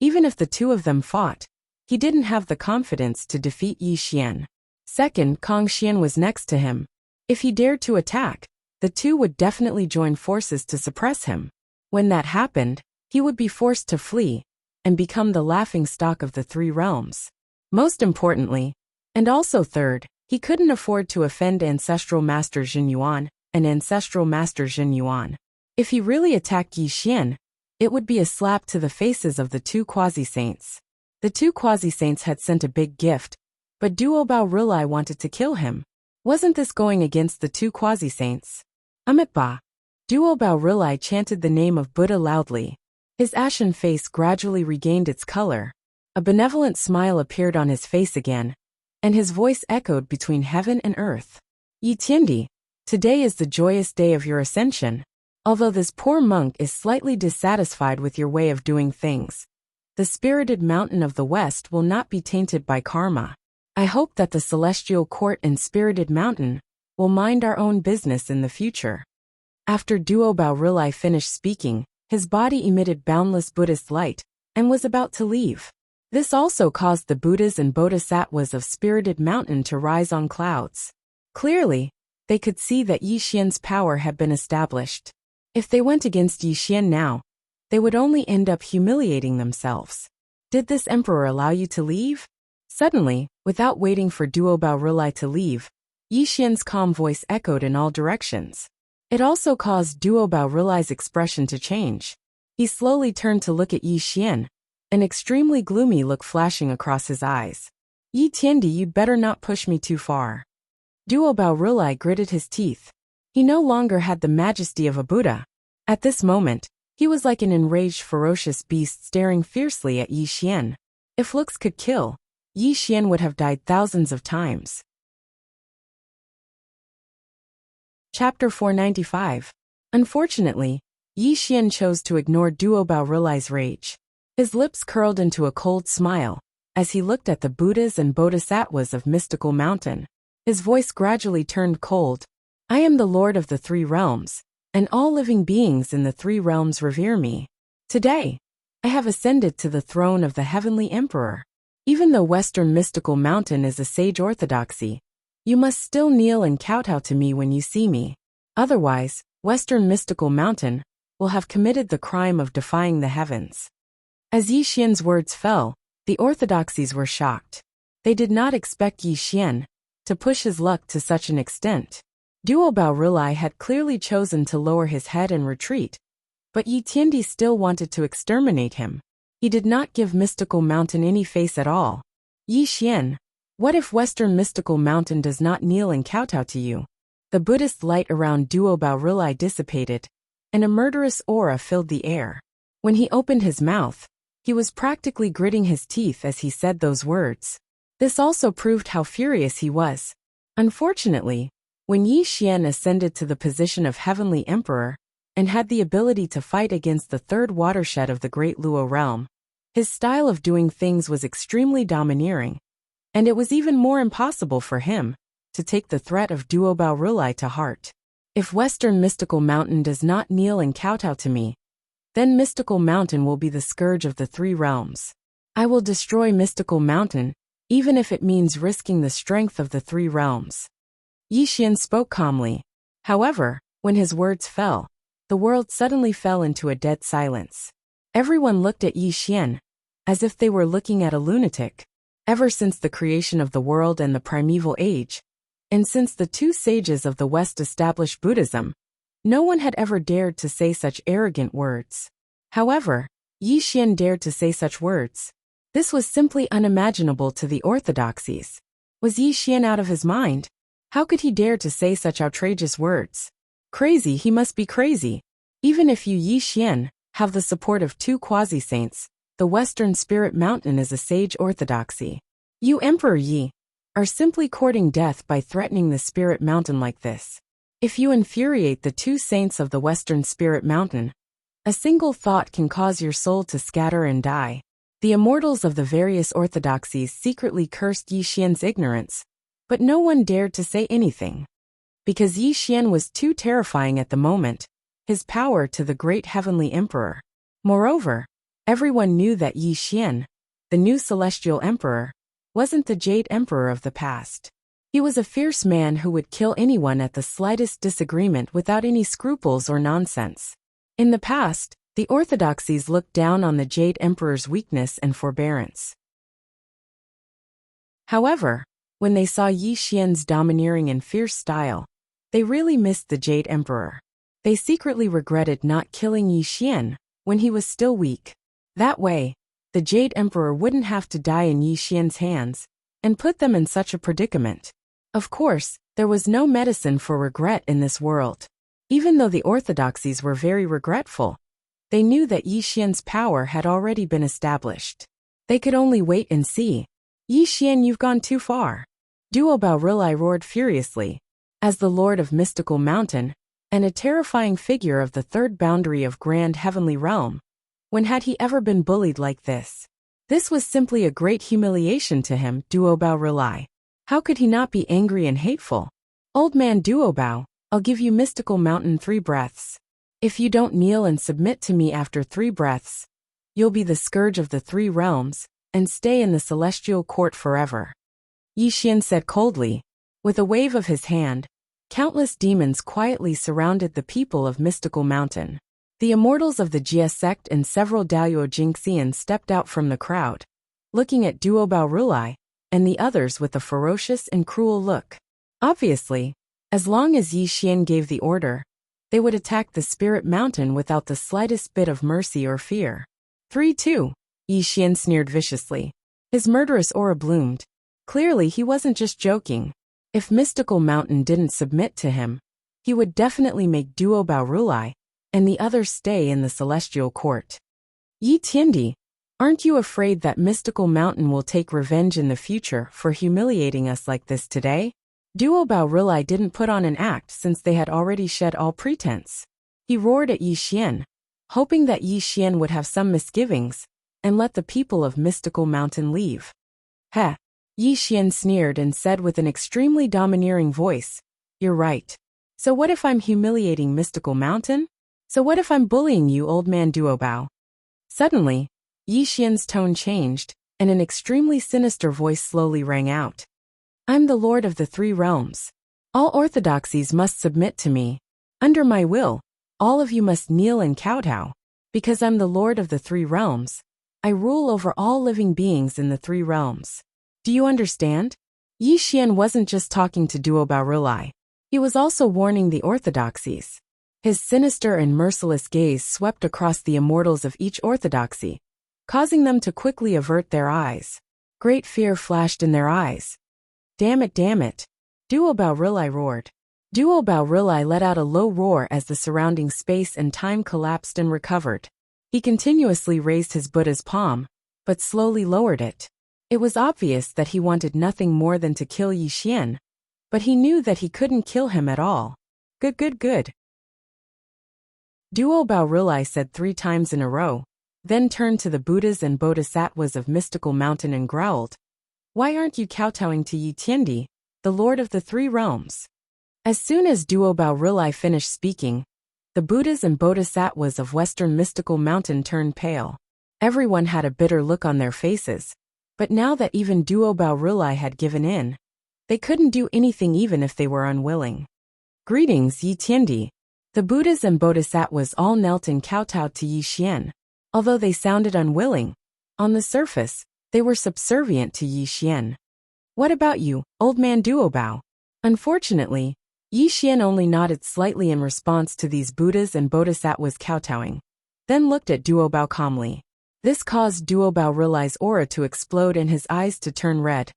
Even if the two of them fought, he didn't have the confidence to defeat Yi Xian. Second, Kang Xian was next to him. If he dared to attack, the two would definitely join forces to suppress him. When that happened, he would be forced to flee and become the laughingstock of the three realms. Most importantly, and also third, he couldn't afford to offend Ancestral Master Zhen Yuan and Ancestral Master Zhen Yuan. If he really attacked Yi Xian, it would be a slap to the faces of the two quasi-saints. The two quasi-saints had sent a big gift, but Duo Bao Rulai wanted to kill him. Wasn't this going against the two quasi-saints? Amitba. Duo Bao Rulai chanted the name of Buddha loudly. His ashen face gradually regained its color. A benevolent smile appeared on his face again, and his voice echoed between heaven and earth. Yi Tiandi, today is the joyous day of your ascension. Although this poor monk is slightly dissatisfied with your way of doing things, the spirited mountain of the west will not be tainted by karma. I hope that the celestial court and spirited mountain will mind our own business in the future. After Duo Bao Rulai finished speaking, his body emitted boundless Buddhist light and was about to leave. This also caused the Buddhas and Bodhisattvas of Spirited Mountain to rise on clouds. Clearly, they could see that Yi Xian's power had been established. If they went against Yi Xian now, they would only end up humiliating themselves. Did this emperor allow you to leave? Suddenly, without waiting for Duo Bao Rulai to leave, Yi Xian's calm voice echoed in all directions. It also caused Duo Bao Rulai's expression to change. He slowly turned to look at Yi Xian, an extremely gloomy look flashing across his eyes. Yi Tiandi, you'd better not push me too far. Duo Bao Rulai gritted his teeth. He no longer had the majesty of a Buddha. At this moment, he was like an enraged ferocious beast staring fiercely at Yi Xian. If looks could kill, Yi Xian would have died thousands of times. Chapter 495. Unfortunately, Yi Xian chose to ignore Duo Bao Rulai's rage. His lips curled into a cold smile as he looked at the Buddhas and Bodhisattvas of Mystical Mountain. His voice gradually turned cold. I am the Lord of the Three Realms, and all living beings in the Three Realms revere me. Today, I have ascended to the throne of the Heavenly Emperor. Even though Western Mystical Mountain is a sage orthodoxy, you must still kneel and kowtow to me when you see me. Otherwise, Western Mystical Mountain will have committed the crime of defying the heavens. As Yi Xian's words fell, the orthodoxies were shocked. They did not expect Yi Xian to push his luck to such an extent. Duo Bao Rilai had clearly chosen to lower his head and retreat, but Yi Tiandi still wanted to exterminate him. He did not give Mystical Mountain any face at all. Yi Xian, what if Western Mystical Mountain does not kneel and kowtow to you? The Buddhist light around Duo Bao Rilai dissipated, and a murderous aura filled the air. When he opened his mouth, he was practically gritting his teeth as he said those words. This also proved how furious he was. Unfortunately, when Yi Xian ascended to the position of Heavenly Emperor and had the ability to fight against the third watershed of the Great Luo realm, his style of doing things was extremely domineering, and it was even more impossible for him to take the threat of Duo Bao Rilai to heart. If Western Mystical Mountain does not kneel and kowtow to me, then Mystical Mountain will be the scourge of the three realms. I will destroy Mystical Mountain, even if it means risking the strength of the three realms. Yi Xian spoke calmly. However, when his words fell, the world suddenly fell into a dead silence. Everyone looked at Yi Xian, as if they were looking at a lunatic. Ever since the creation of the world and the primeval age, and since the two sages of the West established Buddhism, no one had ever dared to say such arrogant words. However, Yi Xian dared to say such words. This was simply unimaginable to the orthodoxies. Was Yi Xian out of his mind? How could he dare to say such outrageous words? Crazy, he must be crazy. Even if you, Yi Xian, have the support of two quasi-saints, the Western Spirit Mountain is a sage orthodoxy. You, Emperor Yi, are simply courting death by threatening the Spirit Mountain like this. If you infuriate the two saints of the Western Spirit Mountain, a single thought can cause your soul to scatter and die. The immortals of the various orthodoxies secretly cursed Yi Xian's ignorance, but no one dared to say anything. Because Yi Xian was too terrifying at the moment, his power to the great heavenly emperor. Moreover, everyone knew that Yi Xian, the new celestial emperor, wasn't the Jade Emperor of the past. He was a fierce man who would kill anyone at the slightest disagreement without any scruples or nonsense. In the past, the orthodoxies looked down on the Jade Emperor's weakness and forbearance. However, when they saw Yi Xian's domineering and fierce style, they really missed the Jade Emperor. They secretly regretted not killing Yi Xian when he was still weak. That way, the Jade Emperor wouldn't have to die in Yi Xian's hands and put them in such a predicament. Of course, there was no medicine for regret in this world. Even though the orthodoxies were very regretful, they knew that Yi Xian's power had already been established. They could only wait and see. Yi Xian, you've gone too far. Duo Bao Rilai roared furiously. As the Lord of Mystical Mountain, and a terrifying figure of the third boundary of Grand Heavenly Realm, when had he ever been bullied like this? This was simply a great humiliation to him, Duo Bao Rilai. How could he not be angry and hateful? Old man Duo Bao, I'll give you Mystical Mountain 3 breaths. If you don't kneel and submit to me after 3 breaths, you'll be the scourge of the 3 realms, and stay in the celestial court forever. Yi Xian said coldly. With a wave of his hand, countless demons quietly surrounded the people of Mystical Mountain. The immortals of the Jia sect and several Daoyuo Jingxians stepped out from the crowd, looking at Duo Bao Rilai and the others with a ferocious and cruel look. Obviously, as long as Yi Xian gave the order, they would attack the Spirit Mountain without the slightest bit of mercy or fear. 3-2, Yi Xian sneered viciously. His murderous aura bloomed. Clearly he wasn't just joking. If Mystical Mountain didn't submit to him, he would definitely make Duo Bao Rilai and the others stay in the celestial court. Yi Tiandi, aren't you afraid that Mystical Mountain will take revenge in the future for humiliating us like this today? Duo Bao Rilai didn't put on an act since they had already shed all pretense. He roared at Yi Xian, hoping that Yi Xian would have some misgivings and let the people of Mystical Mountain leave. Heh! Yi Xian sneered and said with an extremely domineering voice, "You're right. So what if I'm humiliating Mystical Mountain? So what if I'm bullying you, old man Duo Bao?" Suddenly, Yi Xian's tone changed, and an extremely sinister voice slowly rang out. "I'm the Lord of the 3 realms. All orthodoxies must submit to me. Under my will, All of you must kneel and kowtow. Because I'm the Lord of the Three Realms. I rule over all living beings in the Three Realms. Do you understand? Yi Xian wasn't just talking to Duo Baorilai. He was also warning the orthodoxies. His sinister and merciless gaze swept across the immortals of each orthodoxy, causing them to quickly avert their eyes. Great fear flashed in their eyes. Damn it, damn it. Duo Baorilai roared. Duo Baorilai let out a low roar as the surrounding space and time collapsed and recovered. He continuously raised his Buddha's palm, but slowly lowered it. It was obvious that he wanted nothing more than to kill Yi Xian, but he knew that he couldn't kill him at all. Good, good, good. Duo Baorilai said 3 times in a row, then turned to the Buddhas and Bodhisattvas of Mystical Mountain and growled, "Why aren't you kowtowing to Yi Tiandi, the Lord of the Three Realms?" As soon as Duo Baorilai finished speaking, the Buddhas and Bodhisattvas of Western Mystical Mountain turned pale. Everyone had a bitter look on their faces, but now that even Duo Baorilai had given in, they couldn't do anything even if they were unwilling. Greetings, Yi Tiandi. The Buddhas and Bodhisattvas all knelt and kowtowed to Yi Xian. Although they sounded unwilling, on the surface, they were subservient to Yi Xian. What about you, old man Duo Bao? Unfortunately, Yi Xian only nodded slightly in response to these Buddhas and Bodhisattvas kowtowing, then looked at Duo Bao calmly. This caused Duo Baorilai's aura to explode and his eyes to turn red.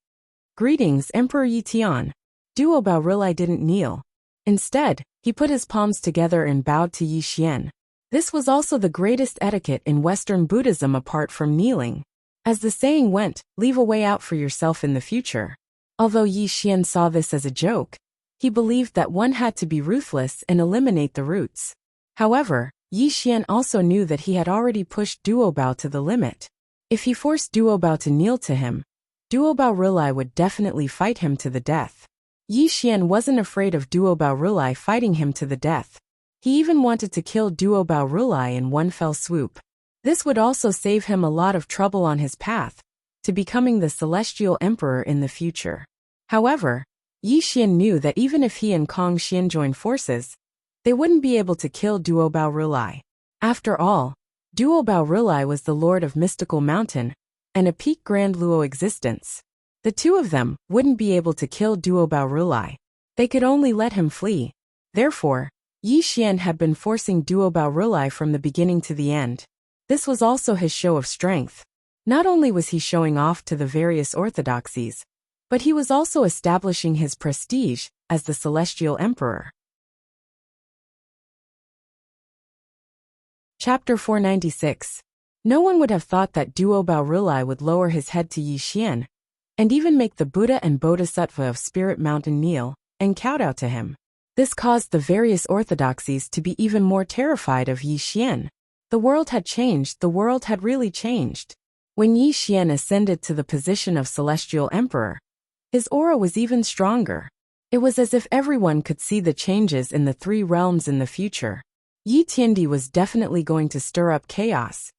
Greetings, Emperor Yi Tian. Duo Baorilai didn't kneel. Instead, he put his palms together and bowed to Yi Xian. This was also the greatest etiquette in Western Buddhism apart from kneeling. As the saying went, leave a way out for yourself in the future. Although Yi Xian saw this as a joke, he believed that one had to be ruthless and eliminate the roots. However, Yi Xian also knew that he had already pushed Duo Bao to the limit. If he forced Duo Bao to kneel to him, Duo Baorilai would definitely fight him to the death. Yi Xian wasn't afraid of Duo Baorilai fighting him to the death. He even wanted to kill Duo Baorilai in one fell swoop. This would also save him a lot of trouble on his path to becoming the Celestial Emperor in the future. However, Yi Xian knew that even if he and Kong Xian joined forces, they wouldn't be able to kill Duo Baorilai. After all, Duo Baorilai was the Lord of Mystical Mountain and a peak Grand Luo existence. The two of them wouldn't be able to kill Duo Baorilai. They could only let him flee. Therefore, Yi Xian had been forcing Duo Baorilai from the beginning to the end. This was also his show of strength. Not only was he showing off to the various orthodoxies, but he was also establishing his prestige as the Celestial Emperor. Chapter 496. No one would have thought that Duo Baorilai would lower his head to Yi Xian, and even make the Buddha and Bodhisattva of Spirit Mountain kneel and kowtow to him. This caused the various orthodoxies to be even more terrified of Yi Xian. The world had changed, the world had really changed. When Yi Xian ascended to the position of Celestial Emperor, his aura was even stronger. It was as if everyone could see the changes in the three realms in the future. Yi Tiandi was definitely going to stir up chaos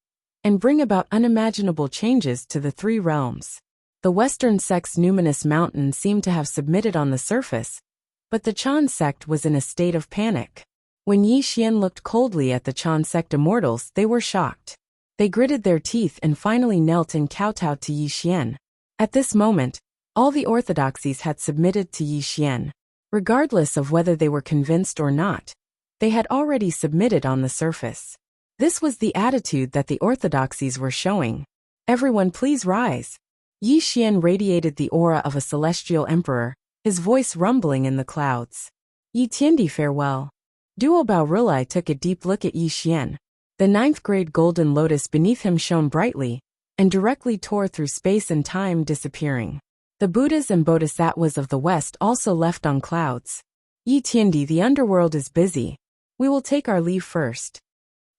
and bring about unimaginable changes to the three realms. The Western sect's numinous mountain seemed to have submitted on the surface, but the Chan sect was in a state of panic. When Yi Xian looked coldly at the Chan sect immortals, they were shocked. They gritted their teeth and finally knelt and kowtowed to Yi Xian. At this moment, all the orthodoxies had submitted to Yi Xian. Regardless of whether they were convinced or not, they had already submitted on the surface. This was the attitude that the orthodoxies were showing. Everyone please rise. Yi Xian radiated the aura of a celestial emperor, his voice rumbling in the clouds. Yi Tiandi, farewell. Duo Baorilai took a deep look at Yi Xian. The 9th grade golden lotus beneath him shone brightly and directly tore through space and time, disappearing. The Buddhas and Bodhisattvas of the West also left on clouds. Yi Tiandi, the underworld is busy. We will take our leave first.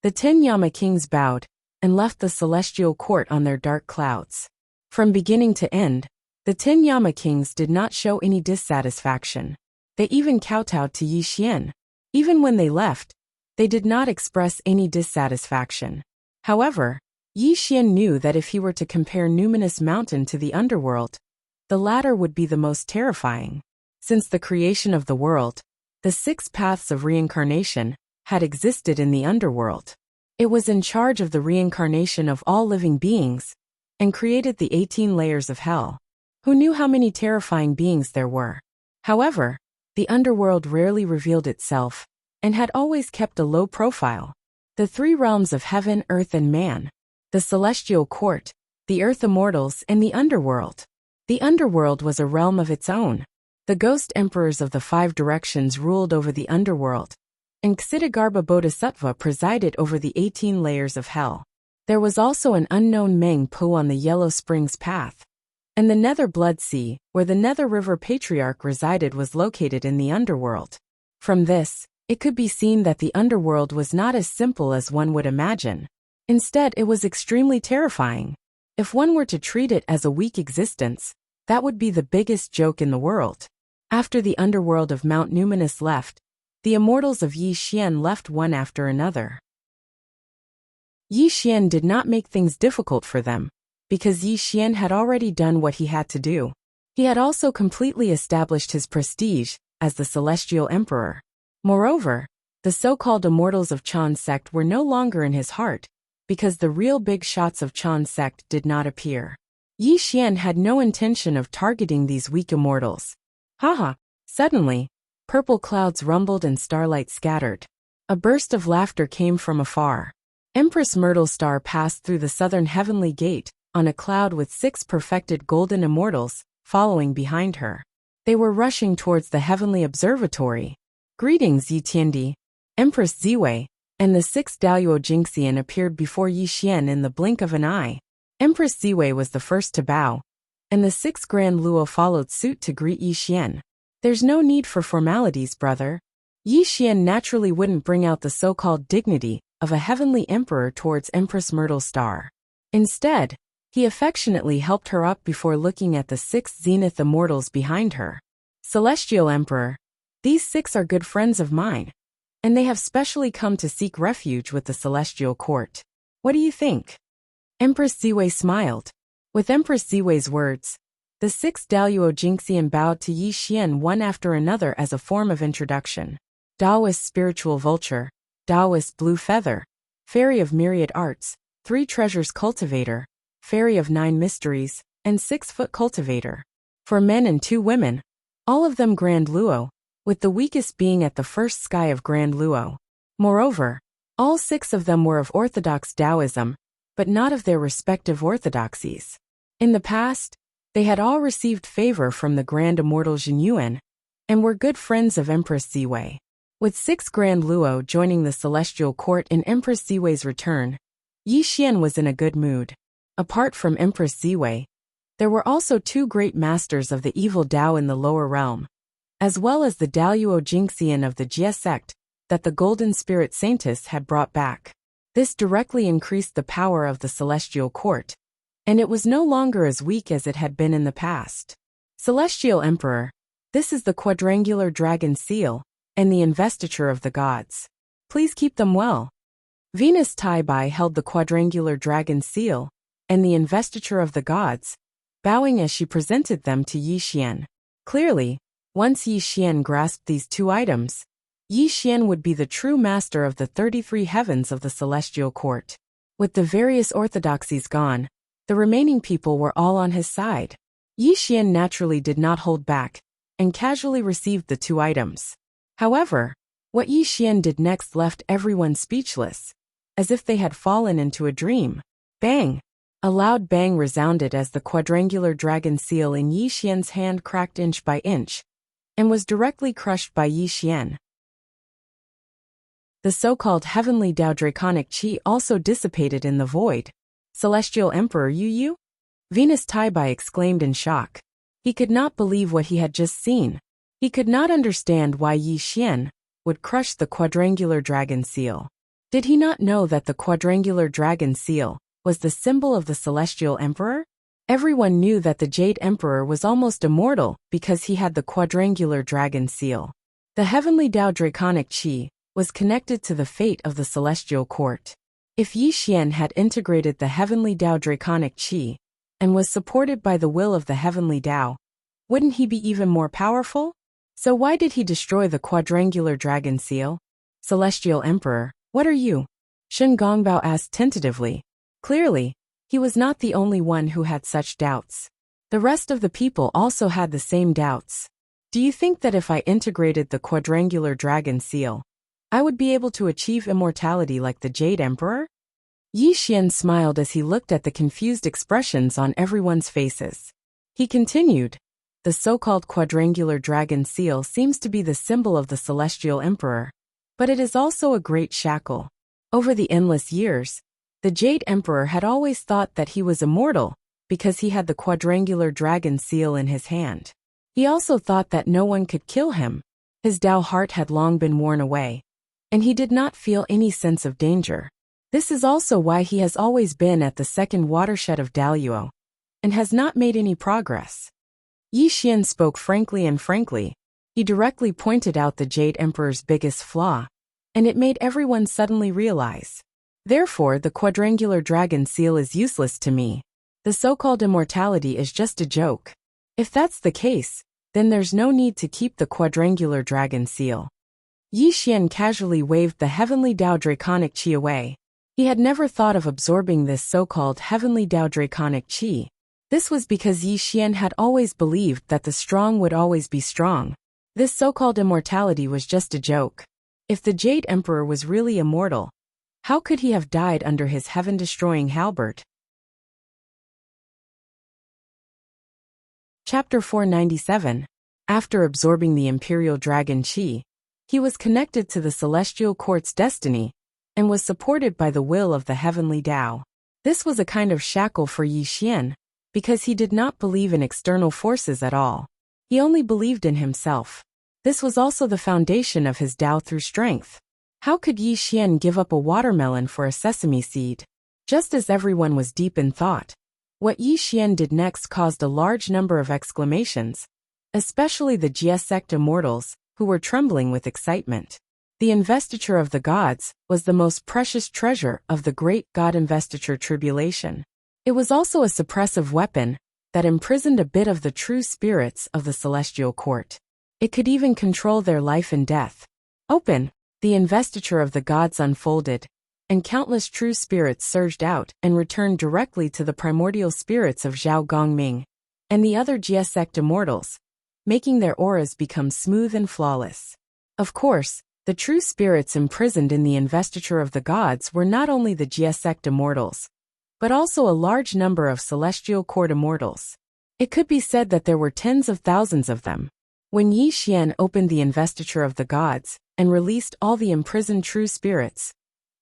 The 10 Yama kings bowed and left the celestial court on their dark clouds. From beginning to end, the 10 Yama kings did not show any dissatisfaction. They even kowtowed to Yi Xian. Even when they left, they did not express any dissatisfaction. However, Yi Xian knew that if he were to compare Numinous Mountain to the underworld, the latter would be the most terrifying. Since the creation of the world, the 6 paths of reincarnation had existed in the underworld. It was in charge of the reincarnation of all living beings and created the 18 layers of hell. Who knew how many terrifying beings there were? However, the underworld rarely revealed itself and had always kept a low profile. The three realms of heaven, earth, and man. The celestial court, the earth immortals, and the underworld. The underworld was a realm of its own. The ghost emperors of the 5 directions ruled over the underworld, and Ksitigarbha Bodhisattva presided over the 18 layers of hell. There was also an unknown Meng Po on the Yellow Springs path, and the Nether Blood Sea, where the Nether River Patriarch resided, was located in the underworld. From this, it could be seen that the underworld was not as simple as one would imagine. Instead, it was extremely terrifying. If one were to treat it as a weak existence, that would be the biggest joke in the world. After the underworld of Mount Numinous left, the immortals of Yi Xian left one after another. Yi Xian did not make things difficult for them, because Yi Xian had already done what he had to do. He had also completely established his prestige as the Celestial Emperor. Moreover, the so-called immortals of Chan sect were no longer in his heart, because the real big shots of Chan sect did not appear. Yi Xian had no intention of targeting these weak immortals. Haha! Suddenly, purple clouds rumbled and starlight scattered. A burst of laughter came from afar. Empress Myrtle's star passed through the southern heavenly gate, on a cloud with 6 perfected golden immortals, following behind her. They were rushing towards the heavenly observatory. Greetings, Yi Tiandi. Empress Ziwei, and the 6 Daoyuo Jingxian appeared before Yi Xian in the blink of an eye. Empress Ziwei was the first to bow, and the 6 Grand Luo followed suit to greet Yi Xian. There's no need for formalities, brother. Yi Xian naturally wouldn't bring out the so-called dignity of a heavenly emperor towards Empress Myrtle's star. Instead, he affectionately helped her up before looking at the 6 Zenith immortals behind her. Celestial Emperor, these 6 are good friends of mine, and they have specially come to seek refuge with the Celestial Court. What do you think? Empress Ziwei smiled. With Empress Ziwei's words, the 6 Daoyuo Jingxian bowed to Yi Xian one after another as a form of introduction. Taoist Spiritual Vulture, Taoist Blue Feather, Fairy of Myriad Arts, 3 Treasures Cultivator, Fairy of 9 Mysteries, and 6-foot Cultivator. For men and 2 women, all of them Grand Luo, with the weakest being at the first sky of Grand Luo. Moreover, all 6 of them were of orthodox Taoism, but not of their respective orthodoxies. In the past, they had all received favor from the Grand Immortal Zhenyuan, and were good friends of Empress Ziwei. With 6 Grand Luo joining the Celestial Court in Empress Ziwei's return, Yi Xian was in a good mood. Apart from Empress Ziwei, there were also 2 great masters of the evil Tao in the lower realm, as well as the Daoyuo Jingxian of the Jie sect that the Golden Spirit Saintess had brought back. This directly increased the power of the Celestial Court, and it was no longer as weak as it had been in the past. Celestial Emperor, this is the quadrangular dragon seal, and the investiture of the gods. Please keep them well. Venus Tai Bai held the quadrangular dragon seal, and the investiture of the gods, bowing as she presented them to Yi Xian. Clearly, once Yi Xian grasped these 2 items, Yi Xian would be the true master of the 33 heavens of the Celestial Court. With the various orthodoxies gone, the remaining people were all on his side. Yi Xian naturally did not hold back, and casually received the 2 items. However, what Yi Xian did next left everyone speechless, as if they had fallen into a dream. Bang! A loud bang resounded as the quadrangular dragon seal in Yi Xian's hand cracked inch by inch, and was directly crushed by Yi Xian. The so-called heavenly Tao draconic qi also dissipated in the void. Celestial Emperor Yu? Venus Tai Bai exclaimed in shock. He could not believe what he had just seen. He could not understand why Yi Xian would crush the quadrangular dragon seal. Did he not know that the quadrangular dragon seal was the symbol of the Celestial Emperor? Everyone knew that the Jade Emperor was almost immortal because he had the quadrangular dragon seal. The heavenly Tao draconic qi was connected to the fate of the Celestial Court. If Yi Xian had integrated the heavenly Tao draconic qi and was supported by the will of the heavenly Tao, wouldn't he be even more powerful? So why did he destroy the quadrangular dragon seal? Celestial Emperor, what are you? Shen Gongbao asked tentatively. Clearly, he was not the only one who had such doubts. The rest of the people also had the same doubts. Do you think that if I integrated the quadrangular dragon seal, I would be able to achieve immortality like the Jade Emperor? Yi Xian smiled as he looked at the confused expressions on everyone's faces. He continued, the so-called quadrangular dragon seal seems to be the symbol of the Celestial Emperor, but it is also a great shackle. Over the endless years, the Jade Emperor had always thought that he was immortal because he had the quadrangular dragon seal in his hand. He also thought that no one could kill him. His Dao heart had long been worn away, and he did not feel any sense of danger. This is also why he has always been at the second watershed of Daluo, and has not made any progress. Yi Xian spoke frankly and frankly. He directly pointed out the Jade Emperor's biggest flaw, and it made everyone suddenly realize. Therefore, the quadrangular dragon seal is useless to me. The so-called immortality is just a joke. If that's the case, then there's no need to keep the quadrangular dragon seal. Yi Xian casually waved the heavenly Dao draconic qi away. He had never thought of absorbing this so-called heavenly Dao draconic qi. This was because Yi Xian had always believed that the strong would always be strong. This so-called immortality was just a joke. If the Jade Emperor was really immortal, how could he have died under his heaven-destroying halberd? Chapter 497. After absorbing the Imperial Dragon Qi, he was connected to the Celestial Court's destiny, and was supported by the will of the heavenly Dao. This was a kind of shackle for Yi Xian, because he did not believe in external forces at all. He only believed in himself. This was also the foundation of his Dao through strength. How could Yi Xian give up a watermelon for a sesame seed? Just as everyone was deep in thought, what Yi Xian did next caused a large number of exclamations, especially the Jia sect immortals, who were trembling with excitement. The investiture of the gods was the most precious treasure of the great God investiture tribulation. It was also a suppressive weapon that imprisoned a bit of the true spirits of the celestial court. It could even control their life and death. Open, the investiture of the gods unfolded, and countless true spirits surged out and returned directly to the primordial spirits of Zhao Gongming and the other Jia sect immortals, making their auras become smooth and flawless. Of course, the true spirits imprisoned in the investiture of the gods were not only the Jia sect immortals, but also a large number of celestial court immortals. It could be said that there were tens of thousands of them. When Yi Xian opened the investiture of the gods and released all the imprisoned true spirits,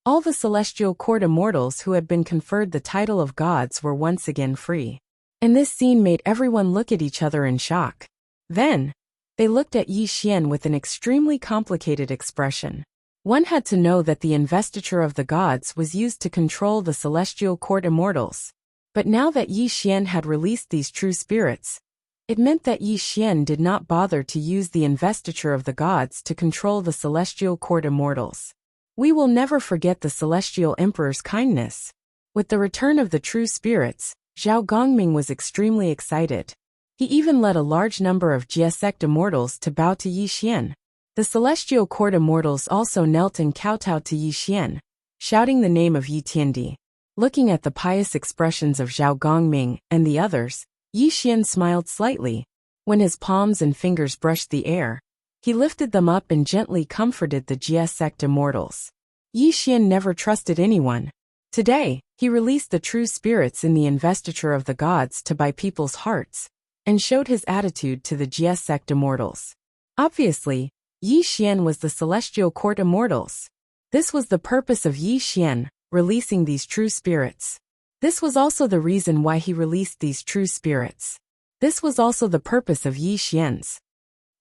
all the celestial court immortals who had been conferred the title of gods were once again free. And this scene made everyone look at each other in shock. Then, they looked at Yi Xian with an extremely complicated expression. One had to know that the investiture of the gods was used to control the celestial court immortals. But now that Yi Xian had released these true spirits, it meant that Yi Xian did not bother to use the investiture of the gods to control the celestial court immortals. We will never forget the celestial emperor's kindness. With the return of the true spirits, Zhao Gongming was extremely excited. He even led a large number of Jia sect immortals to bow to Yi Xian. The celestial court immortals also knelt and kowtowed to Yi Xian, shouting the name of Yi Tiandi. Looking at the pious expressions of Zhao Gongming and the others, Yi Xian smiled slightly. When his palms and fingers brushed the air, he lifted them up and gently comforted the Jia sect immortals. Yi Xian never trusted anyone. Today, he released the true spirits in the investiture of the gods to buy people's hearts, and showed his attitude to the Jia sect immortals. Obviously, Yi Xian was the celestial court immortals. This was the purpose of Yi Xian, releasing these true spirits. This was also the reason why he released these true spirits. This was also the purpose of Yi Xian's.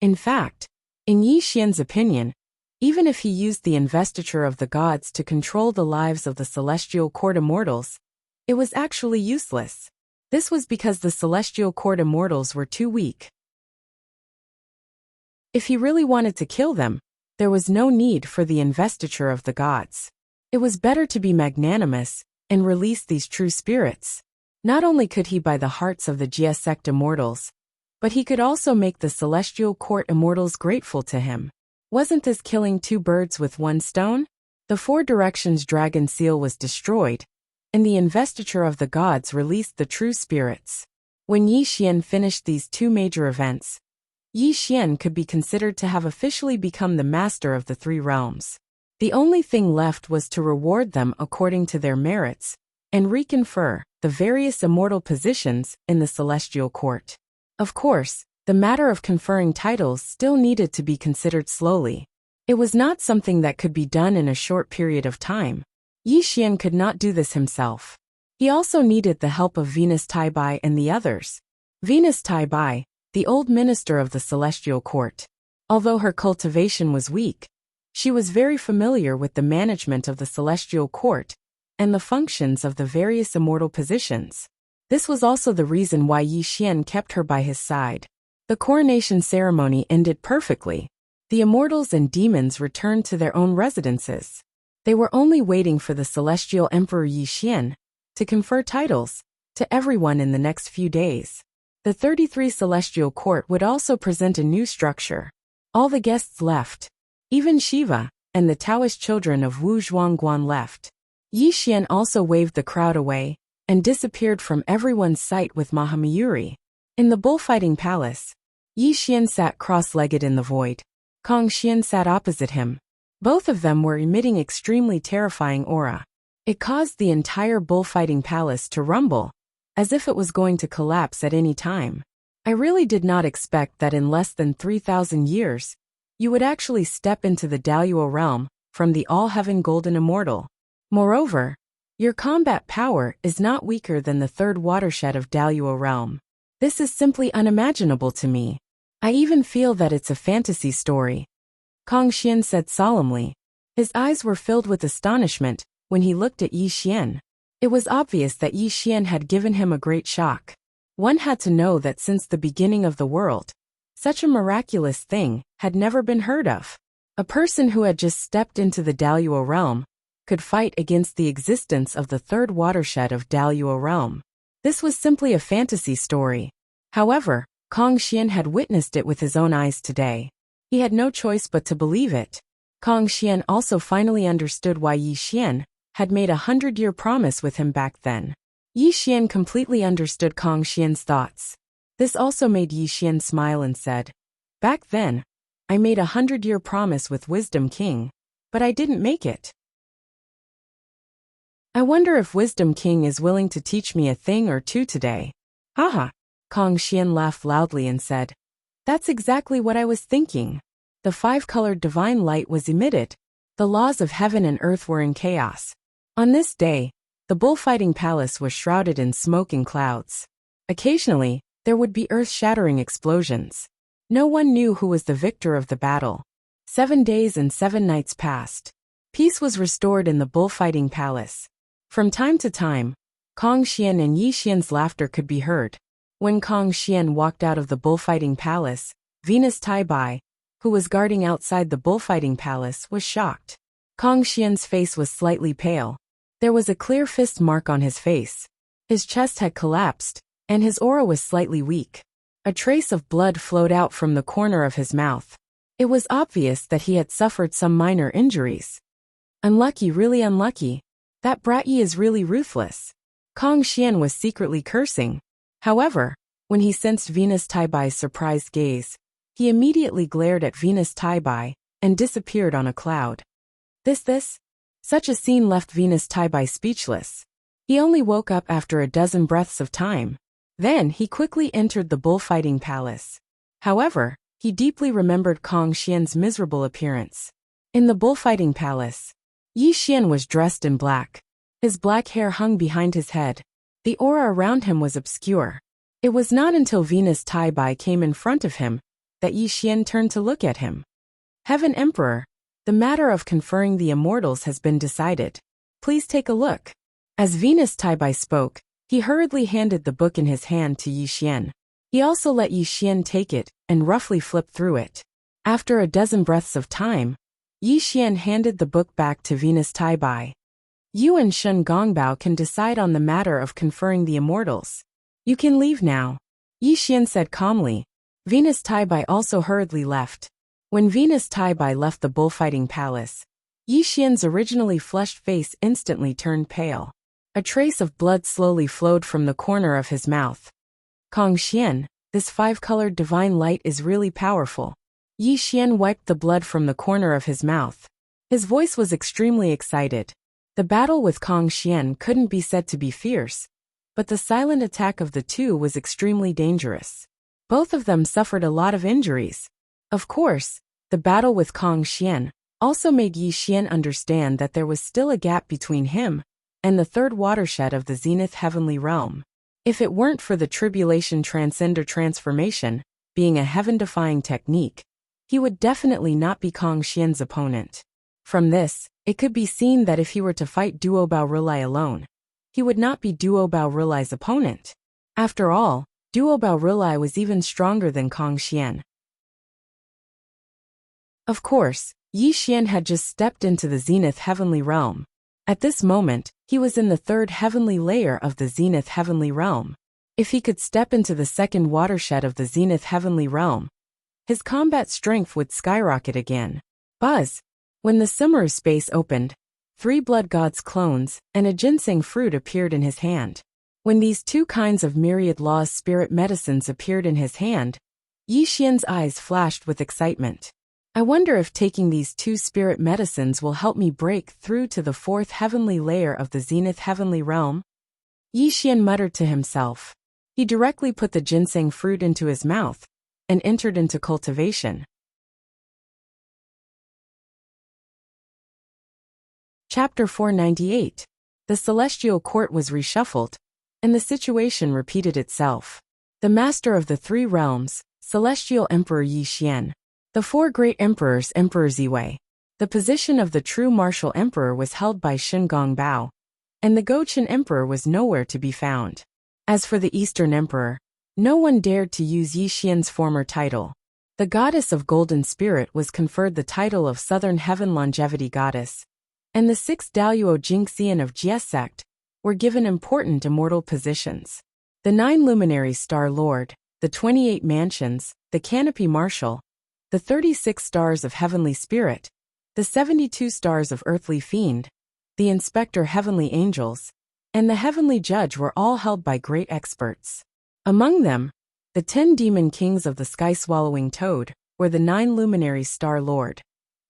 In fact, in Yi Xian's opinion, even if he used the investiture of the gods to control the lives of the celestial court immortals, it was actually useless. This was because the celestial court immortals were too weak. If he really wanted to kill them, there was no need for the investiture of the gods. It was better to be magnanimous and release these true spirits. Not only could he buy the hearts of the Jia sect immortals, but he could also make the celestial court immortals grateful to him. Wasn't this killing two birds with one stone? The Four Directions dragon seal was destroyed, and the investiture of the gods released the true spirits. When Yi Xian finished these two major events, Yi Xian could be considered to have officially become the master of the three realms. The only thing left was to reward them according to their merits, and reconfer the various immortal positions in the celestial court. Of course, the matter of conferring titles still needed to be considered slowly. It was not something that could be done in a short period of time. Yi Xian could not do this himself. He also needed the help of Venus Tai Bai and the others. Venus Tai Bai, the old minister of the celestial court. Although her cultivation was weak, she was very familiar with the management of the celestial court and the functions of the various immortal positions. This was also the reason why Yi Xian kept her by his side. The coronation ceremony ended perfectly. The immortals and demons returned to their own residences. They were only waiting for the celestial emperor Yi Xian to confer titles to everyone in the next few days. The 33 celestial court would also present a new structure. All the guests left. Even Shiva and the Taoist children of Wu Zhuangguan left. Yi Xian also waved the crowd away and disappeared from everyone's sight with Mahamayuri. In the bullfighting palace, Yi Xian sat cross-legged in the void. Kong Xian sat opposite him. Both of them were emitting extremely terrifying aura. It caused the entire bullfighting palace to rumble, as if it was going to collapse at any time. I really did not expect that in less than 3,000 years, you would actually step into the Daluo realm from the all-heaven golden immortal. Moreover, your combat power is not weaker than the third watershed of Daluo realm. This is simply unimaginable to me. I even feel that it's a fantasy story. Kong Xian said solemnly. His eyes were filled with astonishment when he looked at Yi Xian. It was obvious that Yi Xian had given him a great shock. One had to know that since the beginning of the world, such a miraculous thing had never been heard of. A person who had just stepped into the Daluo realm could fight against the existence of the third watershed of Daluo realm. This was simply a fantasy story. However, Kong Xian had witnessed it with his own eyes today. He had no choice but to believe it. Kong Xian also finally understood why Yi Xian had made a 100-year promise with him back then. Yi Xian completely understood Kong Xian's thoughts. This also made Yi Xian smile and said, "Back then, I made a 100-year promise with Wisdom King, but I didn't make it. I wonder if Wisdom King is willing to teach me a thing or two today." Haha. Kong Xian laughed loudly and said, "That's exactly what I was thinking." The five-colored divine light was emitted. The laws of heaven and earth were in chaos. On this day, the bullfighting palace was shrouded in smoke and clouds. Occasionally, there would be earth-shattering explosions. No one knew who was the victor of the battle. 7 days and 7 nights passed. Peace was restored in the bullfighting palace. From time to time, Kong Xian and Yi Xian's laughter could be heard. When Kong Xian walked out of the bullfighting palace, Venus Tai Bai, who was guarding outside the bullfighting palace, was shocked. Kong Xian's face was slightly pale. There was a clear fist mark on his face. His chest had collapsed, and his aura was slightly weak. A trace of blood flowed out from the corner of his mouth. It was obvious that he had suffered some minor injuries. Unlucky, really unlucky. That brat Yi is really ruthless. Kong Xian was secretly cursing. However, when he sensed Venus Tai Bai's surprised gaze, he immediately glared at Venus Tai Bai and disappeared on a cloud. Such a scene left Venus Tai Bai speechless. He only woke up after a dozen breaths of time. Then he quickly entered the bullfighting palace. However, he deeply remembered Kong Xian's miserable appearance. In the bullfighting palace, Yi Xian was dressed in black. His black hair hung behind his head. The aura around him was obscure. It was not until Venus Tai Bai came in front of him that Yi Xian turned to look at him. "Heaven Emperor, the matter of conferring the immortals has been decided. Please take a look." As Venus Tai Bai spoke, he hurriedly handed the book in his hand to Yi Xian. He also let Yi Xian take it and roughly flip through it. After a dozen breaths of time, Yi Xian handed the book back to Venus Tai Bai. "You and Shen Gongbao can decide on the matter of conferring the immortals. You can leave now," Yi Xian said calmly. Venus Tai Bai also hurriedly left. When Venus Taibai left the bullfighting palace, Yi Xian's originally flushed face instantly turned pale. A trace of blood slowly flowed from the corner of his mouth. Kong Xian, this five-colored divine light is really powerful. Yi Xian wiped the blood from the corner of his mouth. His voice was extremely excited. The battle with Kong Xian couldn't be said to be fierce, but the silent attack of the two was extremely dangerous. Both of them suffered a lot of injuries. Of course, the battle with Kong Xian also made Yi Xian understand that there was still a gap between him and the third watershed of the Zenith Heavenly Realm. If it weren't for the Tribulation Transcender transformation, being a heaven-defying technique, he would definitely not be Kong Xian's opponent. From this, it could be seen that if he were to fight Duo Bao Rulai alone, he would not be Duo Bao Rulai's opponent. After all, Duo Bao Rulai was even stronger than Kong Xian. Of course, Yi Xian had just stepped into the Zenith Heavenly Realm. At this moment, he was in the third heavenly layer of the Zenith Heavenly Realm. If he could step into the second watershed of the Zenith Heavenly Realm, his combat strength would skyrocket again. Buzz! When the Sumeru space opened, 3 blood gods clones and a ginseng fruit appeared in his hand. When these two kinds of myriad laws spirit medicines appeared in his hand, Yi Xian's eyes flashed with excitement. I wonder if taking these 2 spirit medicines will help me break through to the 4th heavenly layer of the Zenith Heavenly Realm. Yi Xian muttered to himself. He directly put the ginseng fruit into his mouth and entered into cultivation. Chapter 498. The celestial court was reshuffled, and the situation repeated itself. The master of the 3 realms, Celestial Emperor Yi Xian. The 4 great emperors, Emperor Ziwei. The position of the true martial emperor was held by Shen Gongbao, and the Gochen emperor was nowhere to be found. As for the Eastern emperor, no one dared to use Yi Xian's former title. The goddess of golden spirit was conferred the title of Southern Heaven Longevity Goddess, and the 6 Daluo Jingxian of Jie sect were given important immortal positions. The 9 luminaries Star Lord, the 28 mansions, the Canopy Marshal, the 36 stars of Heavenly Spirit, the 72 stars of Earthly Fiend, the Inspector Heavenly Angels, and the Heavenly Judge were all held by great experts. Among them, the 10 Demon Kings of the Sky-Swallowing Toad were the 9 luminaries Star Lord,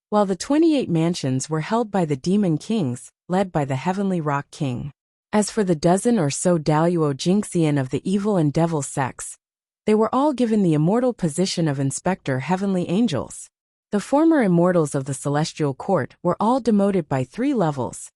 while the 28 mansions were held by the Demon Kings, led by the Heavenly Rock King. As for the dozen or so Daluo Jingxian of the evil and devil sects, they were all given the immortal position of Inspector Heavenly Angels. The former immortals of the Celestial Court were all demoted by 3 levels,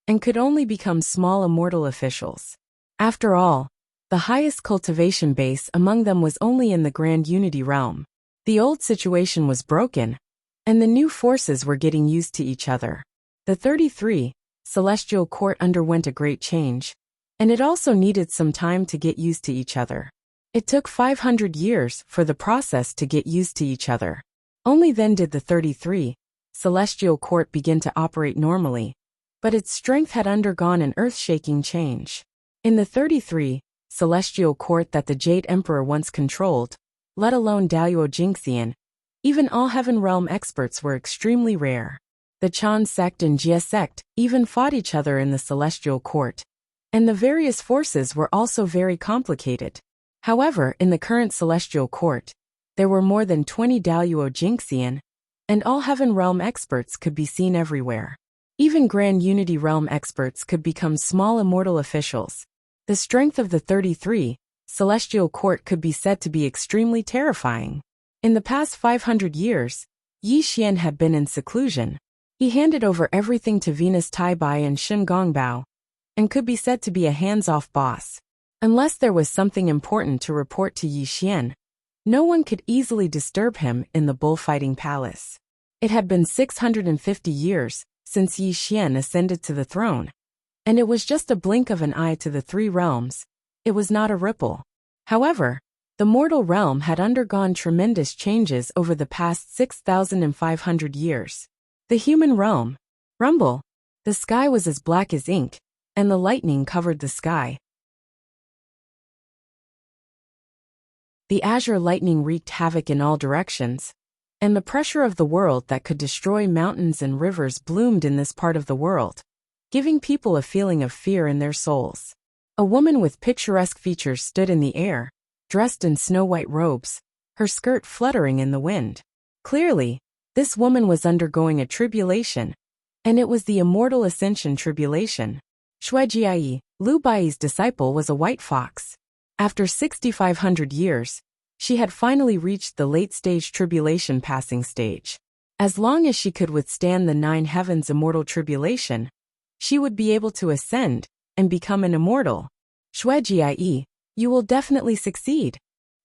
and could only become small immortal officials. After all, the highest cultivation base among them was only in the Grand Unity realm. The old situation was broken, and the new forces were getting used to each other. The 33 Celestial Court underwent a great change, and it also needed some time to get used to each other. It took 500 years for the process to get used to each other. Only then did the 33 Celestial Court begin to operate normally, but its strength had undergone an earth-shaking change. In the 33 Celestial Court that the Jade Emperor once controlled, let alone Daluo Jingxian, even all Heaven Realm experts were extremely rare. The Chan sect and Jie sect even fought each other in the Celestial Court, and the various forces were also very complicated. However, in the current Celestial Court, there were more than 20 Daluo Jingxian, and all Heaven Realm experts could be seen everywhere. Even Grand Unity Realm experts could become small immortal officials. The strength of the 33 Celestial Court could be said to be extremely terrifying. In the past 500 years, Yi Xian had been in seclusion. He handed over everything to Venus Taibai and Shen Gongbao, and could be said to be a hands-off boss. Unless there was something important to report to Yi Xian, no one could easily disturb him in the bullfighting palace. It had been 650 years since Yi Xian ascended to the throne, and it was just a blink of an eye to the 3 realms. It was not a ripple. However, the mortal realm had undergone tremendous changes over the past 6,500 years. The human realm, rumble. The sky was as black as ink, and the lightning covered the sky. The azure lightning wreaked havoc in all directions, and the pressure of the world that could destroy mountains and rivers bloomed in this part of the world, giving people a feeling of fear in their souls. A woman with picturesque features stood in the air, dressed in snow-white robes, her skirt fluttering in the wind. Clearly, this woman was undergoing a tribulation, and it was the Immortal Ascension tribulation. Shuejiai, Liu Bai's disciple, was a white fox. After 6,500 years, she had finally reached the late-stage tribulation passing stage. As long as she could withstand the 9 heavens immortal tribulation, she would be able to ascend and become an immortal. Shuejiai, you will definitely succeed.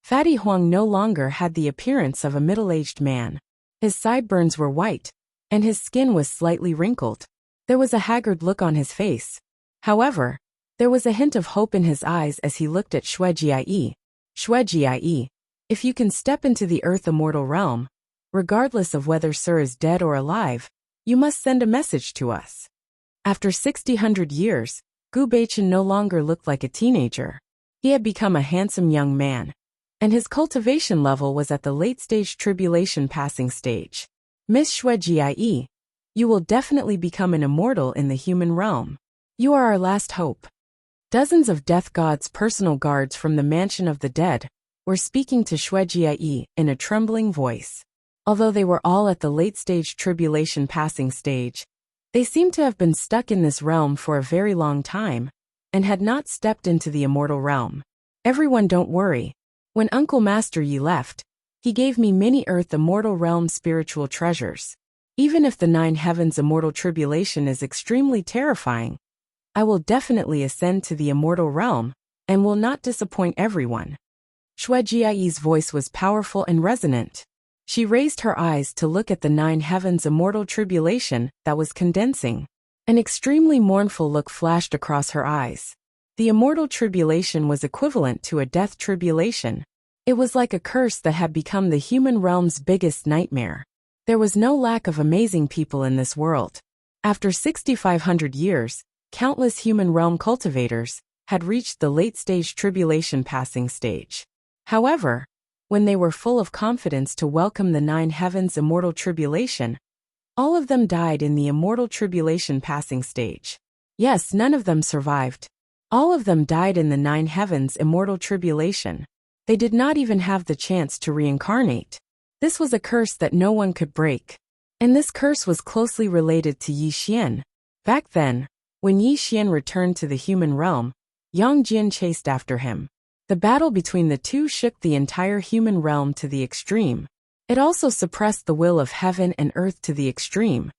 Fatty Huang no longer had the appearance of a middle-aged man. His sideburns were white, and his skin was slightly wrinkled. There was a haggard look on his face. However, there was a hint of hope in his eyes as he looked at Shuejiai. Shuejiai, if you can step into the Earth Immortal realm, regardless of whether Sir is dead or alive, you must send a message to us. After 6,000 years, Gu Beichen no longer looked like a teenager. He had become a handsome young man, and his cultivation level was at the late-stage tribulation passing stage. Miss Shuejiai, you will definitely become an immortal in the human realm. You are our last hope. Dozens of death gods' personal guards from the mansion of the dead were speaking to Shuejiai in a trembling voice. Although they were all at the late-stage tribulation passing stage, they seemed to have been stuck in this realm for a very long time and had not stepped into the immortal realm. Everyone, don't worry. When Uncle Master Yi left, he gave me many Earth Immortal Realm spiritual treasures. Even if the 9 heavens immortal tribulation is extremely terrifying, I will definitely ascend to the immortal realm and will not disappoint everyone. Shuejiai's voice was powerful and resonant. She raised her eyes to look at the 9 heavens immortal tribulation that was condensing. An extremely mournful look flashed across her eyes. The immortal tribulation was equivalent to a death tribulation. It was like a curse that had become the human realm's biggest nightmare. There was no lack of amazing people in this world. After 6,500 years, countless human realm cultivators had reached the late-stage tribulation passing stage. However, when they were full of confidence to welcome the 9 heavens immortal tribulation, all of them died in the immortal tribulation passing stage. Yes, none of them survived. All of them died in the 9 heavens immortal tribulation. They did not even have the chance to reincarnate. This was a curse that no one could break. And this curse was closely related to Yi Xian. Back then, when Yi Xian returned to the human realm, Yang Jian chased after him. The battle between the two shook the entire human realm to the extreme. It also suppressed the will of heaven and earth to the extreme.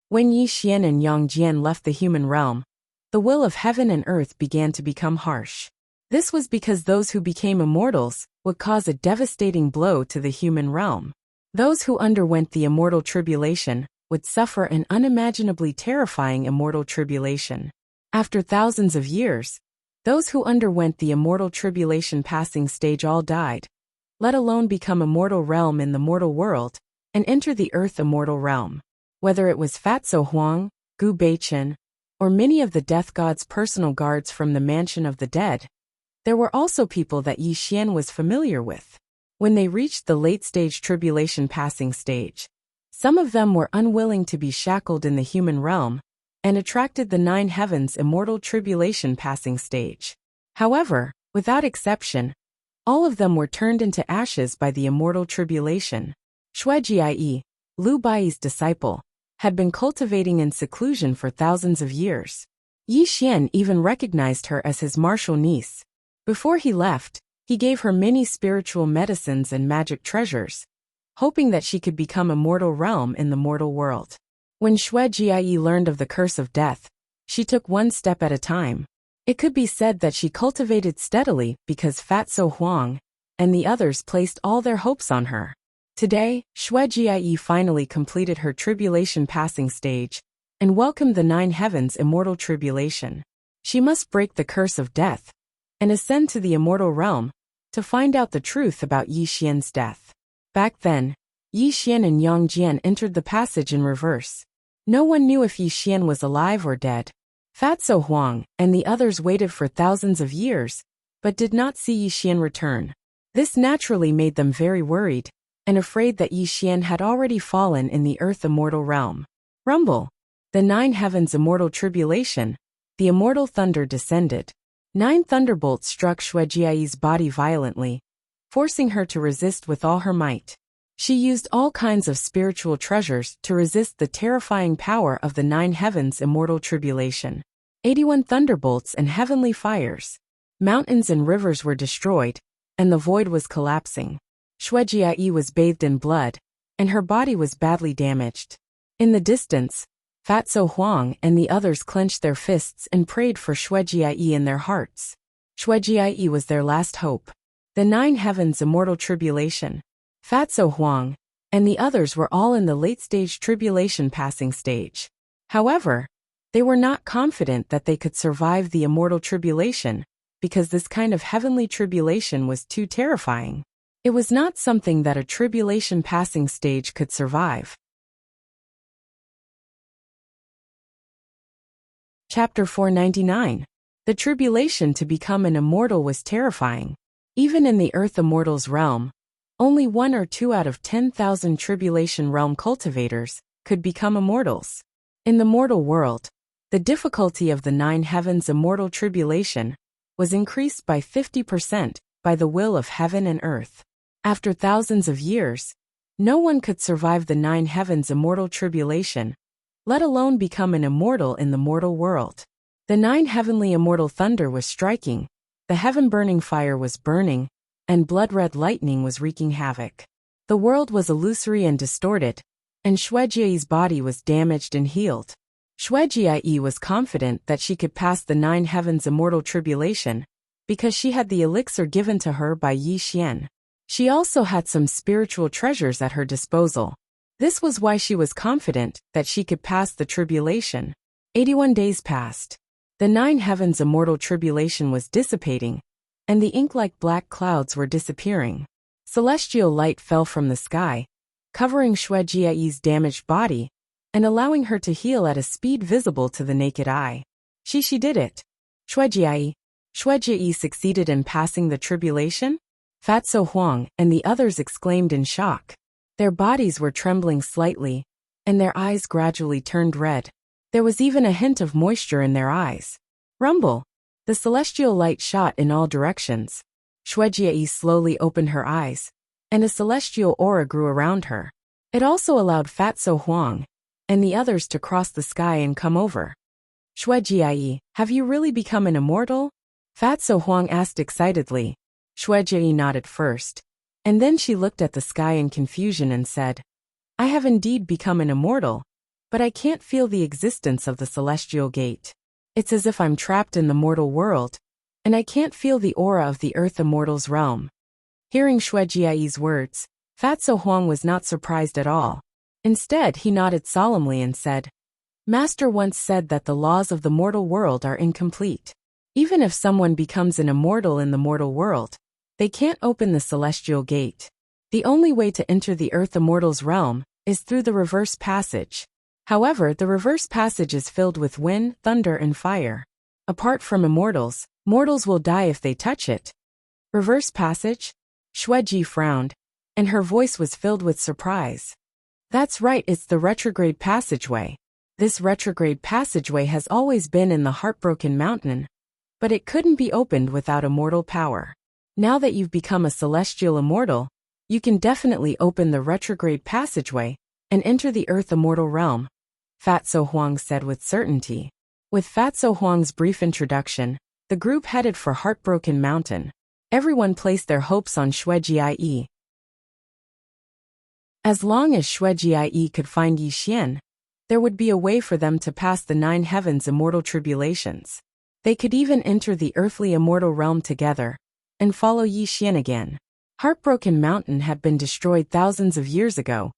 When Yi Xian and Yang Jian left the human realm, the will of heaven and earth began to become harsh. This was because those who became immortals would cause a devastating blow to the human realm. Those who underwent the immortal tribulation would suffer an unimaginably terrifying immortal tribulation. After thousands of years, those who underwent the immortal tribulation passing stage all died, let alone become immortal realm in the mortal world, and enter the earth immortal realm. Whether it was Fatso Huang, Gu Beichen, or many of the death god's personal guards from the mansion of the dead, there were also people that Yi Xian was familiar with. When they reached the late-stage tribulation passing stage, some of them were unwilling to be shackled in the human realm and attracted the 9 heavens immortal tribulation passing stage. However, without exception, all of them were turned into ashes by the immortal tribulation. Shuejiai, Liu Bai's disciple, had been cultivating in seclusion for thousands of years. Yi Xian even recognized her as his martial niece. Before he left, he gave her many spiritual medicines and magic treasures, hoping that she could become a mortal realm in the mortal world. When Shuejiai learned of the curse of death, she took one step at a time. It could be said that she cultivated steadily because Fatso Huang and the others placed all their hopes on her. Today, Shuejiai finally completed her tribulation passing stage and welcomed the 9 heavens immortal tribulation. She must break the curse of death and ascend to the immortal realm to find out the truth about Yi Xian's death. Back then, Yi Xian and Yang Jian entered the passage in reverse. No one knew if Yi Xian was alive or dead. Fatso Huang and the others waited for thousands of years, but did not see Yi Xian return. This naturally made them very worried, and afraid that Yi Xian had already fallen in the earth immortal realm. Rumble. The 9 heavens immortal tribulation. The immortal thunder descended. 9 thunderbolts struck Shuejiai's body violently, forcing her to resist with all her might. She used all kinds of spiritual treasures to resist the terrifying power of the 9 heavens immortal tribulation. 81 thunderbolts and heavenly fires. Mountains and rivers were destroyed, and the void was collapsing. Shuejiai was bathed in blood, and her body was badly damaged. In the distance, Fatso Huang and the others clenched their fists and prayed for Shuejiai in their hearts. Shuejiai was their last hope. The 9 heavens immortal tribulation. Fatso Huang and the others were all in the late-stage tribulation passing stage. However, they were not confident that they could survive the immortal tribulation, because this kind of heavenly tribulation was too terrifying. It was not something that a tribulation passing stage could survive. Chapter 499. The tribulation to become an immortal was terrifying. Even in the Earth Immortals realm, only 1 or 2 out of 10,000 tribulation realm cultivators could become immortals. In the mortal world, the difficulty of the 9 heavens immortal tribulation was increased by 50% by the will of heaven and earth. After thousands of years, no one could survive the 9 heavens immortal tribulation, let alone become an immortal in the mortal world. The 9 heavenly immortal thunder was striking, the heaven-burning fire was burning, and blood-red lightning was wreaking havoc. The world was illusory and distorted, and Shuejiai's body was damaged and healed. Shuejiai was confident that she could pass the 9 heavens immortal tribulation, because she had the elixir given to her by Yi Xian. She also had some spiritual treasures at her disposal. This was why she was confident that she could pass the tribulation. 81 days passed. The 9 heavens immortal tribulation was dissipating, and the ink-like black clouds were disappearing. Celestial light fell from the sky, covering Shuejiai's damaged body, and allowing her to heal at a speed visible to the naked eye. She did it. Shuejiai succeeded in passing the tribulation? Fatso Huang and the others exclaimed in shock. Their bodies were trembling slightly, and their eyes gradually turned red. There was even a hint of moisture in their eyes. Rumble. The celestial light shot in all directions. Shuejiai slowly opened her eyes, and a celestial aura grew around her. It also allowed Fatso Huang and the others to cross the sky and come over. Shuejiai, have you really become an immortal? Fatso Huang asked excitedly. Shuejiai nodded first, and then she looked at the sky in confusion and said, I have indeed become an immortal, but I can't feel the existence of the celestial gate. It's as if I'm trapped in the mortal world, and I can't feel the aura of the Earth Immortals realm. Hearing Shuejiai's words, Fatso Huang was not surprised at all. Instead, he nodded solemnly and said, Master once said that the laws of the mortal world are incomplete. Even if someone becomes an immortal in the mortal world, they can't open the celestial gate. The only way to enter the Earth Immortals realm is through the reverse passage. However, the reverse passage is filled with wind, thunder, and fire. Apart from immortals, mortals will die if they touch it. Reverse passage? Shueji frowned, and her voice was filled with surprise. That's right, it's the retrograde passageway. This retrograde passageway has always been in the Heartbroken Mountain, but it couldn't be opened without immortal power. Now that you've become a celestial immortal, you can definitely open the retrograde passageway and enter the Earth Immortal realm, Fatso Huang said with certainty. With Fatso Huang's brief introduction, the group headed for Heartbroken Mountain. Everyone placed their hopes on Shuejiai. As long as Shuejiai could find Yi Xian, there would be a way for them to pass the 9 heavens immortal tribulations. They could even enter the earthly immortal realm together and follow Yi Xian again. Heartbroken Mountain had been destroyed thousands of years ago,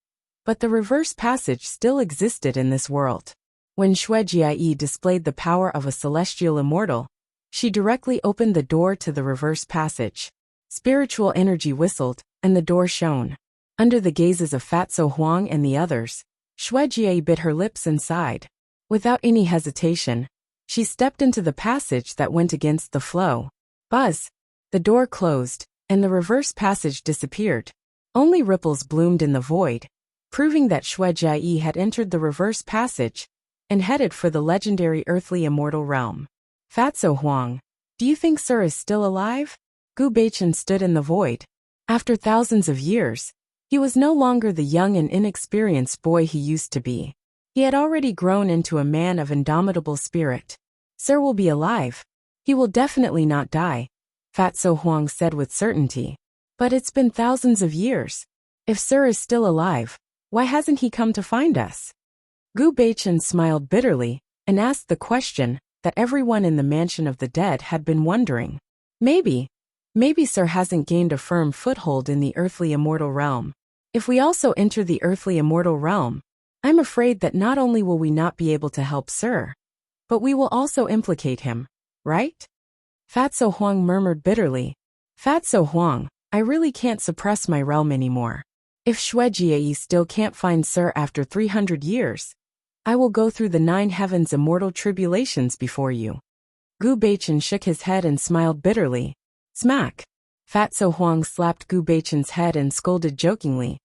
but the reverse passage still existed in this world. When Shuejiai displayed the power of a celestial immortal, she directly opened the door to the reverse passage. Spiritual energy whistled, and the door shone. Under the gazes of Fatso Huang and the others, Shuejiai bit her lips and sighed. Without any hesitation, she stepped into the passage that went against the flow. Buzz! The door closed, and the reverse passage disappeared. Only ripples bloomed in the void, proving that Shuijie had entered the reverse passage and headed for the legendary earthly immortal realm. Fatso Huang, do you think Sir is still alive? Gu Beichen stood in the void. After thousands of years, he was no longer the young and inexperienced boy he used to be. He had already grown into a man of indomitable spirit. Sir will be alive. He will definitely not die, Fatso Huang said with certainty. But it's been thousands of years. If Sir is still alive, why hasn't he come to find us? Gu Beichen smiled bitterly and asked the question that everyone in the mansion of the dead had been wondering. Maybe Sir hasn't gained a firm foothold in the earthly immortal realm. If we also enter the earthly immortal realm, I'm afraid that not only will we not be able to help Sir, but we will also implicate him, right? Fatso Huang murmured bitterly. Fatso Huang, I really can't suppress my realm anymore. If Shuijie still can't find Sir after 300 years, I will go through the 9 heavens immortal tribulations before you. Gu Beichen shook his head and smiled bitterly. Smack! Fatso Huang slapped Gu Beichen's head and scolded jokingly.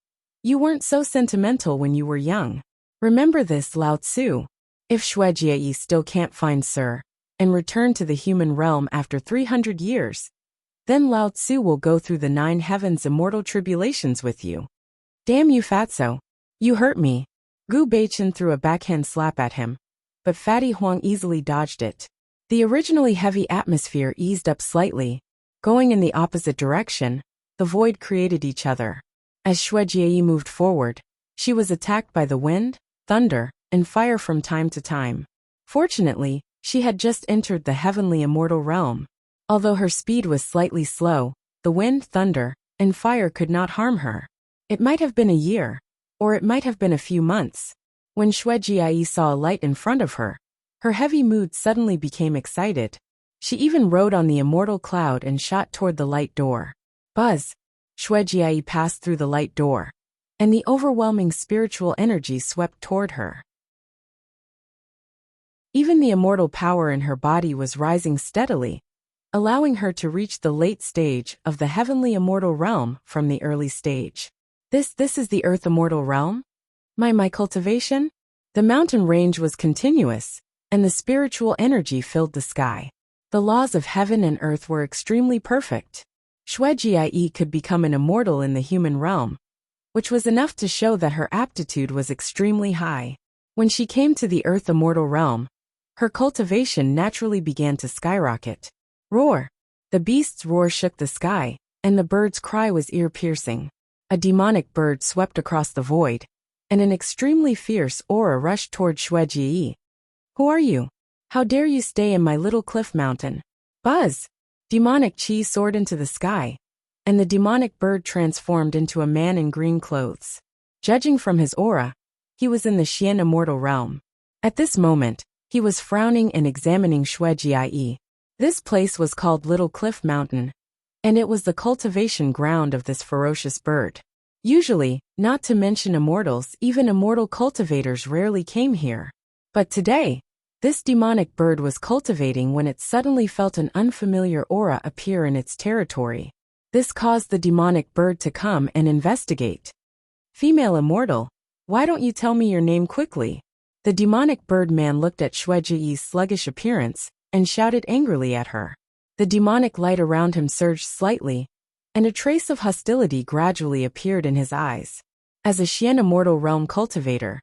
You weren't so sentimental when you were young. Remember this, Lao Tzu. If Shuijie still can't find Sir, and return to the human realm after 300 years, then Lao Tzu will go through the 9 heavens immortal tribulations with you. Damn you, Fatso. You hurt me. Gu Beichen threw a backhand slap at him, but Fatty Huang easily dodged it. The originally heavy atmosphere eased up slightly. Going in the opposite direction, the void created each other. As Shuijie moved forward, she was attacked by the wind, thunder, and fire from time to time. Fortunately, she had just entered the heavenly immortal realm. Although her speed was slightly slow, the wind, thunder, and fire could not harm her. It might have been a year, or it might have been a few months. When Shuijie saw a light in front of her, her heavy mood suddenly became excited. She even rode on the immortal cloud and shot toward the light door. Buzz! Shuijie passed through the light door, and the overwhelming spiritual energy swept toward her. Even the immortal power in her body was rising steadily, allowing her to reach the late stage of the heavenly immortal realm from the early stage. This is the earth immortal realm? My cultivation? The mountain range was continuous, and the spiritual energy filled the sky. The laws of heaven and earth were extremely perfect. Shuijie could become an immortal in the human realm, which was enough to show that her aptitude was extremely high. When she came to the earth immortal realm, her cultivation naturally began to skyrocket. Roar! The beast's roar shook the sky, and the bird's cry was ear-piercing. A demonic bird swept across the void, and an extremely fierce aura rushed toward Shuijie. Who are you? How dare you stay in my little cliff mountain? Buzz! Demonic chi soared into the sky, and the demonic bird transformed into a man in green clothes. Judging from his aura, he was in the Xian immortal realm. At this moment, he was frowning and examining Shuijie. This place was called Little Cliff Mountain, and it was the cultivation ground of this ferocious bird. Usually, not to mention immortals, even immortal cultivators rarely came here. But today, this demonic bird was cultivating when it suddenly felt an unfamiliar aura appear in its territory. This caused the demonic bird to come and investigate. Female immortal, why don't you tell me your name quickly? The demonic bird man looked at Shuijie's sluggish appearance and shouted angrily at her. The demonic light around him surged slightly, and a trace of hostility gradually appeared in his eyes. As a Xian immortal realm cultivator,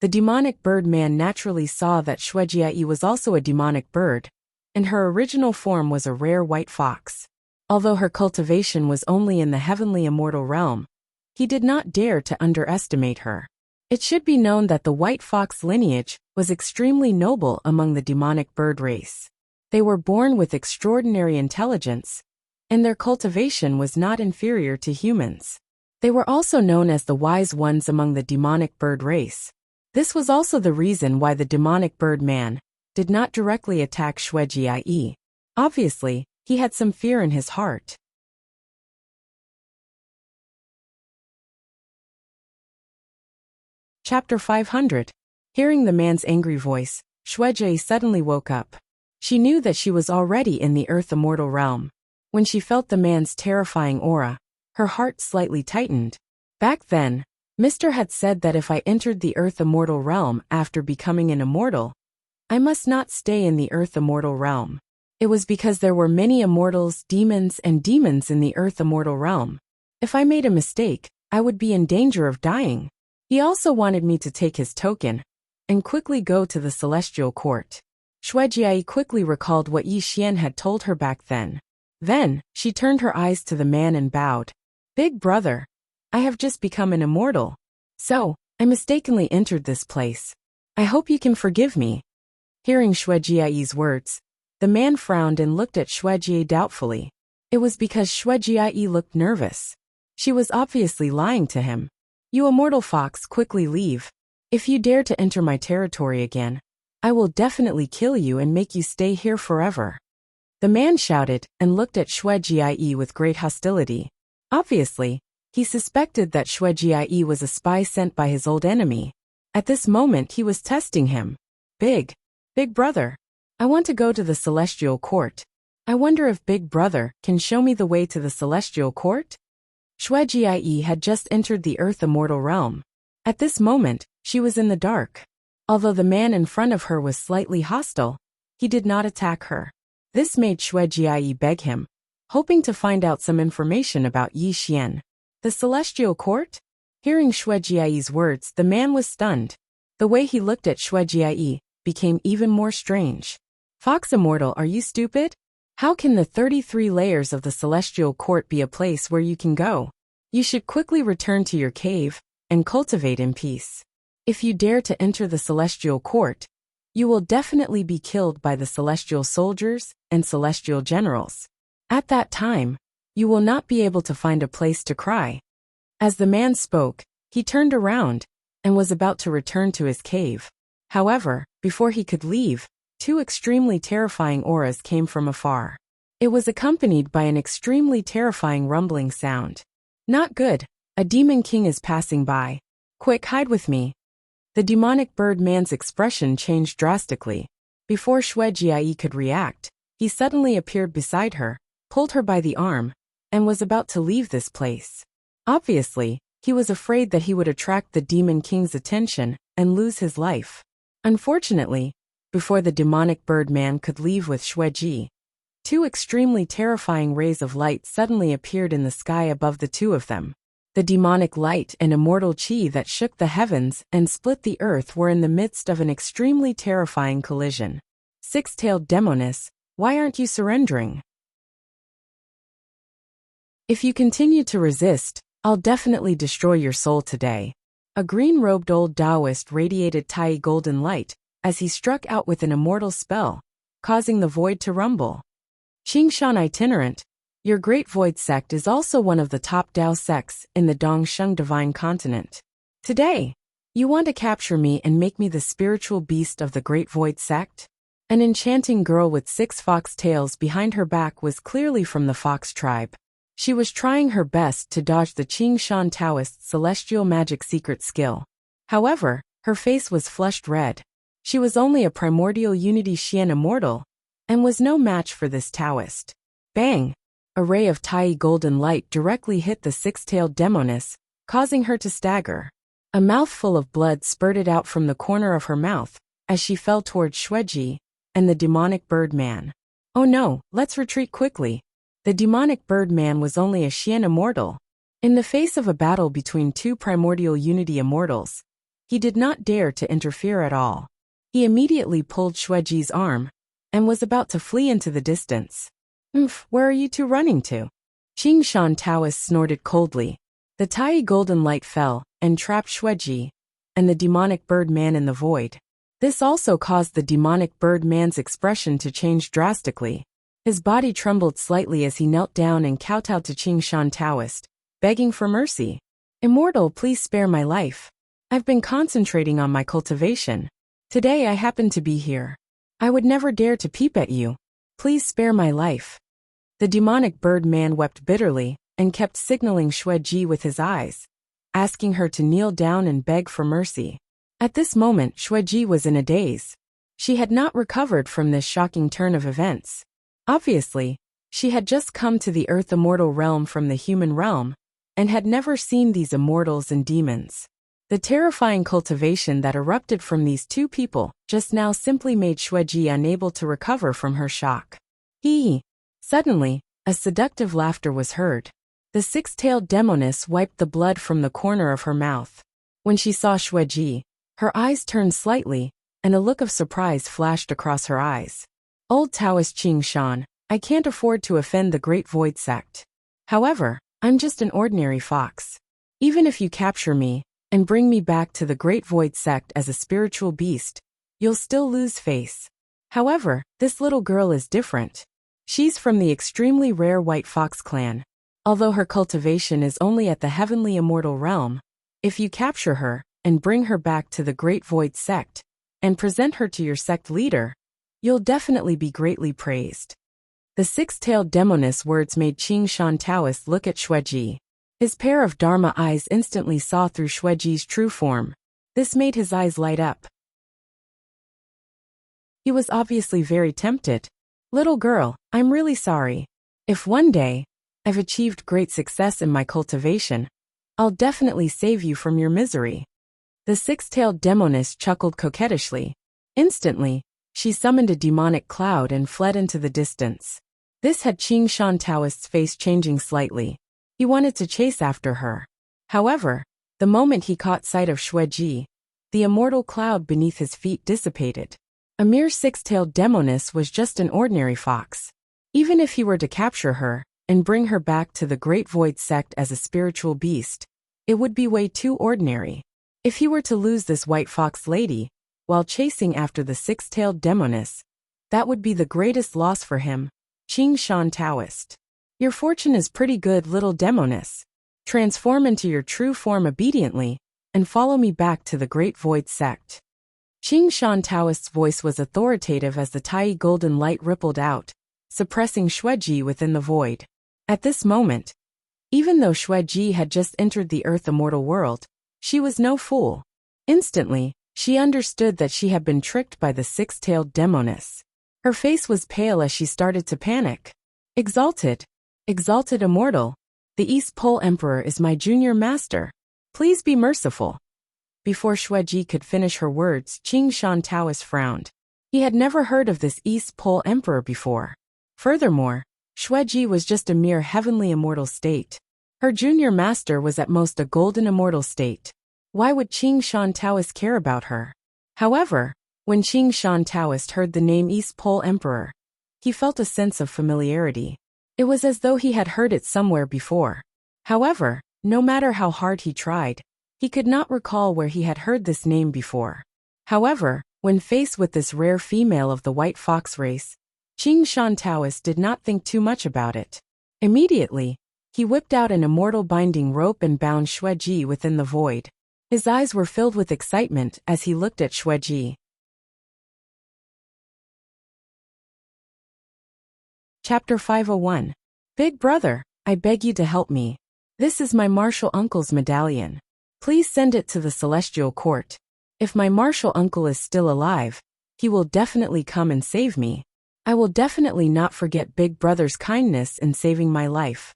the demonic bird man naturally saw that Shuijie was also a demonic bird, and her original form was a rare white fox. Although her cultivation was only in the heavenly immortal realm, he did not dare to underestimate her. It should be known that the white fox lineage was extremely noble among the demonic bird race. They were born with extraordinary intelligence, and their cultivation was not inferior to humans. They were also known as the wise ones among the demonic bird race. This was also the reason why the demonic bird man did not directly attack Shuijie. Obviously, he had some fear in his heart. Chapter 500. Hearing the man's angry voice, Shuijie suddenly woke up. She knew that she was already in the earth immortal realm. When she felt the man's terrifying aura, her heart slightly tightened. Back then, Mr. had said that if I entered the Earth Immortal realm after becoming an immortal, I must not stay in the Earth Immortal realm. It was because there were many immortals, demons, and demons in the Earth Immortal realm. If I made a mistake, I would be in danger of dying. He also wanted me to take his token and quickly go to the Celestial Court. Shuejiai quickly recalled what Yi Xian had told her back then. Then, she turned her eyes to the man and bowed. Big brother, I have just become an immortal. So, I mistakenly entered this place. I hope you can forgive me. Hearing Shuejiai's words, the man frowned and looked at Shuejiai doubtfully. It was because Shuejiai looked nervous. She was obviously lying to him. You immortal fox, quickly leave. If you dare to enter my territory again, I will definitely kill you and make you stay here forever. The man shouted and looked at Shuejiai with great hostility. Obviously, he suspected that Shuejiai was a spy sent by his old enemy. At this moment he was testing him. Big brother, I want to go to the Celestial Court. I wonder if Big Brother can show me the way to the Celestial Court? Shuejiai had just entered the Earth Immortal realm. At this moment, she was in the dark. Although the man in front of her was slightly hostile, he did not attack her. This made Shuejiai beg him, hoping to find out some information about Yi Xian. The Celestial Court? Hearing Shuejiai's words, the man was stunned. The way he looked at Shuejiai became even more strange. Fox Immortal, are you stupid? How can the 33 layers of the Celestial Court be a place where you can go? You should quickly return to your cave and cultivate in peace. If you dare to enter the Celestial Court, you will definitely be killed by the celestial soldiers and celestial generals. At that time, you will not be able to find a place to cry. As the man spoke, he turned around and was about to return to his cave. However, before he could leave, two extremely terrifying auras came from afar. It was accompanied by an extremely terrifying rumbling sound. Not good, a demon king is passing by. Quick, hide with me. The demonic bird man's expression changed drastically. Before Shuejiai could react, he suddenly appeared beside her, pulled her by the arm, and was about to leave this place. Obviously, he was afraid that he would attract the demon king's attention and lose his life. Unfortunately, before the demonic bird man could leave with Shueji, two extremely terrifying rays of light suddenly appeared in the sky above the two of them. The demonic light and immortal chi that shook the heavens and split the earth were in the midst of an extremely terrifying collision. Six-tailed demoness, why aren't you surrendering? If you continue to resist, I'll definitely destroy your soul today. A green-robed old Taoist radiated Tai golden light as he struck out with an immortal spell, causing the void to rumble. Qingshan itinerant, your Great Void sect is also one of the top Tao sects in the Dongsheng Divine Continent. Today, you want to capture me and make me the spiritual beast of the Great Void sect? An enchanting girl with 6 fox tails behind her back was clearly from the fox tribe. She was trying her best to dodge the Qingshan Taoist's celestial magic secret skill. However, her face was flushed red. She was only a primordial unity Xian immortal, and was no match for this Taoist. Bang! A ray of Tai golden light directly hit the 6-tailed demoness, causing her to stagger. A mouthful of blood spurted out from the corner of her mouth as she fell towards Shueji and the demonic bird man. Oh no, let's retreat quickly. The demonic bird man was only a Xian immortal. In the face of a battle between two primordial unity immortals, he did not dare to interfere at all. He immediately pulled Shueji's arm and was about to flee into the distance. Where are you two running to? Qingshan Taoist snorted coldly. The Tai golden light fell and trapped Shueji and the demonic bird man in the void. This also caused the demonic bird man's expression to change drastically. His body trembled slightly as he knelt down and kowtowed to Qingshan Taoist, begging for mercy. Immortal, please spare my life. I've been concentrating on my cultivation. Today I happen to be here. I would never dare to peep at you. Please spare my life. The demonic bird man wept bitterly and kept signaling Shueji with his eyes, asking her to kneel down and beg for mercy. At this moment, Shueji was in a daze. She had not recovered from this shocking turn of events. Obviously, She had just come to the Earth Immortal realm from the human realm, and had never seen these immortals and demons. The terrifying cultivation that erupted from these two people just now simply made Xueji unable to recover from her shock. Hee! Suddenly, a seductive laughter was heard. The six-tailed demoness wiped the blood from the corner of her mouth. When she saw Xueji, her eyes turned slightly, and a look of surprise flashed across her eyes. Old Taoist Qing Shan, I can't afford to offend the Great Void Sect. However, I'm just an ordinary fox. Even if you capture me, and bring me back to the Great Void Sect as a spiritual beast, you'll still lose face. However, this little girl is different. She's from the extremely rare White Fox clan. Although her cultivation is only at the heavenly immortal realm, if you capture her, and bring her back to the Great Void Sect, and present her to your sect leader, you'll definitely be greatly praised. The six-tailed demoness words made Qing Shan Taoist look at Xueji. His pair of Dharma eyes instantly saw through Xueji's true form. This made his eyes light up. He was obviously very tempted. Little girl, I'm really sorry. If one day, I've achieved great success in my cultivation, I'll definitely save you from your misery. The six-tailed demoness chuckled coquettishly. Instantly, she summoned a demonic cloud and fled into the distance. This had Qing Shan Taoist's face changing slightly. He wanted to chase after her. However, the moment he caught sight of Xueji, the immortal cloud beneath his feet dissipated. A mere six-tailed demoness was just an ordinary fox. Even if he were to capture her, and bring her back to the Great Void Sect as a spiritual beast, it would be way too ordinary. If he were to lose this white fox lady, while chasing after the six-tailed demoness, that would be the greatest loss for him. Qing Shan Taoist. Your fortune is pretty good, little demoness. Transform into your true form obediently, and follow me back to the Great Void Sect. Qing Shan Taoist's voice was authoritative as the Tai golden light rippled out, suppressing Xueji within the void. At this moment, even though Xueji had just entered the Earth Immortal world, she was no fool. Instantly, she understood that she had been tricked by the six-tailed demoness. Her face was pale as she started to panic. Exalted Immortal, the East Pole Emperor is my junior master. Please be merciful. Before Xueji could finish her words, Qing Shan Taoist frowned. He had never heard of this East Pole Emperor before. Furthermore, Xueji was just a mere heavenly immortal state. Her junior master was at most a golden immortal state. Why would Qing Shan Taoist care about her? However, when Qing Shan Taoist heard the name East Pole Emperor, he felt a sense of familiarity. It was as though he had heard it somewhere before. However, no matter how hard he tried, he could not recall where he had heard this name before. However, when faced with this rare female of the White Fox race, Qing Shan Taoist did not think too much about it. Immediately, he whipped out an immortal binding rope and bound Xueji within the void. His eyes were filled with excitement as he looked at Xueji. Chapter 501. Big brother, I beg you to help me. This is my martial uncle's medallion. Please send it to the celestial court. If my martial uncle is still alive, he will definitely come and save me. I will definitely not forget big brother's kindness in saving my life.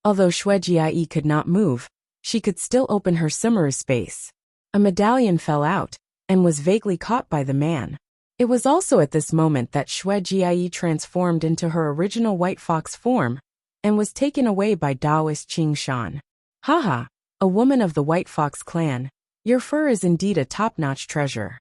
Although Xueji could not move, she could still open her Sumeru space. A medallion fell out, and was vaguely caught by the man. It was also at this moment that Xueji transformed into her original White Fox form, and was taken away by Taoist Qing Shan. Haha, a woman of the White Fox clan, your fur is indeed a top-notch treasure.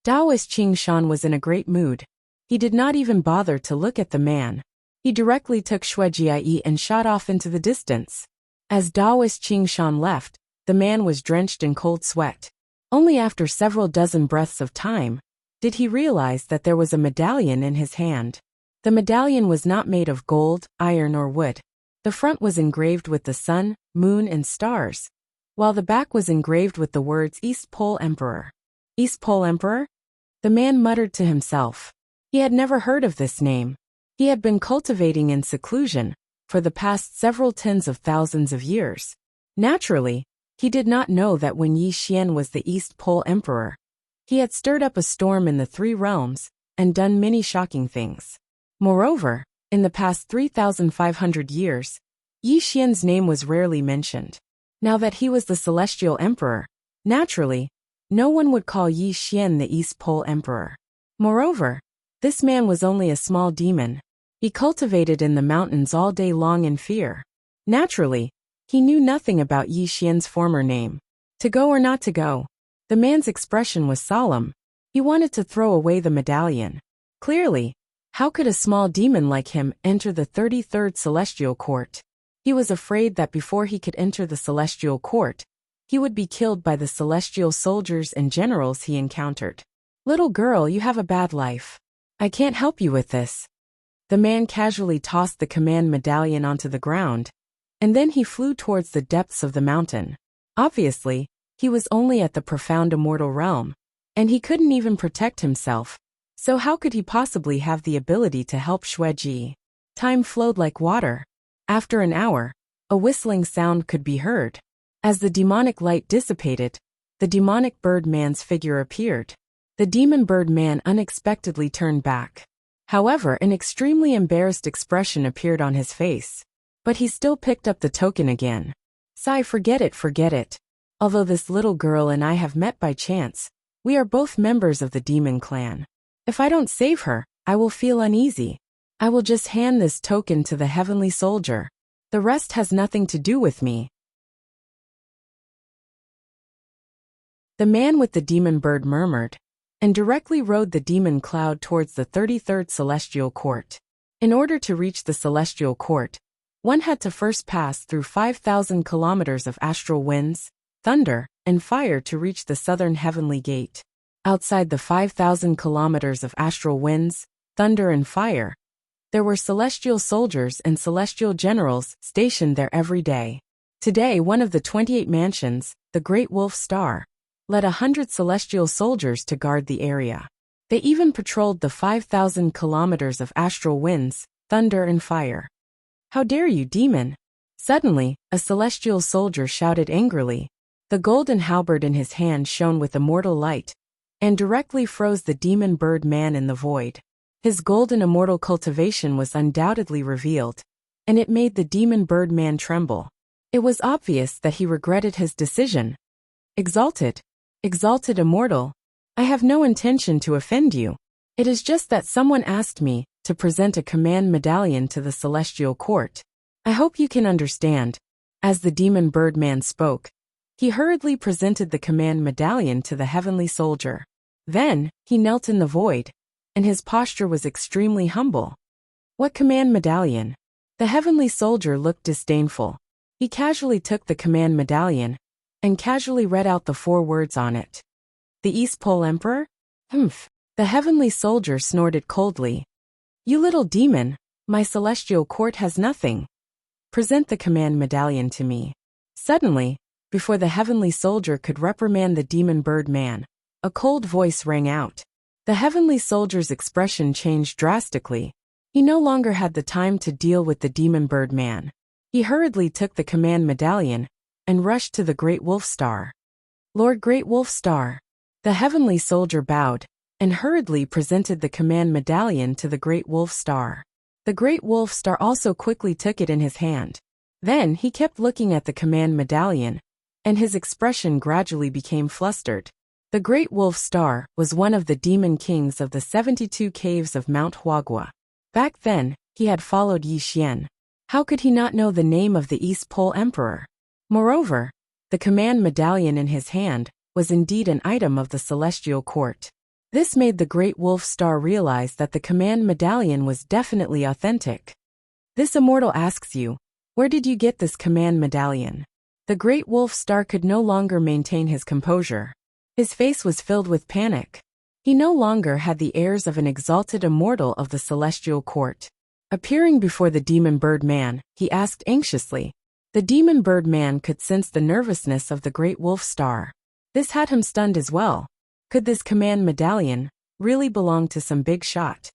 Taoist Qing Shan was in a great mood. He did not even bother to look at the man. He directly took Xueji and shot off into the distance. As Taoist Qing Shan left, the man was drenched in cold sweat. Only after several dozen breaths of time, did he realize that there was a medallion in his hand. The medallion was not made of gold, iron or wood. The front was engraved with the sun, moon and stars, while the back was engraved with the words East Pole Emperor. East Pole Emperor? The man muttered to himself. He had never heard of this name. He had been cultivating in seclusion for the past several tens of thousands of years. Naturally, he did not know that when Yi Xian was the East Pole Emperor, he had stirred up a storm in the three realms and done many shocking things. Moreover, In the past 3,500 years, Yi Xian's name was rarely mentioned. Now that he was the Celestial Emperor, naturally, no one would call Yi Xian the East Pole Emperor. Moreover, this man was only a small demon. He cultivated in the mountains all day long in fear. Naturally, he knew nothing about Yi Xian's former name. To go or not to go? The man's expression was solemn. He wanted to throw away the medallion. Clearly, how could a small demon like him enter the 33rd Celestial Court? He was afraid that before he could enter the Celestial Court, he would be killed by the celestial soldiers and generals he encountered. Little girl, you have a bad life. I can't help you with this. The man casually tossed the command medallion onto the ground, and then he flew towards the depths of the mountain. Obviously, he was only at the profound immortal realm, and he couldn't even protect himself. So how could he possibly have the ability to help Xueji? Time flowed like water. After an hour, a whistling sound could be heard. As the demonic light dissipated, the demonic bird man's figure appeared. The demon bird man unexpectedly turned back. However, an extremely embarrassed expression appeared on his face. But he still picked up the token again. Sigh, forget it. Although this little girl and I have met by chance, we are both members of the demon clan. If I don't save her, I will feel uneasy. I will just hand this token to the heavenly soldier. The rest has nothing to do with me. The man with the demon bird murmured, and directly rode the demon cloud towards the 33rd Celestial Court. In order to reach the Celestial Court, one had to first pass through 5,000 kilometers of astral winds, thunder, and fire to reach the southern heavenly gate. Outside the 5,000 kilometers of astral winds, thunder, and fire, there were celestial soldiers and celestial generals stationed there every day. Today, one of the 28 mansions, the Great Wolf Star, led 100 celestial soldiers to guard the area. They even patrolled the 5,000 kilometers of astral winds, thunder, and fire. How dare you, demon! Suddenly, a celestial soldier shouted angrily. The golden halberd in his hand shone with immortal light, and directly froze the demon bird man in the void. His golden immortal cultivation was undoubtedly revealed, and it made the demon bird man tremble. It was obvious that he regretted his decision. Exalted Immortal, I have no intention to offend you. It is just that someone asked me to present a command medallion to the Celestial Court. I hope you can understand. As the demon bird man spoke, he hurriedly presented the command medallion to the heavenly soldier. Then, he knelt in the void, and his posture was extremely humble. What command medallion? The heavenly soldier looked disdainful. He casually took the command medallion, and casually read out the 4 words on it. The East Pole Emperor? Humph. The heavenly soldier snorted coldly. You little demon, my celestial court has nothing. Present the command medallion to me. Suddenly, before the heavenly soldier could reprimand the demon bird man, a cold voice rang out. The heavenly soldier's expression changed drastically. He no longer had the time to deal with the demon bird man. He hurriedly took the command medallion and rushed to the Great Wolf Star. Lord Great Wolf Star. The heavenly soldier bowed and hurriedly presented the command medallion to the Great Wolf Star. The Great Wolf Star also quickly took it in his hand. Then he kept looking at the command medallion, and his expression gradually became flustered. The Great Wolf Star was one of the demon kings of the 72 caves of Mount Huagua. Back then, he had followed Yi Xian. How could he not know the name of the East Pole Emperor? Moreover, the command medallion in his hand was indeed an item of the Celestial Court. This made the Great Wolf Star realize that the command medallion was definitely authentic. This immortal asks you, where did you get this command medallion? The Great Wolf Star could no longer maintain his composure. His face was filled with panic. He no longer had the airs of an exalted immortal of the Celestial Court. Appearing before the demon bird man, he asked anxiously. The demon bird man could sense the nervousness of the Great Wolf Star. This had him stunned as well. Could this command medallion really belong to some big shot?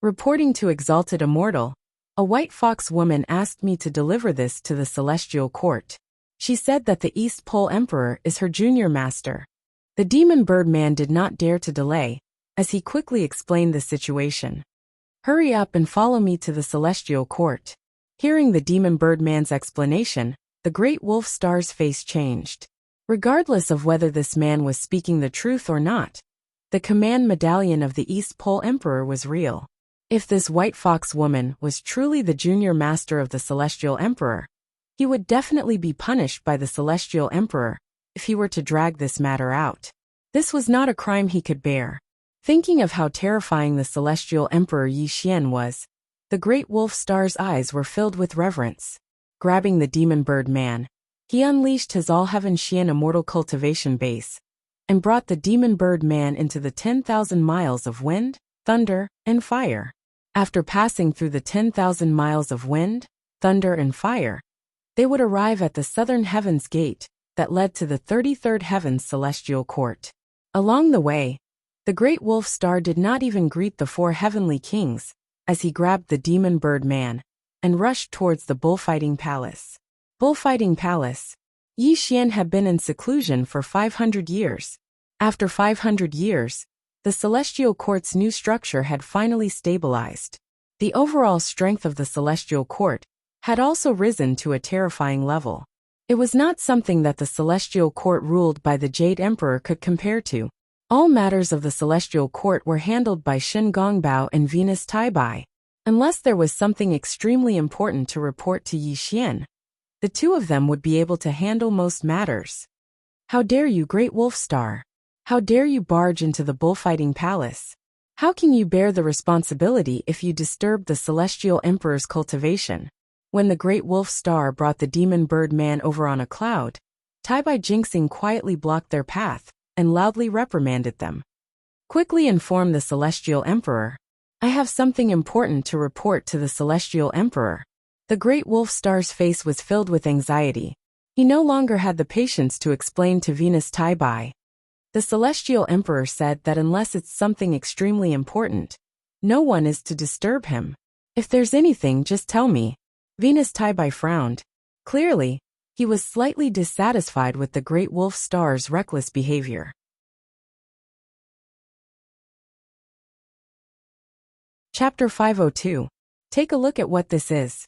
Reporting to Exalted Immortal, a white fox woman asked me to deliver this to the Celestial Court. She said that the East Pole Emperor is her junior master. The demon bird man did not dare to delay, as he quickly explained the situation. Hurry up and follow me to the celestial court. Hearing the demon bird man's explanation, the great wolf star's face changed. Regardless of whether this man was speaking the truth or not, the command medallion of the East Pole Emperor was real. If this white fox woman was truly the junior master of the Celestial Emperor, he would definitely be punished by the Celestial Emperor if he were to drag this matter out. This was not a crime he could bear. Thinking of how terrifying the Celestial Emperor Yi Xian was, the great wolf star's eyes were filled with reverence. Grabbing the demon bird man, he unleashed his all-heaven Xian immortal cultivation base and brought the demon bird man into the 10,000 miles of wind, thunder, and fire. After passing through the 10,000 miles of wind, thunder, and fire, they would arrive at the southern heaven's gate that led to the 33rd heaven's celestial court. Along the way, the great wolf star did not even greet the 4 heavenly kings as he grabbed the demon bird man and rushed towards the bullfighting palace. Bullfighting palace. Yi Xian had been in seclusion for 500 years. After 500 years, the celestial court's new structure had finally stabilized. The overall strength of the celestial court had also risen to a terrifying level. It was not something that the celestial court ruled by the Jade Emperor could compare to. All matters of the celestial court were handled by Shen Gongbao and Venus Taibai. Unless there was something extremely important to report to Yi Xian, the two of them would be able to handle most matters. How dare you, Great Wolf Star? How dare you barge into the bullfighting palace? How can you bear the responsibility if you disturb the Celestial Emperor's cultivation? When the Great Wolf Star brought the demon bird man over on a cloud, Taibai Jinxing quietly blocked their path and loudly reprimanded them. Quickly inform the Celestial Emperor. I have something important to report to the Celestial Emperor. The Great Wolf Star's face was filled with anxiety. He no longer had the patience to explain to Venus Taibai. The Celestial Emperor said that unless it's something extremely important, no one is to disturb him. If there's anything, just tell me. Venus Taibai frowned. Clearly, he was slightly dissatisfied with the Great Wolf Star's reckless behavior. Chapter 502. Take a look at what this is.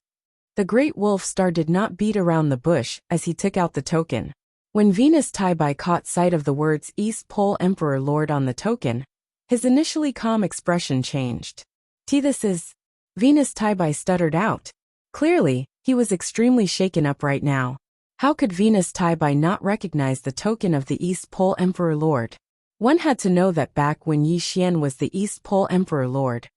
The Great Wolf Star did not beat around the bush as he took out the token. When Venus Taibai caught sight of the words East Pole Emperor Lord on the token, his initially calm expression changed. This is... Venus Taibai stuttered out. Clearly, he was extremely shaken up right now. How could Venus Taibai not recognize the token of the East Pole Emperor Lord? One had to know that back when Yi Xian was the East Pole Emperor Lord,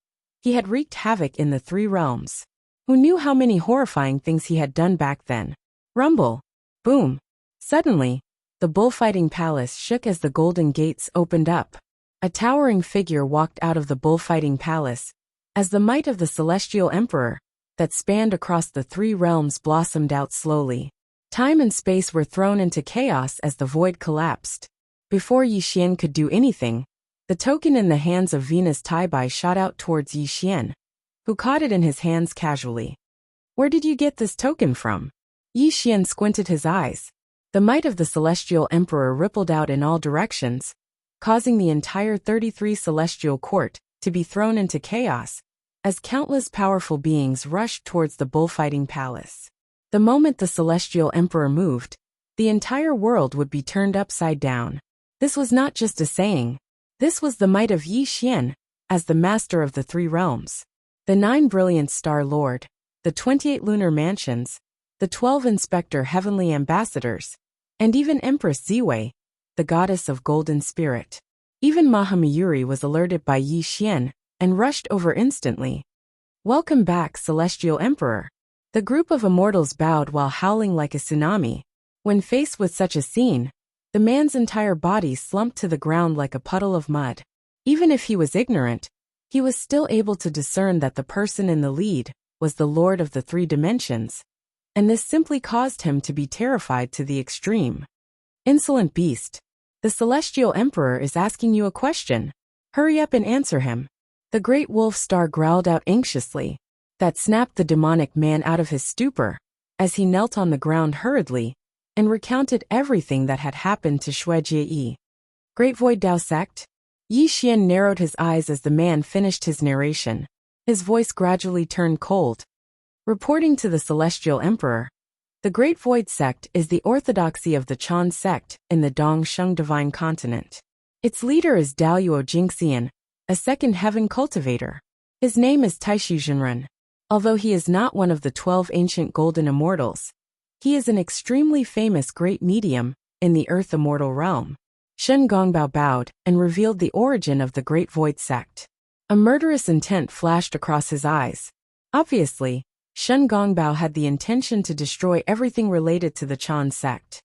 he had wreaked havoc in the 3 realms. Who knew how many horrifying things he had done back then? Rumble. Boom. Suddenly, the bullfighting palace shook as the golden gates opened up. A towering figure walked out of the bullfighting palace, as the might of the Celestial Emperor, that spanned across the 3 realms, blossomed out slowly. Time and space were thrown into chaos as the void collapsed. Before Yi Xian could do anything, the token in the hands of Venus Taibai shot out towards Yi Xian, who caught it in his hands casually. Where did you get this token from? Yi Xian squinted his eyes. The might of the Celestial Emperor rippled out in all directions, causing the entire 33 celestial court to be thrown into chaos, as countless powerful beings rushed towards the bullfighting palace. The moment the Celestial Emperor moved, the entire world would be turned upside down. This was not just a saying. This was the might of Yi Xian, as the master of the 3 realms. The 9 brilliant star lord, the 28 lunar mansions, the 12 inspector heavenly ambassadors, and even Empress Ziwei, the goddess of golden spirit. Even Mahamayuri was alerted by Yi Xian and rushed over instantly. Welcome back, Celestial Emperor. The group of immortals bowed while howling like a tsunami. When faced with such a scene, the man's entire body slumped to the ground like a puddle of mud. Even if he was ignorant, he was still able to discern that the person in the lead was the Lord of the 3 dimensions, and this simply caused him to be terrified to the extreme. Insolent beast. The Celestial Emperor is asking you a question. Hurry up and answer him. The Great Wolf Star growled out anxiously. That snapped the demonic man out of his stupor, as he knelt on the ground hurriedly and recounted everything that had happened to Xue Jie. Great Void Dao Sect? Yi Xian narrowed his eyes as the man finished his narration. His voice gradually turned cold. Reporting to the Celestial Emperor, the Great Void Sect is the orthodoxy of the Chan sect in the Dongsheng Divine Continent. Its leader is Daluo Jingxian, a second heaven cultivator. His name is Taishi Jinren. Although he is not one of the 12 ancient golden immortals, he is an extremely famous great medium in the Earth Immortal realm. Shen Gongbao bowed and revealed the origin of the Great Void Sect. A murderous intent flashed across his eyes. Obviously, Shen Gongbao had the intention to destroy everything related to the Chan sect.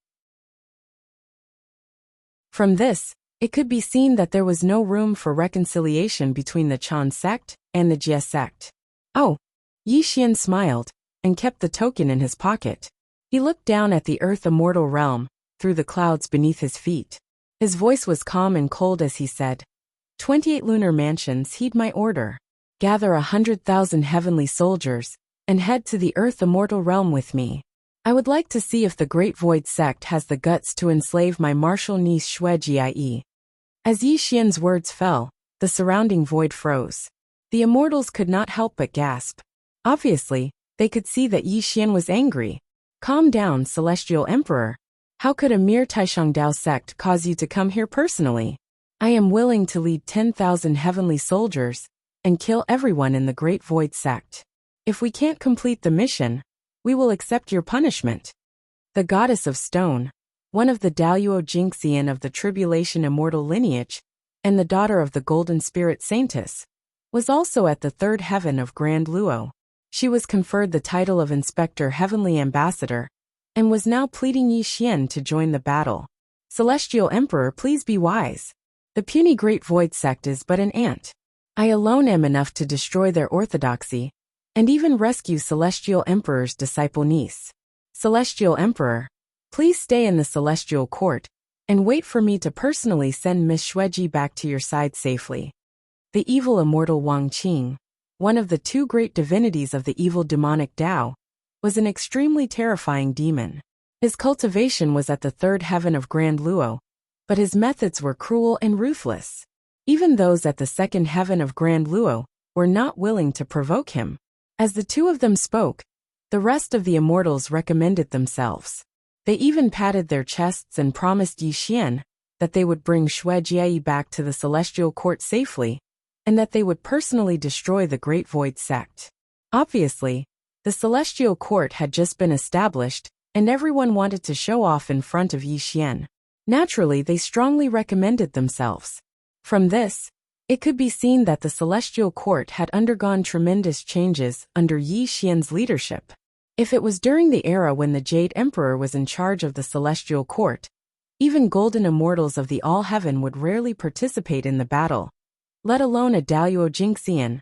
From this, it could be seen that there was no room for reconciliation between the Chan sect and the Jie sect. Oh, Yi Xian smiled and kept the token in his pocket. He looked down at the Earth Immortal realm, through the clouds beneath his feet. His voice was calm and cold as he said, 28 lunar mansions heed my order. Gather 100,000 heavenly soldiers, and head to the Earth Immortal realm with me. I would like to see if the Great Void Sect has the guts to enslave my martial niece Xue Jie. As Yi Xian's words fell, the surrounding void froze. The immortals could not help but gasp. Obviously, they could see that Yi Xian was angry. Calm down, Celestial Emperor. How could a mere Taishangdao sect cause you to come here personally? I am willing to lead 10,000 heavenly soldiers and kill everyone in the Great Void Sect. If we can't complete the mission, we will accept your punishment. The Goddess of Stone, one of the Daluo Jingxian of the Tribulation Immortal lineage, and the daughter of the Golden Spirit Saintess, was also at the third heaven of Grand Luo. She was conferred the title of Inspector Heavenly Ambassador, and was now pleading Yi Xian to join the battle. Celestial Emperor, please be wise. The puny Great Void Sect is but an ant. I alone am enough to destroy their orthodoxy, and even rescue Celestial Emperor's disciple niece. Celestial Emperor, please stay in the Celestial Court, and wait for me to personally send Miss Xueji back to your side safely. The evil immortal Wang Qing, one of the two great divinities of the evil demonic Tao, was an extremely terrifying demon. His cultivation was at the third heaven of Grand Luo, but his methods were cruel and ruthless. Even those at the second heaven of Grand Luo were not willing to provoke him. As the two of them spoke, the rest of the immortals recommended themselves. They even patted their chests and promised Yi Xian that they would bring Xue Jie back to the Celestial Court safely, and that they would personally destroy the Great Void Sect. Obviously, the Celestial Court had just been established, and everyone wanted to show off in front of Yi Xian. Naturally, they strongly recommended themselves. From this, it could be seen that the Celestial Court had undergone tremendous changes under Yi Xian's leadership. If it was during the era when the Jade Emperor was in charge of the Celestial Court, even golden immortals of the All Heaven would rarely participate in the battle, let alone a Daluo Jingxian,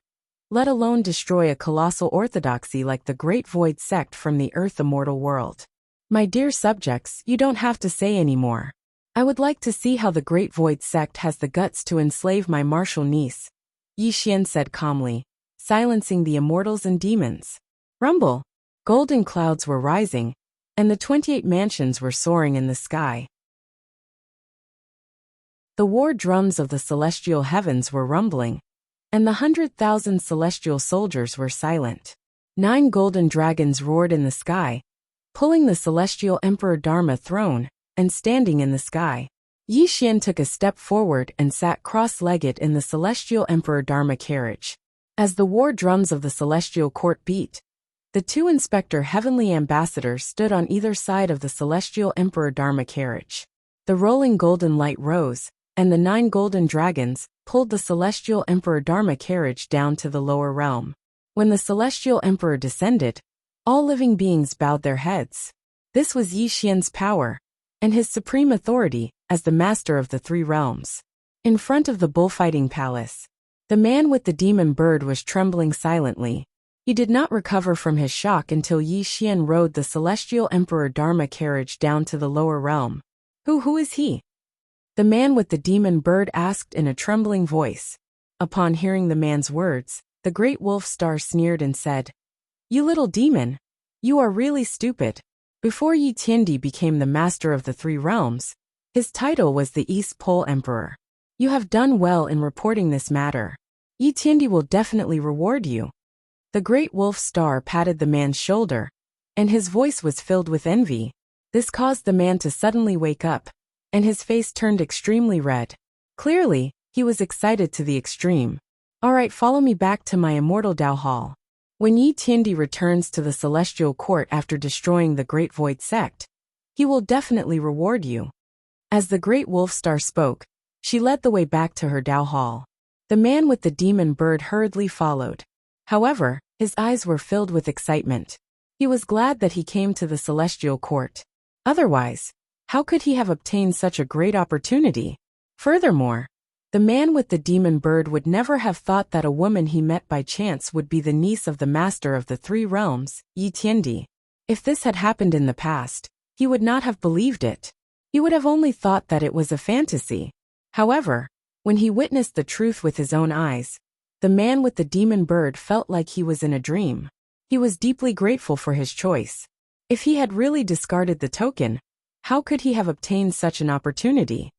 let alone destroy a colossal orthodoxy like the Great Void Sect from the Earth Immortal world. My dear subjects, you don't have to say any more. I would like to see how the Great Void Sect has the guts to enslave my martial niece, Yi Xian said calmly, silencing the immortals and demons. Rumble! Golden clouds were rising, and the 28 mansions were soaring in the sky. The war drums of the celestial heavens were rumbling, and the 100,000 celestial soldiers were silent. 9 golden dragons roared in the sky, pulling the Celestial Emperor Dharma throne, and standing in the sky. Yi Xian took a step forward and sat cross-legged in the Celestial Emperor Dharma carriage. As the war drums of the Celestial Court beat, the 2 Inspector Heavenly Ambassadors stood on either side of the Celestial Emperor Dharma carriage. The rolling golden light rose, and the 9 golden dragons pulled the Celestial Emperor Dharma carriage down to the lower realm. When the Celestial Emperor descended, all living beings bowed their heads. This was Yi Xian's power, and his supreme authority as the master of the 3 realms. In front of the bullfighting palace, the man with the demon bird was trembling silently. He did not recover from his shock until Yi Xian rode the Celestial Emperor Dharma carriage down to the lower realm. Who is he? The man with the demon bird asked in a trembling voice. Upon hearing the man's words, the great wolf star sneered and said, "You little demon, you are really stupid." Before Yi Tiandi became the master of the 3 realms, his title was the East Pole Emperor. You have done well in reporting this matter. Yi Tiandi will definitely reward you. The great wolf star patted the man's shoulder, and his voice was filled with envy. This caused the man to suddenly wake up, and his face turned extremely red. Clearly, he was excited to the extreme. Alright, follow me back to my Immortal Dao Hall. When Yi Tiandi returns to the Celestial Court after destroying the Great Void Sect, he will definitely reward you. As the Great Wolf Star spoke, she led the way back to her Dao Hall. The man with the demon bird hurriedly followed. However, his eyes were filled with excitement. He was glad that he came to the Celestial Court. Otherwise, how could he have obtained such a great opportunity? Furthermore, the man with the demon bird would never have thought that a woman he met by chance would be the niece of the master of the three realms, Yi Tiandi. If this had happened in the past, he would not have believed it. He would have only thought that it was a fantasy. However, when he witnessed the truth with his own eyes, the man with the demon bird felt like he was in a dream. He was deeply grateful for his choice. If he had really discarded the token, how could he have obtained such an opportunity?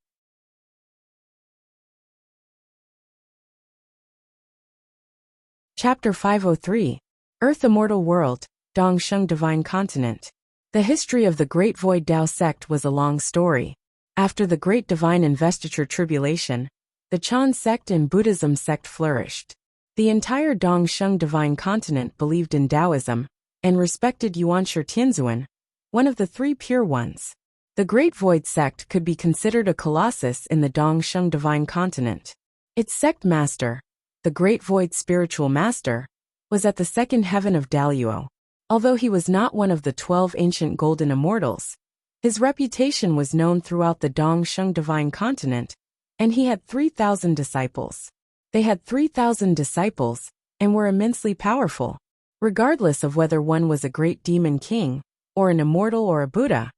Chapter 503. Earth Immortal World, Dongsheng Divine Continent. The history of the Great Void Dao sect was a long story. After the Great Divine Investiture Tribulation, the Chan sect and Buddhism sect flourished. The entire Dongsheng Divine Continent believed in Taoism and respected Yuanshi Tianzuan, one of the three pure ones. The Great Void sect could be considered a colossus in the Dongsheng Divine Continent. Its sect master, the Great Void Spiritual Master, was at the second heaven of Daluo. Although he was not one of the 12 ancient golden immortals, his reputation was known throughout the Dongsheng Divine Continent, and he had 3,000 disciples. They had 3,000 disciples and were immensely powerful. Regardless of whether one was a great demon king, or an immortal or a Buddha,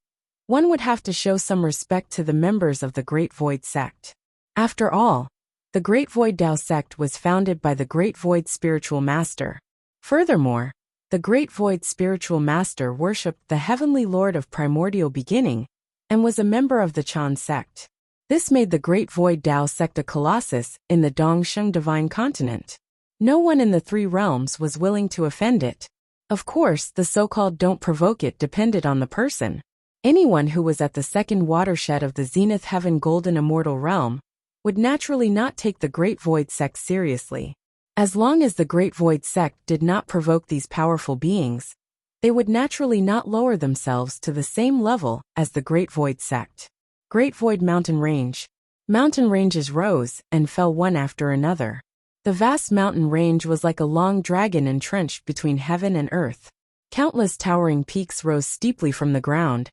one would have to show some respect to the members of the Great Void sect. After all, the Great Void Dao sect was founded by the Great Void Spiritual Master. Furthermore, the Great Void Spiritual Master worshipped the Heavenly Lord of Primordial Beginning and was a member of the Chan sect. This made the Great Void Dao sect a colossus in the Dongsheng Divine Continent. No one in the three realms was willing to offend it. Of course, the so-called don't provoke it depended on the person. Anyone who was at the second watershed of the Zenith Heaven Golden Immortal Realm would naturally not take the Great Void sect seriously. As long as the Great Void sect did not provoke these powerful beings, they would naturally not lower themselves to the same level as the Great Void sect. Great Void Mountain Range. Mountain ranges rose and fell one after another. The vast mountain range was like a long dragon entrenched between heaven and earth. Countless towering peaks rose steeply from the ground,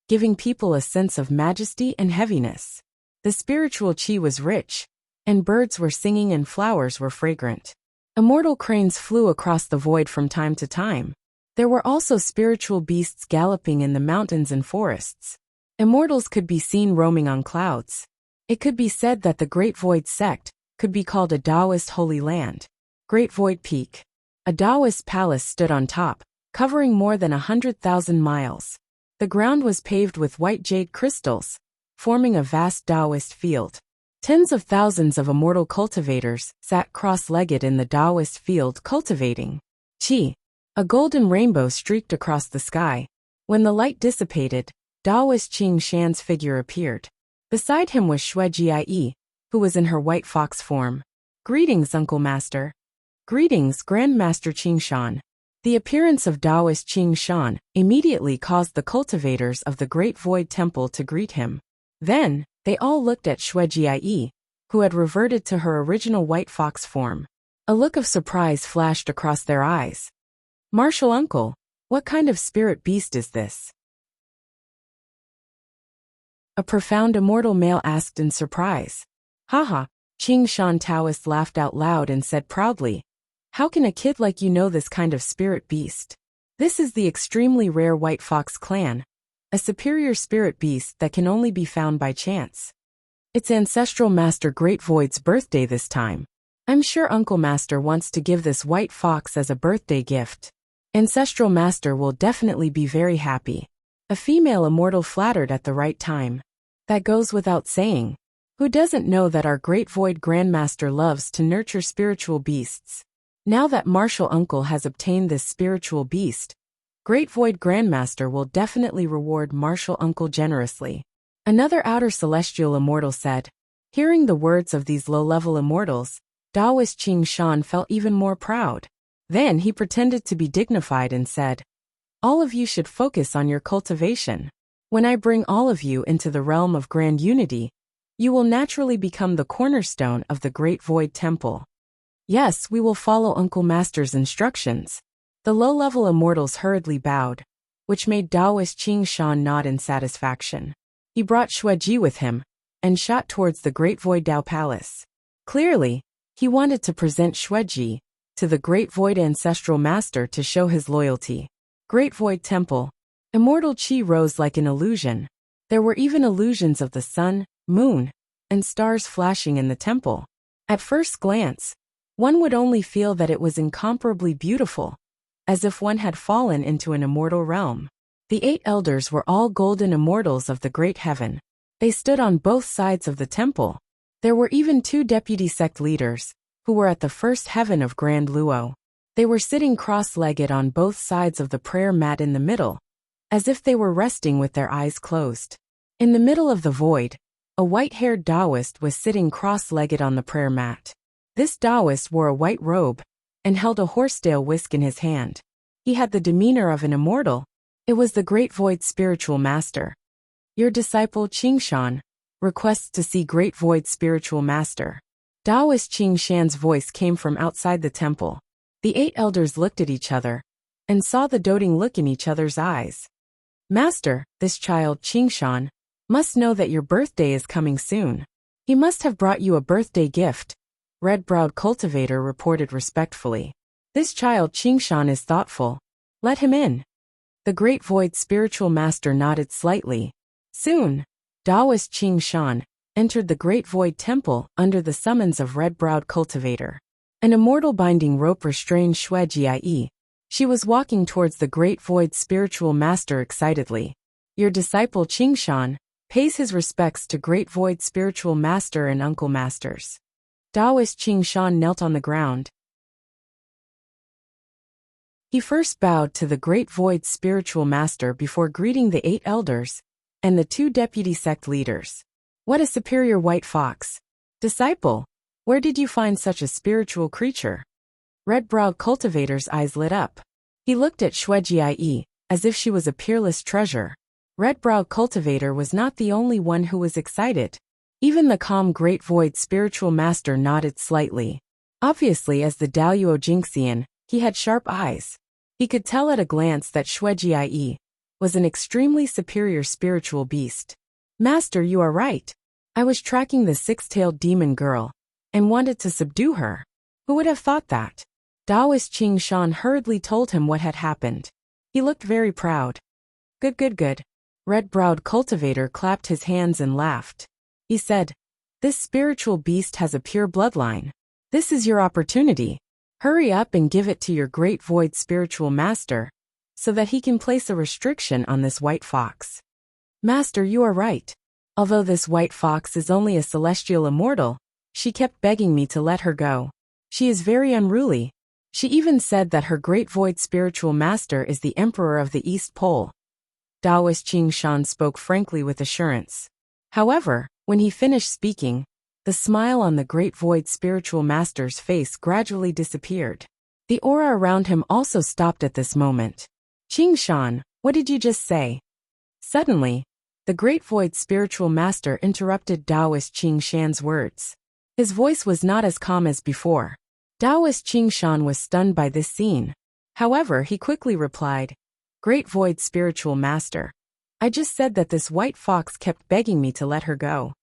giving people a sense of majesty and heaviness. The spiritual chi was rich, and birds were singing and flowers were fragrant. Immortal cranes flew across the void from time to time. There were also spiritual beasts galloping in the mountains and forests. Immortals could be seen roaming on clouds. It could be said that the Great Void sect could be called a Taoist holy land. Great Void Peak. A Taoist palace stood on top, covering more than 100,000 miles. The ground was paved with white jade crystals, forming a vast Taoist field. Tens of thousands of immortal cultivators sat cross-legged in the Taoist field cultivating qi. A golden rainbow streaked across the sky. When the light dissipated, Taoist Qing Shan's figure appeared. Beside him was Xue Jie, who was in her white fox form. Greetings, Uncle Master. Greetings, Grandmaster Qing Shan. The appearance of Taoist Qing Shan immediately caused the cultivators of the Great Void Temple to greet him. Then, they all looked at Xue Jie, who had reverted to her original white fox form. A look of surprise flashed across their eyes. Martial Uncle, what kind of spirit beast is this? A profound immortal male asked in surprise. Haha, Qing Shan Taoist laughed out loud and said proudly, how can a kid like you know this kind of spirit beast? This is the extremely rare White Fox clan, a superior spirit beast that can only be found by chance. It's Ancestral Master Great Void's birthday this time. I'm sure Uncle Master wants to give this white fox as a birthday gift. Ancestral Master will definitely be very happy. A female immortal flattered at the right time. That goes without saying. Who doesn't know that our Great Void Grandmaster loves to nurture spiritual beasts? Now that Martial Uncle has obtained this spiritual beast, Great Void Grandmaster will definitely reward Martial Uncle generously. Another outer celestial immortal said. Hearing the words of these low-level immortals, Taoist Qing Shan felt even more proud. Then he pretended to be dignified and said, "All of you should focus on your cultivation. When I bring all of you into the realm of grand unity, you will naturally become the cornerstone of the Great Void Temple. Yes, we will follow Uncle Master's instructions." The low-level immortals hurriedly bowed, which made Taoist Qing Shan nod in satisfaction. He brought Xueji with him, and shot towards the Great Void Tao Palace. Clearly, he wanted to present Xueji to the Great Void Ancestral Master to show his loyalty. Great Void Temple. Immortal Qi rose like an illusion. There were even illusions of the sun, moon, and stars flashing in the temple. At first glance, one would only feel that it was incomparably beautiful, as if one had fallen into an immortal realm. The 8 elders were all golden immortals of the great heaven. They stood on both sides of the temple. There were even 2 deputy sect leaders, who were at the first heaven of Grand Luo. They were sitting cross-legged on both sides of the prayer mat in the middle, as if they were resting with their eyes closed. In the middle of the void, a white-haired Taoist was sitting cross-legged on the prayer mat. This Taoist wore a white robe and held a horsetail whisk in his hand. He had the demeanor of an immortal. It was the Great Void Spiritual Master. Your disciple Qing Shan requests to see Great Void Spiritual Master. Taoist Qing Shan's voice came from outside the temple. The 8 elders looked at each other and saw the doting look in each other's eyes. Master, this child Qing Shan must know that your birthday is coming soon. He must have brought you a birthday gift, Red-browed cultivator reported respectfully. This child Qing Shan is thoughtful. Let him in. The Great Void Spiritual Master nodded slightly. Soon, Taoist Qing Shan entered the Great Void Temple under the summons of Red-browed cultivator. An immortal binding rope restrained Xueji. She was walking towards the Great Void Spiritual Master excitedly. Your disciple Qing Shan pays his respects to Great Void Spiritual Master and Uncle Masters. Taoist Qing Shan knelt on the ground. He first bowed to the Great Void Spiritual Master before greeting the 8 elders and the 2 deputy sect leaders. What a superior white fox. Disciple, where did you find such a spiritual creature? Red-browed cultivator's eyes lit up. He looked at Xueji as if she was a peerless treasure. Red-browed cultivator was not the only one who was excited. Even the calm Great Void Spiritual Master nodded slightly. Obviously, as the Daluo Jinxian, he had sharp eyes. He could tell at a glance that Xueji was an extremely superior spiritual beast. Master, you are right. I was tracking the 6-tailed demon girl and wanted to subdue her. Who would have thought that? Taoist Qing Shan hurriedly told him what had happened. He looked very proud. Good. Red-browed cultivator clapped his hands and laughed. He said, "This spiritual beast has a pure bloodline. This is your opportunity. Hurry up and give it to your Great Void Spiritual Master, so that he can place a restriction on this white fox." Master, you are right. Although this white fox is only a celestial immortal, she kept begging me to let her go. She is very unruly. She even said that her Great Void Spiritual Master is the Emperor of the East Pole. Taoist Qing Shan spoke frankly with assurance. However, when he finished speaking, the smile on the Great Void Spiritual Master's face gradually disappeared. The aura around him also stopped at this moment. Qing Shan, what did you just say? Suddenly, the Great Void Spiritual Master interrupted Taoist Qing Shan's words. His voice was not as calm as before. Taoist Qing Shan was stunned by this scene. However, he quickly replied, Great Void Spiritual Master, I just said that this white fox kept begging me to let her go.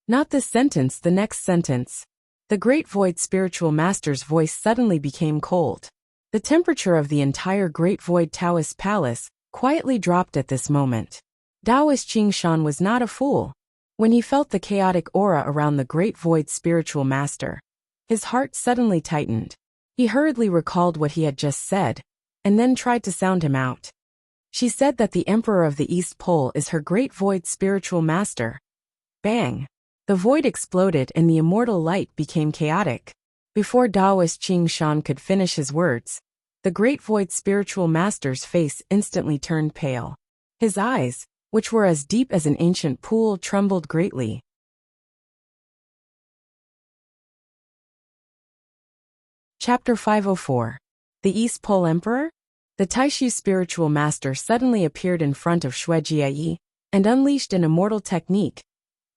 Not this sentence, the next sentence. The Great Void Spiritual Master's voice suddenly became cold. The temperature of the entire Great Void Taoist Palace quietly dropped at this moment. Taoist Qing Shan was not a fool. When he felt the chaotic aura around the Great Void Spiritual Master, his heart suddenly tightened. He hurriedly recalled what he had just said, and then tried to sound him out. She said that the Emperor of the East Pole is her Great Void Spiritual Master. Bang! The void exploded and the immortal light became chaotic. Before Taoist Qing Shan could finish his words, the great void spiritual master's face instantly turned pale. His eyes, which were as deep as an ancient pool, trembled greatly. Chapter 504. The East Pole Emperor? The Taishu spiritual master suddenly appeared in front of Shuejiayi and unleashed an immortal technique,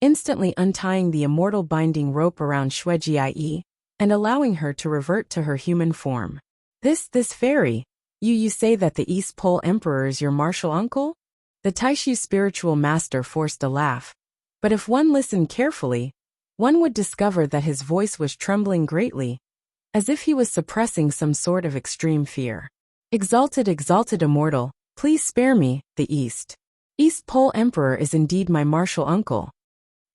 instantly untying the immortal binding rope around Shuejiayi and allowing her to revert to her human form. This fairy, you say that the East Pole Emperor is your martial uncle? The Taishu spiritual master forced a laugh, but if one listened carefully, one would discover that his voice was trembling greatly, as if he was suppressing some sort of extreme fear. Exalted immortal, please spare me, the East Pole Emperor is indeed my martial uncle.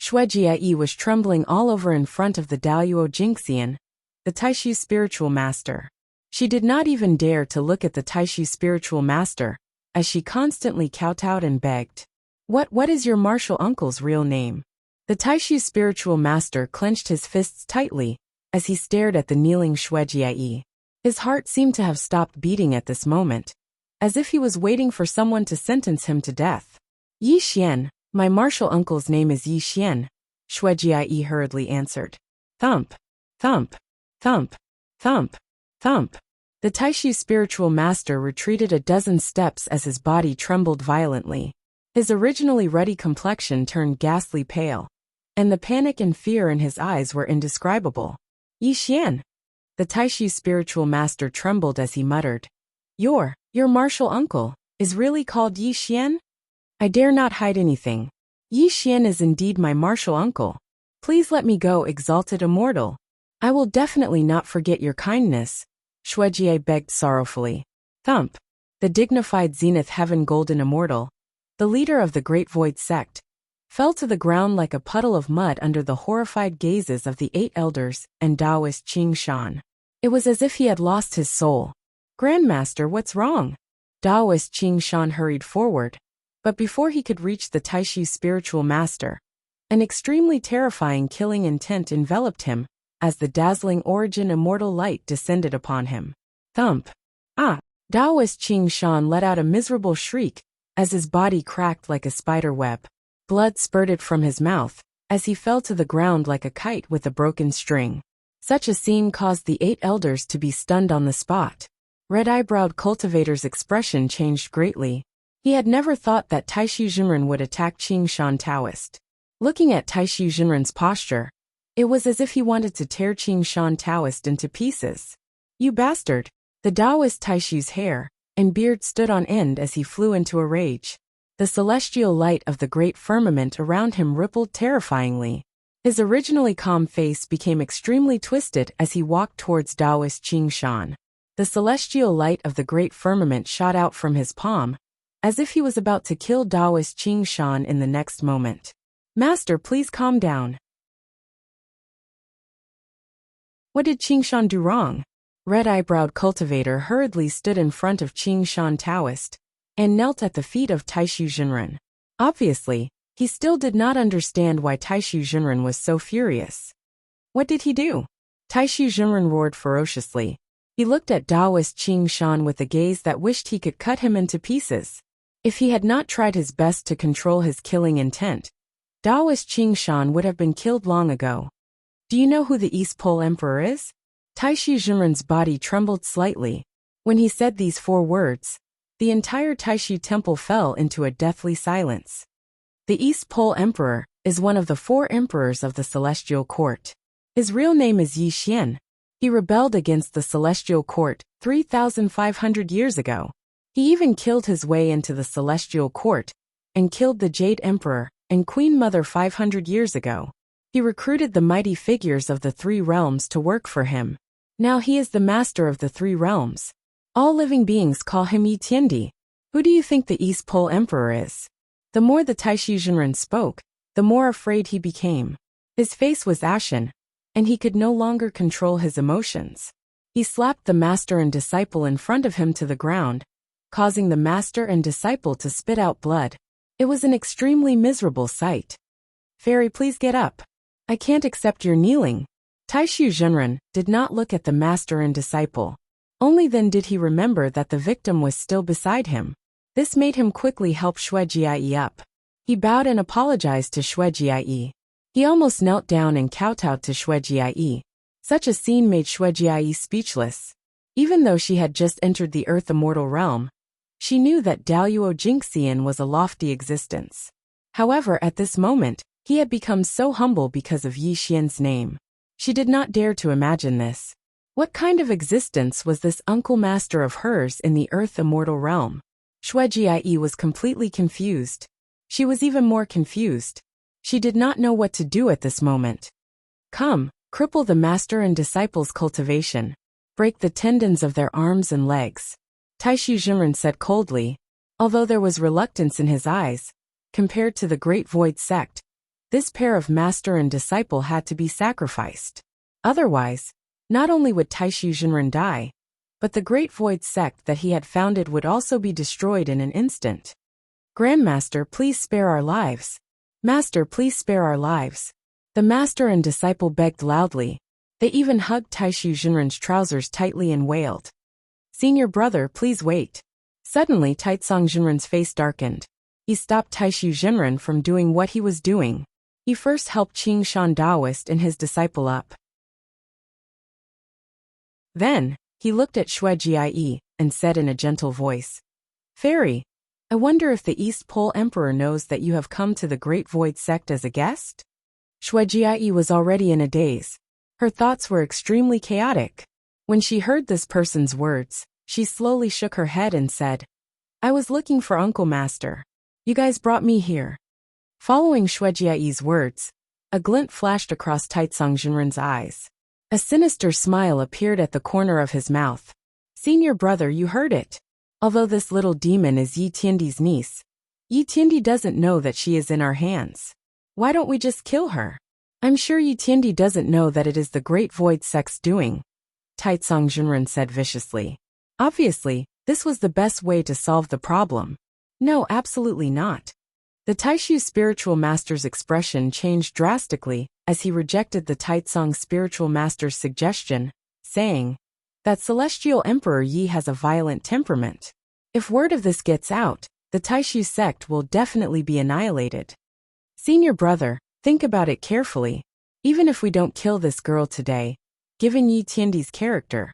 Shuejiayi was trembling all over in front of the Daoyuo Jingxian, the Taishu spiritual master. She did not even dare to look at the Taishu spiritual master, as she constantly kowtowed and begged. What is your martial uncle's real name? The Taishu spiritual master clenched his fists tightly as he stared at the kneeling Shuejiayi. His heart seemed to have stopped beating at this moment, as if he was waiting for someone to sentence him to death. Yi Xian, my martial uncle's name is Yi Xian, Shuejiayi hurriedly answered. Thump, thump, thump, thump, thump. The Taishu spiritual master retreated a dozen steps as his body trembled violently. His originally ruddy complexion turned ghastly pale, and the panic and fear in his eyes were indescribable. Yi Xian. The Taishu spiritual master trembled as he muttered. Your martial uncle is really called Yi Xian? I dare not hide anything. Yi Xian is indeed my martial uncle. Please let me go, exalted immortal. I will definitely not forget your kindness, Shuejiayi begged sorrowfully. Thump. The dignified Zenith Heaven Golden Immortal, the leader of the Great Void sect, fell to the ground like a puddle of mud under the horrified gazes of the 8 elders and Taoist Qing Shan. It was as if he had lost his soul. Grandmaster, what's wrong? Taoist Qing Shan hurried forward, but before he could reach the Taishu spiritual master, an extremely terrifying killing intent enveloped him as the dazzling origin immortal light descended upon him. Thump. Ah! Taoist Qing Shan let out a miserable shriek as his body cracked like a spider web. Blood spurted from his mouth as he fell to the ground like a kite with a broken string. Such a scene caused the 8 elders to be stunned on the spot. Red-eyebrowed cultivator's expression changed greatly. He had never thought that Taishu Jinren would attack Qing Shan Taoist. Looking at Taishu Jinren's posture, it was as if he wanted to tear Qing Shan Taoist into pieces. You bastard! The Taoist Taishu's hair and beard stood on end as he flew into a rage. The celestial light of the great firmament around him rippled terrifyingly. His originally calm face became extremely twisted as he walked towards Taoist Qing Shan. The celestial light of the great firmament shot out from his palm, as if he was about to kill Taoist Qing Shan in the next moment. Master, please calm down. What did Qing Shan do wrong? Red-eyebrowed cultivator hurriedly stood in front of Qing Shan Taoist and knelt at the feet of Taishu Jinren. Obviously, he still did not understand why Taishu Jinren was so furious. What did he do? Taishu Jinren roared ferociously. He looked at Taoist Qing Shan with a gaze that wished he could cut him into pieces. If he had not tried his best to control his killing intent, Taoist Qing Shan would have been killed long ago. Do you know who the East Pole Emperor is? Taishu Jinren's body trembled slightly. When he said these 4 words, the entire Taishu temple fell into a deathly silence. The East Pole Emperor is one of the 4 emperors of the Celestial Court. His real name is Yi Xian. He rebelled against the Celestial Court 3,500 years ago. He even killed his way into the Celestial Court and killed the Jade Emperor and Queen Mother 500 years ago. He recruited the mighty figures of the 3 realms to work for him. Now he is the master of the 3 realms. All living beings call him Yi Tiandi. Who do you think the East Pole Emperor is? The more the Taishu Jinren spoke, the more afraid he became. His face was ashen, and he could no longer control his emotions. He slapped the master and disciple in front of him to the ground, causing the master and disciple to spit out blood. It was an extremely miserable sight. Fairy, please get up. I can't accept your kneeling. Taishu Zhenren did not look at the master and disciple. Only then did he remember that the victim was still beside him. This made him quickly help Xue Jie up. He bowed and apologized to Xue Jie. He almost knelt down and kowtowed to Xue Jie. Such a scene made Xue Jie speechless. Even though she had just entered the Earth Immortal realm, she knew that Daluo Jingxian was a lofty existence. However, at this moment, he had become so humble because of Yi Xian's name. She did not dare to imagine this. What kind of existence was this uncle master of hers in the Earth Immortal realm? Xue Jie was completely confused. She was even more confused. She did not know what to do at this moment. Come, cripple the master and disciples' cultivation. Break the tendons of their arms and legs. Taishu Zhenren said coldly, although there was reluctance in his eyes. Compared to the Great Void Sect, this pair of master and disciple had to be sacrificed. Otherwise, not only would Taishu Zhenren die, but the Great Void Sect that he had founded would also be destroyed in an instant. Grandmaster, please spare our lives. Master, please spare our lives. The master and disciple begged loudly. They even hugged Taishu Zhenren's trousers tightly and wailed. Senior brother, please wait. Suddenly, Taitsong Zhenren's face darkened. He stopped Taishu Zhenren from doing what he was doing. He first helped Qing Shan Daoist and his disciple up. Then, he looked at Xue Jie and said in a gentle voice, Fairy, I wonder if the East Pole Emperor knows that you have come to the Great Void Sect as a guest? Xue Jie was already in a daze. Her thoughts were extremely chaotic. When she heard this person's words, she slowly shook her head and said, I was looking for Uncle Master. You guys brought me here. Following Xue Jie's words, a glint flashed across Taitsong Zhenren's eyes. A sinister smile appeared at the corner of his mouth. Senior brother, you heard it. Although this little demon is Yi Tiandi's niece, Yi Tiandi doesn't know that she is in our hands. Why don't we just kill her? I'm sure Yi Tiandi doesn't know that it is the Great Void Sect's doing, Taitsong Zhenren said viciously. Obviously, this was the best way to solve the problem. No, absolutely not. The Taishu spiritual master's expression changed drastically as he rejected the Taitsong spiritual master's suggestion, saying, that celestial emperor Yi has a violent temperament. If word of this gets out, the Taishu sect will definitely be annihilated. Senior brother, think about it carefully. Even if we don't kill this girl today, given Yi Tiandi's character,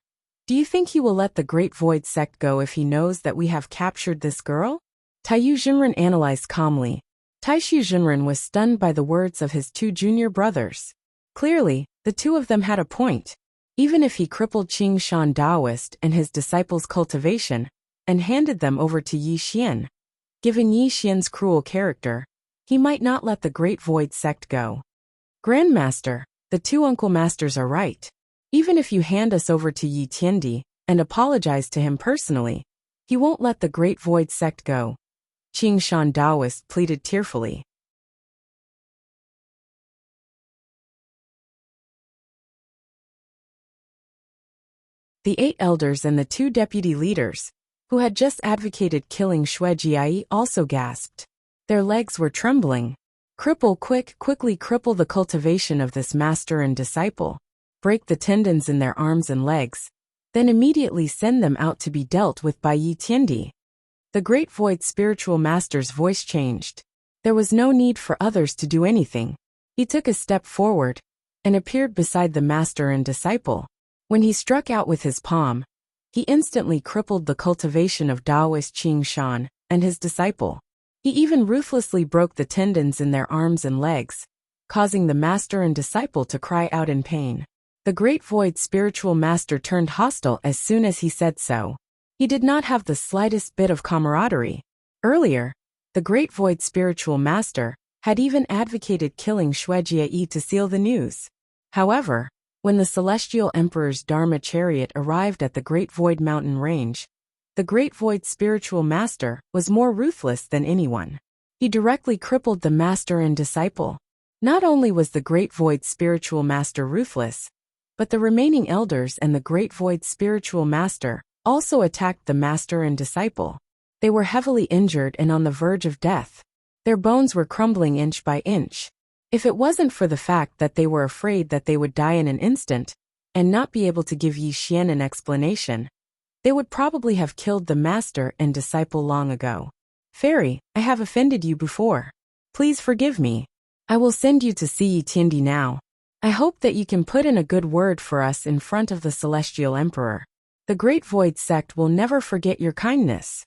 do you think he will let the Great Void Sect go if he knows that we have captured this girl? Taishu Zhenren analyzed calmly. Taishu Zhenren was stunned by the words of his two junior brothers. Clearly, the two of them had a point. Even if he crippled Qing Shan Daoist and his disciples' cultivation, and handed them over to Yi Xian, given Yi Xian's cruel character, he might not let the Great Void Sect go. Grandmaster, the two uncle masters are right. Even if you hand us over to Yi Tiandi and apologize to him personally, he won't let the Great Void Sect go. Qing Shan Daoist pleaded tearfully. The 8 elders and the 2 deputy leaders, who had just advocated killing Xue Jie, also gasped. Their legs were trembling. Quickly cripple the cultivation of this master and disciple. Break the tendons in their arms and legs. Then immediately send them out to be dealt with by Yi Tiandi. The Great Void spiritual master's voice changed. There was no need for others to do anything. He took a step forward and appeared beside the master and disciple. When he struck out with his palm, he instantly crippled the cultivation of Daoist Qing Shan and his disciple. He even ruthlessly broke the tendons in their arms and legs, causing the master and disciple to cry out in pain. The Great Void spiritual master turned hostile as soon as he said so. He did not have the slightest bit of camaraderie. Earlier, the Great Void spiritual master had even advocated killing Xue Jie to seal the news. However, when the Celestial Emperor's Dharma chariot arrived at the Great Void mountain range, the Great Void spiritual master was more ruthless than anyone. He directly crippled the master and disciple. Not only was the Great Void spiritual master ruthless, but the remaining elders and the Great Void spiritual master also attacked the master and disciple. They were heavily injured and on the verge of death. Their bones were crumbling inch by inch. If it wasn't for the fact that they were afraid that they would die in an instant, and not be able to give Yi Xian an explanation, they would probably have killed the master and disciple long ago. Fairy, I have offended you before. Please forgive me. I will send you to see Yi Tiandi now. I hope that you can put in a good word for us in front of the Celestial Emperor. The Great Void Sect will never forget your kindness.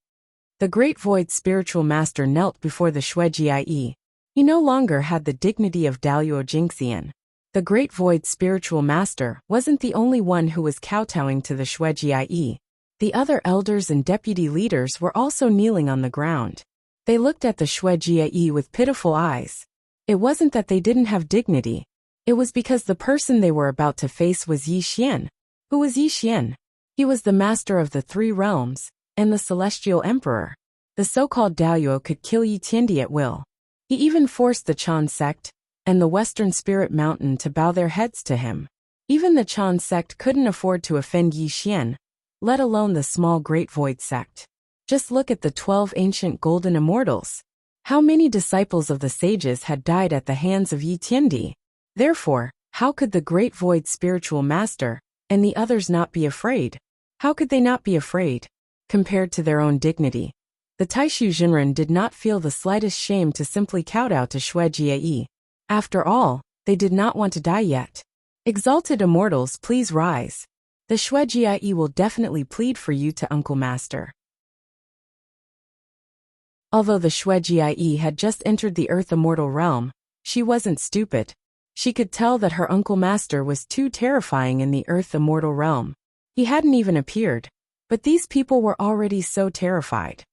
The Great Void Spiritual Master knelt before the Shuejiai. He no longer had the dignity of Daluo Jingxian. The Great Void Spiritual Master wasn't the only one who was kowtowing to the Shuejiai. The other elders and deputy leaders were also kneeling on the ground. They looked at the Shuejiai with pitiful eyes. It wasn't that they didn't have dignity. It was because the person they were about to face was Yi Xian. Who was Yi Xian? He was the master of the three realms, and the Celestial Emperor. The so-called Daluo could kill Yi Tiandi at will. He even forced the Chan sect and the Western Spirit Mountain to bow their heads to him. Even the Chan sect couldn't afford to offend Yi Xian, let alone the small Great Void sect. Just look at the 12 ancient golden immortals. How many disciples of the sages had died at the hands of Yi Tiandi? Therefore, how could the Great Void Spiritual Master and the others not be afraid? How could they not be afraid? Compared to their own dignity, the Taishu Jinren did not feel the slightest shame to simply kowtow to Shuejiai. After all, they did not want to die yet. Exalted immortals, please rise. The Shuejiai will definitely plead for you to Uncle Master. Although the Shuejiai had just entered the Earth Immortal realm, she wasn't stupid. She could tell that her Uncle Master was too terrifying in the Earth Immortal realm. He hadn't even appeared, but these people were already so terrified.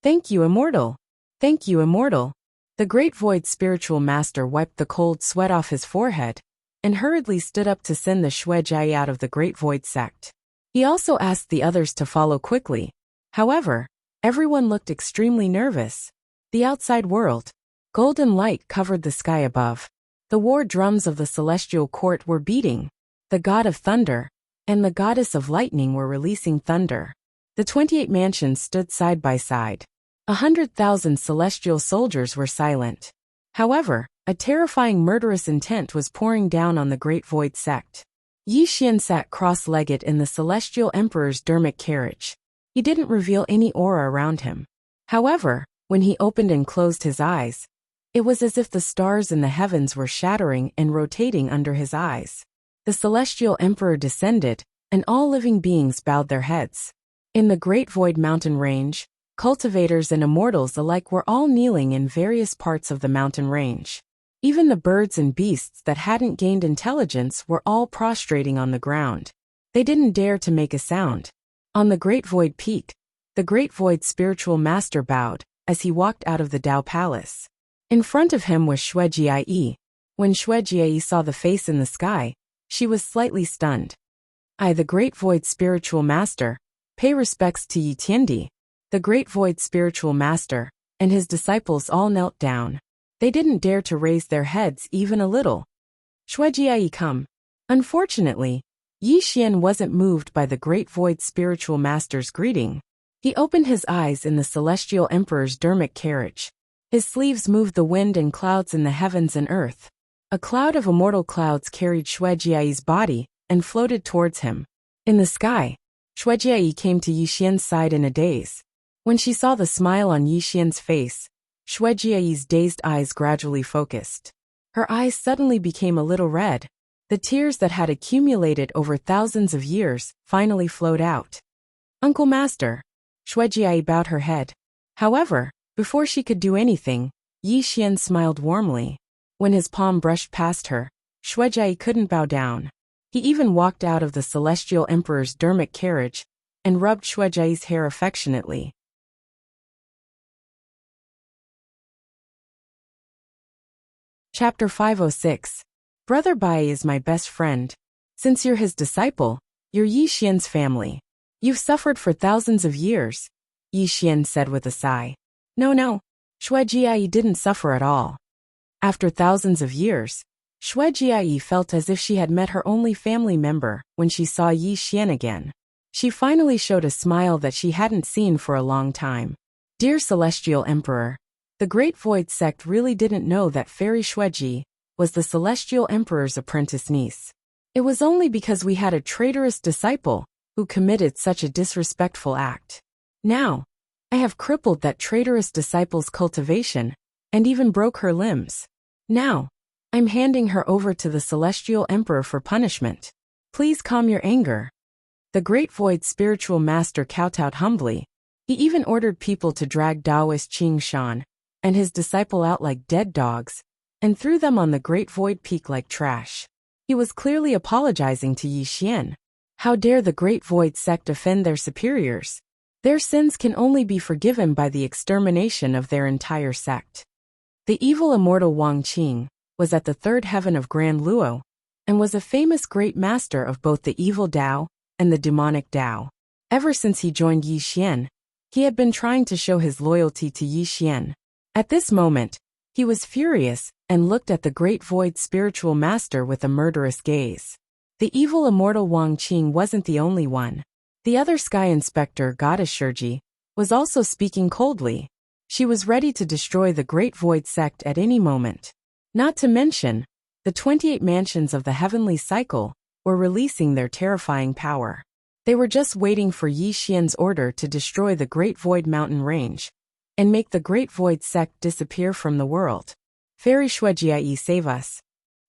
Thank you, Immortal. Thank you, Immortal. The Great Void Spiritual Master wiped the cold sweat off his forehead and hurriedly stood up to send the Shuejiai out of the Great Void sect. He also asked the others to follow quickly. However, everyone looked extremely nervous. The outside world. Golden light covered the sky above. The war drums of the celestial court were beating. The god of thunder and the goddess of lightning were releasing thunder. The 28 mansions stood side by side. 100,000 celestial soldiers were silent. However, a terrifying murderous intent was pouring down on the Great Void sect. Yi Xian sat cross-legged in the Celestial Emperor's dermic carriage. He didn't reveal any aura around him. However, when he opened and closed his eyes, it was as if the stars in the heavens were shattering and rotating under his eyes. The Celestial Emperor descended, and all living beings bowed their heads. In the Great Void Mountain range, cultivators and immortals alike were all kneeling in various parts of the mountain range. Even the birds and beasts that hadn't gained intelligence were all prostrating on the ground. They didn't dare to make a sound. On the Great Void Peak, the Great Void Spiritual Master bowed as he walked out of the Dao Palace. In front of him was Shuejiai. When Shuejiai saw the face in the sky, she was slightly stunned. I, the Great Void Spiritual Master, pay respects to Yi Tiandi. The Great Void Spiritual Master and his disciples all knelt down. They didn't dare to raise their heads even a little. Shuejiai, come. Unfortunately, Yi Xian wasn't moved by the Great Void Spiritual Master's greeting. He opened his eyes in the Celestial Emperor's dermic carriage. His sleeves moved the wind and clouds in the heavens and earth. A cloud of immortal clouds carried Shuejiai's body and floated towards him. In the sky, Shuejiai came to Yi Xian's side in a daze. When she saw the smile on Yi Xian's face, Shuejiai's dazed eyes gradually focused. Her eyes suddenly became a little red. The tears that had accumulated over thousands of years finally flowed out. Uncle Master. Shuejiai bowed her head. However, before she could do anything, Yi Xian smiled warmly. When his palm brushed past her, Shuejiai couldn't bow down. He even walked out of the Celestial Emperor's dermic carriage and rubbed Shuejiai's hair affectionately. Chapter 506. Brother Bai is my best friend. Since you're his disciple, you're Yi Xian's family. You've suffered for thousands of years, Yi Xian said with a sigh. No, Shuejiai didn't suffer at all. After thousands of years, Shuejiai felt as if she had met her only family member when she saw Yi Xian again. She finally showed a smile that she hadn't seen for a long time. Dear Celestial Emperor, the Great Void Sect really didn't know that Fairy Shueji was the Celestial Emperor's apprentice niece. It was only because we had a traitorous disciple who committed such a disrespectful act. Now, I have crippled that traitorous disciple's cultivation and even broke her limbs. Now, I'm handing her over to the Celestial Emperor for punishment. Please calm your anger. The Great Void spiritual master kowtowed humbly. He even ordered people to drag Taoist Qing Shan and his disciple out like dead dogs and threw them on the Great Void peak like trash. He was clearly apologizing to Yi Xian. How dare the Great Void sect offend their superiors? Their sins can only be forgiven by the extermination of their entire sect. The evil immortal Wang Qing was at the third heaven of Grand Luo and was a famous great master of both the evil Dao and the demonic Dao. Ever since he joined Yi Xian, he had been trying to show his loyalty to Yi Xian. At this moment, he was furious and looked at the Great Void spiritual master with a murderous gaze. The evil immortal Wang Qing wasn't the only one. The other Sky Inspector, Goddess Shurji, was also speaking coldly. She was ready to destroy the Great Void sect at any moment. Not to mention, the 28 mansions of the heavenly cycle were releasing their terrifying power. They were just waiting for Yi Xian's order to destroy the Great Void mountain range and make the Great Void sect disappear from the world. Fairy Shuejiai, save us.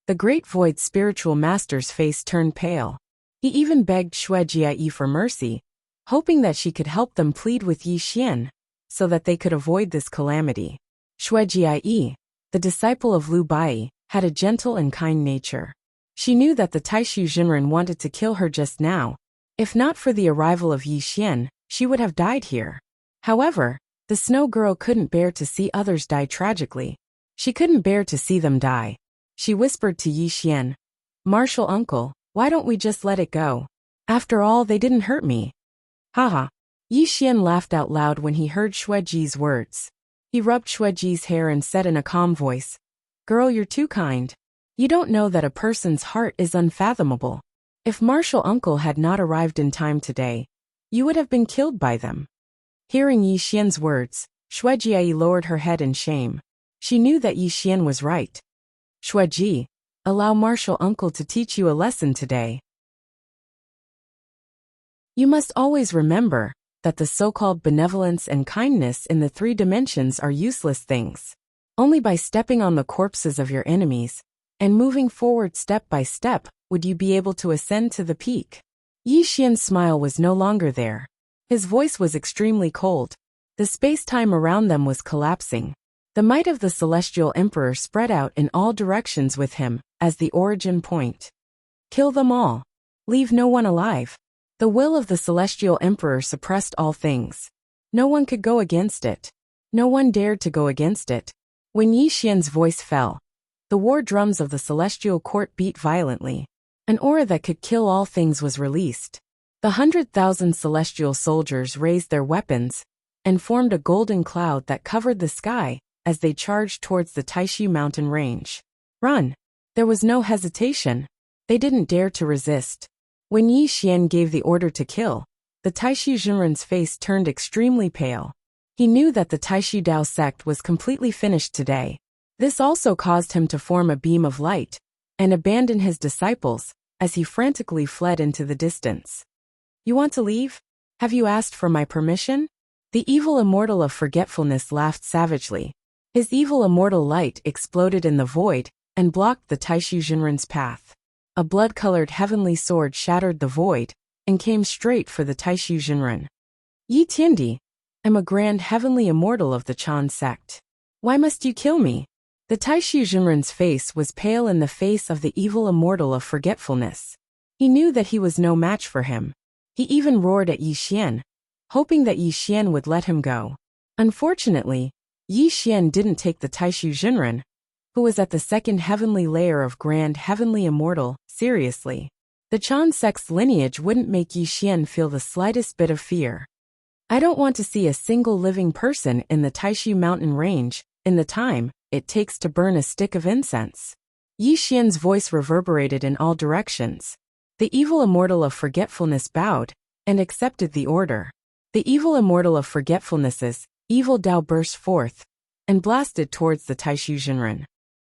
The Great Void spiritual master's face turned pale. He even begged Shuejiai for mercy, hoping that she could help them plead with Yi Xian so that they could avoid this calamity. Shuejiai, the disciple of Lu Bai, had a gentle and kind nature. She knew that the Taishu Jinren wanted to kill her just now. If not for the arrival of Yi Xian, she would have died here. However, the Snow Girl couldn't bear to see others die tragically. She couldn't bear to see them die. She whispered to Yi Xian, "Martial uncle, why don't we just let it go? After all, they didn't hurt me." Haha. Yi Xian laughed out loud when he heard Shueji's words. He rubbed Shueji's hair and said in a calm voice, "Girl, you're too kind. You don't know that a person's heart is unfathomable. If Martial Uncle had not arrived in time today, you would have been killed by them." Hearing Yi Xian's words, Shuejiai lowered her head in shame. She knew that Yi Xian was right. "Shueji, allow Martial Uncle to teach you a lesson today. You must always remember that the so-called benevolence and kindness in the 3 dimensions are useless things. Only by stepping on the corpses of your enemies and moving forward step by step would you be able to ascend to the peak." Yi Xian's smile was no longer there. His voice was extremely cold. The space-time around them was collapsing. The might of the Celestial Emperor spread out in all directions with him as the origin point. Kill them all. Leave no one alive. The will of the Celestial Emperor suppressed all things. No one could go against it. No one dared to go against it. When Yi Xian's voice fell, the war drums of the Celestial Court beat violently. An aura that could kill all things was released. The 100,000 celestial soldiers raised their weapons and formed a golden cloud that covered the sky as they charged towards the Taishu mountain range. Run! There was no hesitation. They didn't dare to resist. When Yi Xian gave the order to kill, the Taishu Jinren's face turned extremely pale. He knew that the Taishu Dao sect was completely finished today. This also caused him to form a beam of light and abandon his disciples as he frantically fled into the distance. "You want to leave? Have you asked for my permission?" The evil immortal of forgetfulness laughed savagely. His evil immortal light exploded in the void and blocked the Taishu Jinren's path. A blood-colored heavenly sword shattered the void and came straight for the Taishu Jinren. "Yi Tiandi, I'm a grand heavenly immortal of the Chan sect. Why must you kill me?" The Taishu Jinren's face was pale in the face of the evil immortal of forgetfulness. He knew that he was no match for him. He even roared at Yi Xian, hoping that Yi Xian would let him go. Unfortunately, Yi Xian didn't take the Taishu Jinren, who was at the second heavenly layer of Grand Heavenly Immortal, seriously. The Chan sect's lineage wouldn't make Yi Xian feel the slightest bit of fear. "I don't want to see a single living person in the Taishu mountain range in the time it takes to burn a stick of incense." Yi Xian's voice reverberated in all directions. The evil immortal of forgetfulness bowed and accepted the order. The evil immortal of forgetfulness's evil Dao burst forth and blasted towards the Taishu Jinren.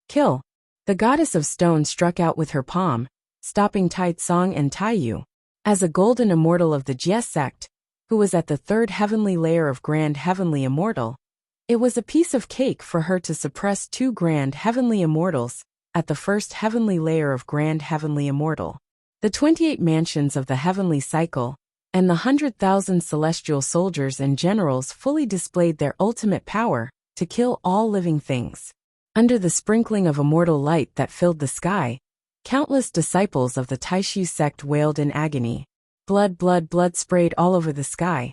"Kill! The goddess of stone struck out with her palm, stopping Tai Tsong and Taiyu. As a golden immortal of the Jie sect, who was at the third heavenly layer of Grand Heavenly Immortal, it was a piece of cake for her to suppress two Grand Heavenly Immortals at the first heavenly layer of Grand Heavenly Immortal. The 28 mansions of the heavenly cycle and the 100,000 celestial soldiers and generals fully displayed their ultimate power to kill all living things. Under the sprinkling of immortal light that filled the sky, countless disciples of the Taishu sect wailed in agony. Blood, blood, blood sprayed all over the sky.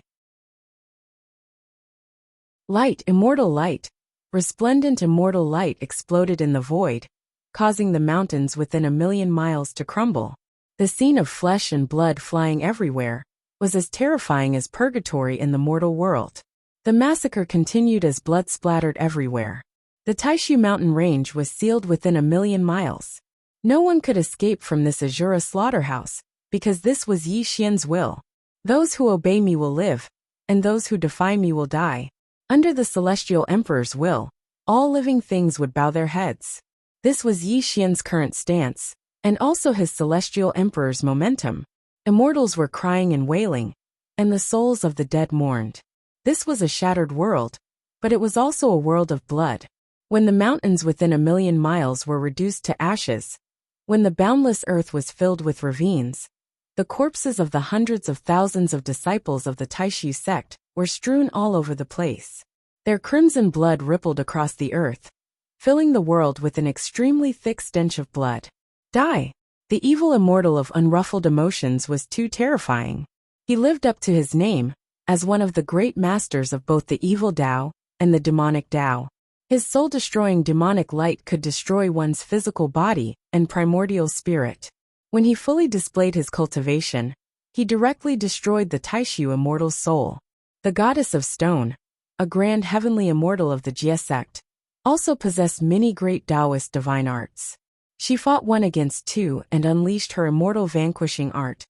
Light, immortal light, resplendent immortal light exploded in the void, causing the mountains within 1,000,000 miles to crumble. The scene of flesh and blood flying everywhere was as terrifying as purgatory in the mortal world. The massacre continued as blood splattered everywhere. The Taishu mountain range was sealed within 1,000,000 miles. No one could escape from this Azura slaughterhouse, because this was Yi Xian's will. Those who obey me will live, and those who defy me will die. Under the Celestial Emperor's will, all living things would bow their heads. This was Yi Xian's current stance, and also his Celestial Emperor's momentum. Immortals were crying and wailing, and the souls of the dead mourned. This was a shattered world, but it was also a world of blood. When the mountains within 1,000,000 miles were reduced to ashes, when the boundless earth was filled with ravines, the corpses of the hundreds of thousands of disciples of the Taishu sect were strewn all over the place. Their crimson blood rippled across the earth, filling the world with an extremely thick stench of blood. Die! The evil immortal of unruffled emotions was too terrifying. He lived up to his name, as one of the great masters of both the evil Tao and the demonic Tao. His soul-destroying demonic light could destroy one's physical body and primordial spirit. When he fully displayed his cultivation, he directly destroyed the Taishu immortal's soul. The goddess of stone, a grand heavenly immortal of the Jie sect, also possessed many great Taoist divine arts. She fought one against two and unleashed her immortal vanquishing art,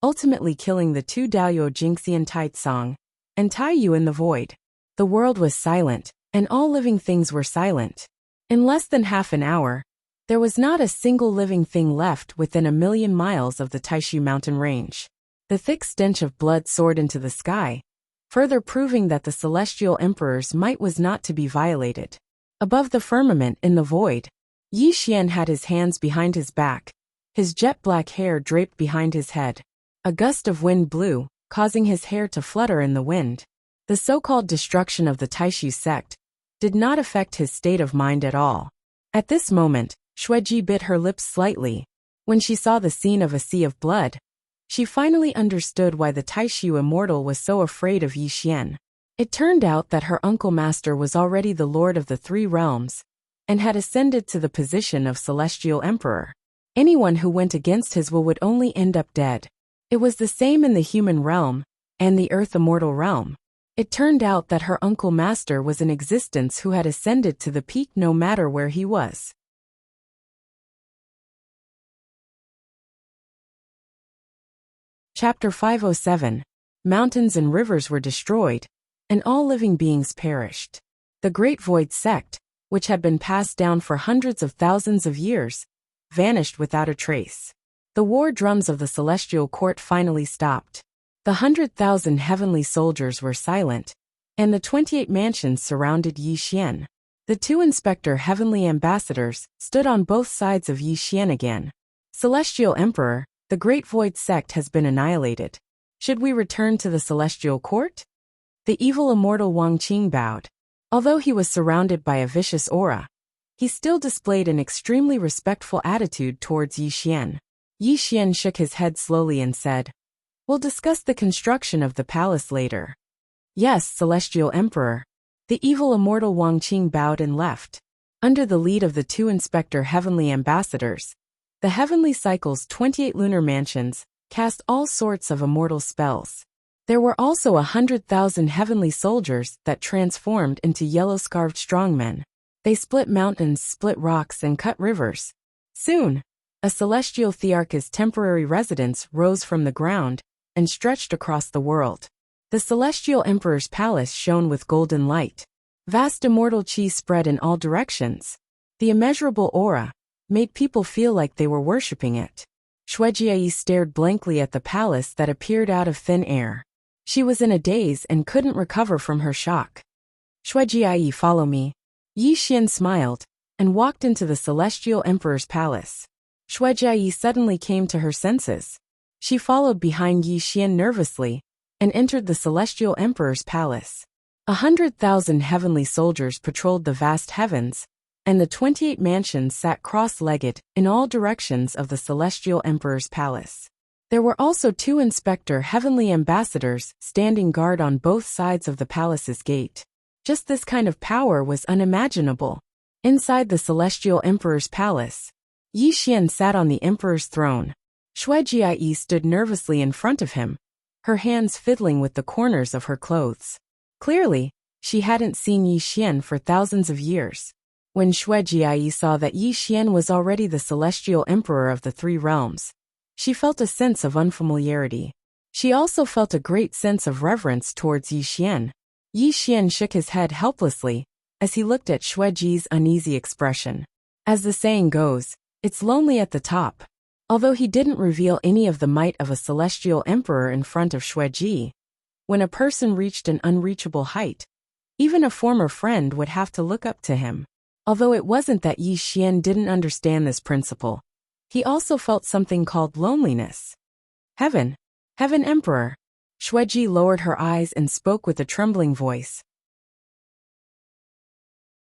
ultimately killing the two Daoyo Jingxian Tai Tsong and Taiyu in the void. The world was silent, and all living things were silent. In less than half an hour, there was not a single living thing left within 1,000,000 miles of the Taishu mountain range. The thick stench of blood soared into the sky, further proving that the Celestial Emperor's might was not to be violated. Above the firmament in the void, Yi Xian had his hands behind his back, his jet-black hair draped behind his head. A gust of wind blew, causing his hair to flutter in the wind. The so-called destruction of the Taishu sect did not affect his state of mind at all. At this moment, Xueji bit her lips slightly. When she saw the scene of a sea of blood, she finally understood why the Taishu immortal was so afraid of Yi Xian. It turned out that her uncle master was already the lord of the three realms, and had ascended to the position of Celestial Emperor. Anyone who went against his will would only end up dead. It was the same in the human realm and the earth immortal realm. It turned out that her uncle master was in existence who had ascended to the peak no matter where he was. Chapter 507. Mountains and rivers were destroyed, and all living beings perished. The Great Void sect, which had been passed down for hundreds of thousands of years, vanished without a trace. The war drums of the celestial court finally stopped. The 100,000 heavenly soldiers were silent, and the 28 mansions surrounded Yi Xian. The two inspector heavenly ambassadors stood on both sides of Yi Xian again. Celestial Emperor, the Great Void sect has been annihilated. Should we return to the celestial court? The evil immortal Wang Qing bowed. Although he was surrounded by a vicious aura, he still displayed an extremely respectful attitude towards Yi Xian. Yi Xian shook his head slowly and said, "We'll discuss the construction of the palace later." "Yes, Celestial Emperor." The evil immortal Wang Qing bowed and left. Under the lead of the two inspector heavenly ambassadors, the heavenly cycle's 28 lunar mansions cast all sorts of immortal spells. There were also 100,000 heavenly soldiers that transformed into yellow-scarved strongmen. They split mountains, split rocks, and cut rivers. Soon, a celestial thearch's temporary residence rose from the ground and stretched across the world. The celestial emperor's palace shone with golden light. Vast immortal chi spread in all directions. The immeasurable aura, made people feel like they were worshipping it. Shuejiai stared blankly at the palace that appeared out of thin air. She was in a daze and couldn't recover from her shock. Shuejiai, follow me. Yi Xian smiled and walked into the Celestial Emperor's palace. Shuejiai suddenly came to her senses. She followed behind Yi Xian nervously and entered the Celestial Emperor's palace. 100,000 heavenly soldiers patrolled the vast heavens, and the 28 mansions sat cross-legged in all directions of the Celestial Emperor's palace. There were also 2 inspector heavenly ambassadors standing guard on both sides of the palace's gate. Just this kind of power was unimaginable. Inside the Celestial Emperor's palace, Yi Xian sat on the Emperor's throne. Shuejiai stood nervously in front of him, her hands fiddling with the corners of her clothes. Clearly, she hadn't seen Yi Xian for thousands of years. When Shuejiai saw that Yi Xian was already the Celestial Emperor of the 3 realms, she felt a sense of unfamiliarity. She also felt a great sense of reverence towards Yi Xian. Yi Xian shook his head helplessly as he looked at Shueji's uneasy expression. As the saying goes, it's lonely at the top. Although he didn't reveal any of the might of a celestial emperor in front of Shueji, when a person reached an unreachable height, even a former friend would have to look up to him. Although it wasn't that Yi Xian didn't understand this principle, he also felt something called loneliness. Heaven Emperor. Shueji lowered her eyes and spoke with a trembling voice.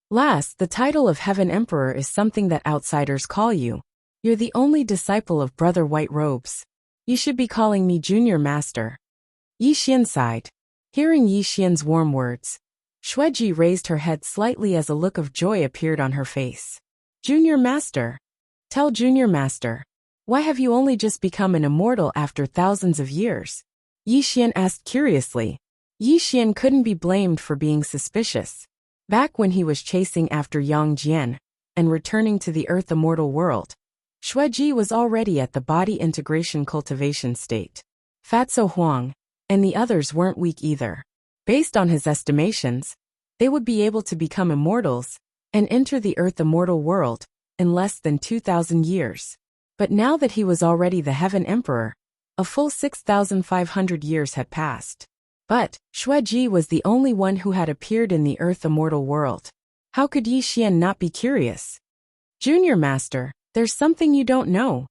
Last, the title of Heaven Emperor is something that outsiders call you. You're the only disciple of Brother White Robes. You should be calling me Junior Master. Yi Xian sighed. Hearing Yi Xian's warm words, Shueji raised her head slightly as a look of joy appeared on her face. Junior Master. Tell Junior Master, why have you only just become an immortal after thousands of years? Yi Xian asked curiously. Yi Xian couldn't be blamed for being suspicious. Back when he was chasing after Yang Jian and returning to the Earth Immortal world, Shueji was already at the body integration cultivation state. Fatso Huang and the others weren't weak either. Based on his estimations, they would be able to become immortals and enter the Earth Immortal world in less than 2,000 years. But now that he was already the Heaven Emperor, a full 6,500 years had passed. But Shueji was the only one who had appeared in the Earth Immortal world. How could Yi Xian not be curious? Junior Master, there's something you don't know.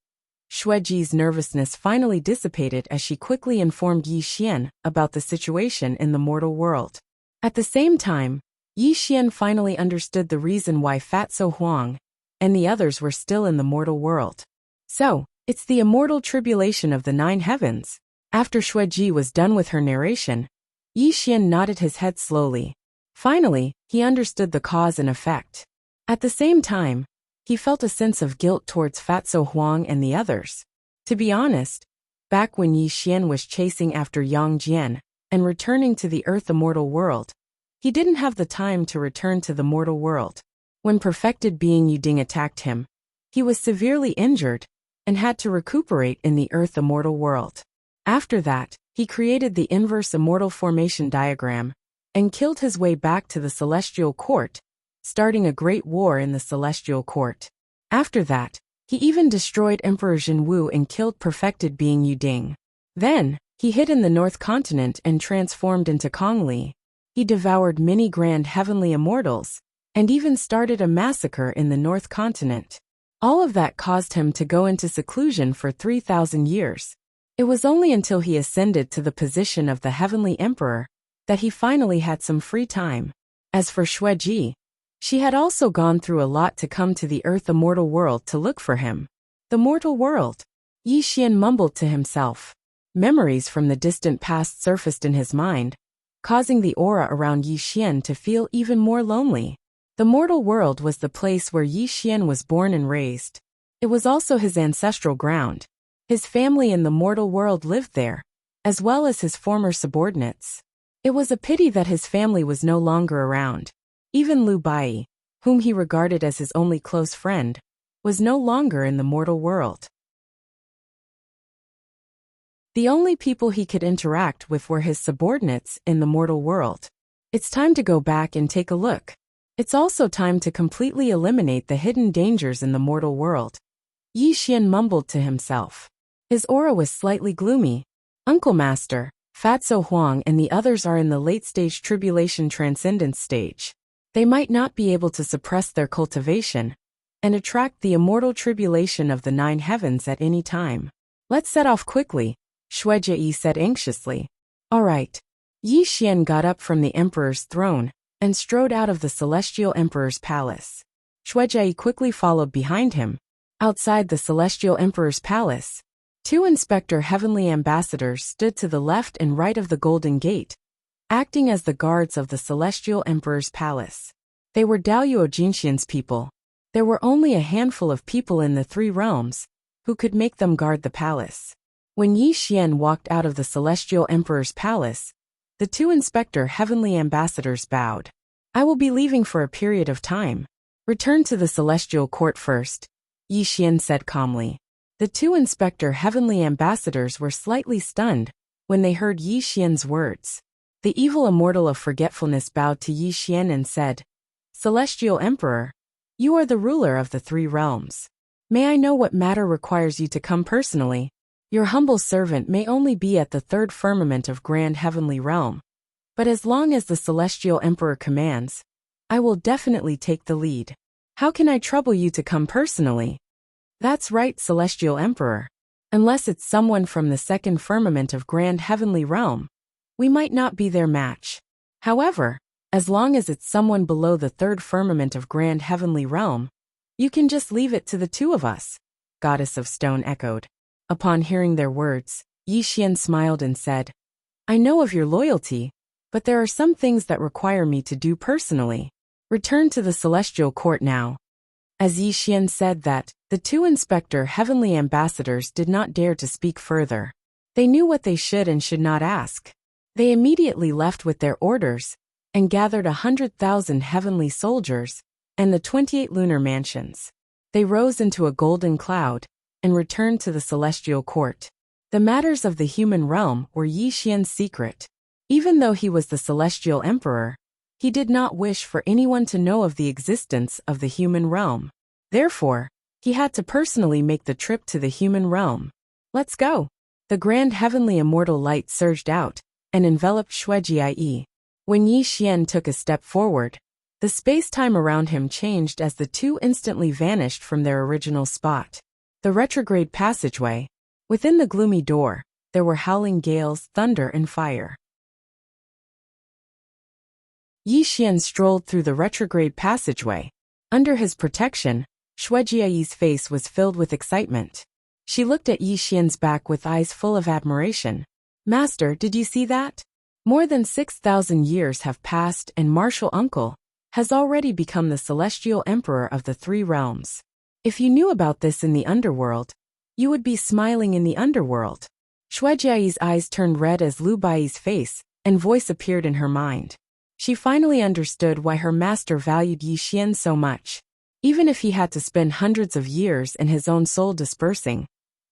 Shueji's nervousness finally dissipated as she quickly informed Yi Xian about the situation in the mortal world. At the same time, Yi Xian finally understood the reason why Fatso Huang and the others were still in the mortal world. So, it's the immortal tribulation of the 9 heavens. After Shueji was done with her narration, Yi Xian nodded his head slowly. Finally, he understood the cause and effect. At the same time, he felt a sense of guilt towards Fatso Huang and the others. To be honest, back when Yi Xian was chasing after Yang Jian and returning to the Earth Immortal world, he didn't have the time to return to the mortal world. When perfected being Yuding attacked him, he was severely injured and had to recuperate in the Earth Immortal world. After that, he created the inverse immortal formation diagram and killed his way back to the Celestial Court, starting a great war in the Celestial Court. After that, he even destroyed Emperor Jinwu and killed perfected being Yuding. Then, he hid in the North Continent and transformed into Kongli. He devoured many grand heavenly immortals, and even started a massacre in the North Continent. All of that caused him to go into seclusion for 3,000 years. It was only until he ascended to the position of the Heavenly Emperor that he finally had some free time. As for Shueji, she had also gone through a lot to come to the Earth Immortal world to look for him. The mortal world. Yi Xian mumbled to himself. Memories from the distant past surfaced in his mind, causing the aura around Yi Xian to feel even more lonely. The mortal world was the place where Yi Xian was born and raised. It was also his ancestral ground. His family in the mortal world lived there, as well as his former subordinates. It was a pity that his family was no longer around. Even Lu Bai, whom he regarded as his only close friend, was no longer in the mortal world. The only people he could interact with were his subordinates in the mortal world. It's time to go back and take a look. It's also time to completely eliminate the hidden dangers in the mortal world. Yi Xian mumbled to himself. His aura was slightly gloomy. Uncle Master, Fatso Huang and the others are in the late-stage tribulation transcendence stage. They might not be able to suppress their cultivation and attract the immortal tribulation of the 9 heavens at any time. Let's set off quickly, Shuijie said anxiously. All right. Yi Xian got up from the emperor's throne and strode out of the celestial emperor's palace. Shuijie quickly followed behind him. Outside the celestial emperor's palace, 2 inspector heavenly ambassadors stood to the left and right of the golden gate, acting as the guards of the celestial emperor's palace. They were Daoyuo Jinxian's people. There were only a handful of people in the 3 realms who could make them guard the palace. When Yi Xian walked out of the celestial emperor's palace, the 2 inspector heavenly ambassadors bowed. I will be leaving for a period of time. Return to the celestial court first, Yi Xian said calmly. The 2 inspector heavenly ambassadors were slightly stunned when they heard Yi Xian's words. The evil immortal of forgetfulness bowed to Yi Xian and said, Celestial Emperor, you are the ruler of the 3 realms. May I know what matter requires you to come personally? Your humble servant may only be at the 3rd firmament of Grand Heavenly Realm. But as long as the Celestial Emperor commands, I will definitely take the lead. How can I trouble you to come personally? That's right, Celestial Emperor. Unless it's someone from the 2nd firmament of Grand Heavenly Realm, we might not be their match. However, as long as it's someone below the 3rd firmament of Grand Heavenly Realm, you can just leave it to the 2 of us, Goddess of Stone echoed. Upon hearing their words, Yi Xian smiled and said, I know of your loyalty, but there are some things that require me to do personally. Return to the celestial court now. As Yi Xian said that, the 2 inspector heavenly ambassadors did not dare to speak further. They knew what they should and should not ask. They immediately left with their orders and gathered 100,000 heavenly soldiers and the 28 lunar mansions. They rose into a golden cloud and returned to the celestial court. The matters of the human realm were Yi Xian's secret. Even though he was the celestial emperor, he did not wish for anyone to know of the existence of the human realm. Therefore, he had to personally make the trip to the human realm. Let's go. The grand heavenly immortal light surged out and enveloped Shuijie. When Yi Xian took a step forward, the space-time around him changed as the 2 instantly vanished from their original spot. The retrograde passageway. Within the gloomy door, there were howling gales, thunder, and fire. Yi Xian strolled through the retrograde passageway. Under his protection, Shuijie's face was filled with excitement. She looked at Yi Xian's back with eyes full of admiration. Master, did you see that? More than 6,000 years have passed and Martial Uncle has already become the celestial emperor of the 3 realms. If you knew about this in the underworld, you would be smiling in the underworld. Shuijie's eyes turned red as Lu Bai's face and voice appeared in her mind. She finally understood why her master valued Yi Xian so much. Even if he had to spend hundreds of years in his own soul dispersing,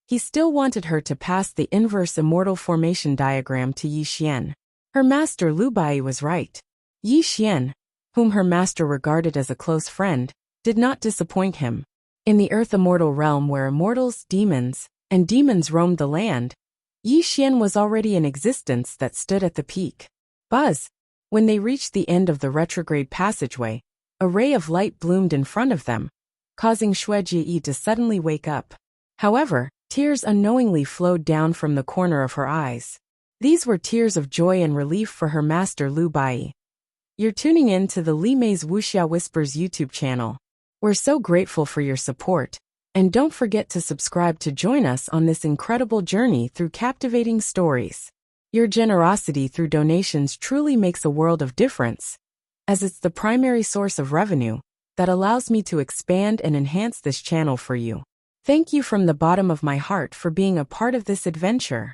he still wanted her to pass the inverse immortal formation diagram to Yi Xian. Her master Lu Bai was right. Yi Xian, whom her master regarded as a close friend, did not disappoint him. In the Earth Immortal realm where immortals, demons, and demons roamed the land, Yi Xian was already in existence that stood at the peak. Buzz! When they reached the end of the retrograde passageway, a ray of light bloomed in front of them, causing Shuijie to suddenly wake up. However, tears unknowingly flowed down from the corner of her eyes. These were tears of joy and relief for her master Lu Bai. You're tuning in to the Li Mei's Wuxia Whispers YouTube channel. We're so grateful for your support, and don't forget to subscribe to join us on this incredible journey through captivating stories. Your generosity through donations truly makes a world of difference, as it's the primary source of revenue that allows me to expand and enhance this channel for you. Thank you from the bottom of my heart for being a part of this adventure.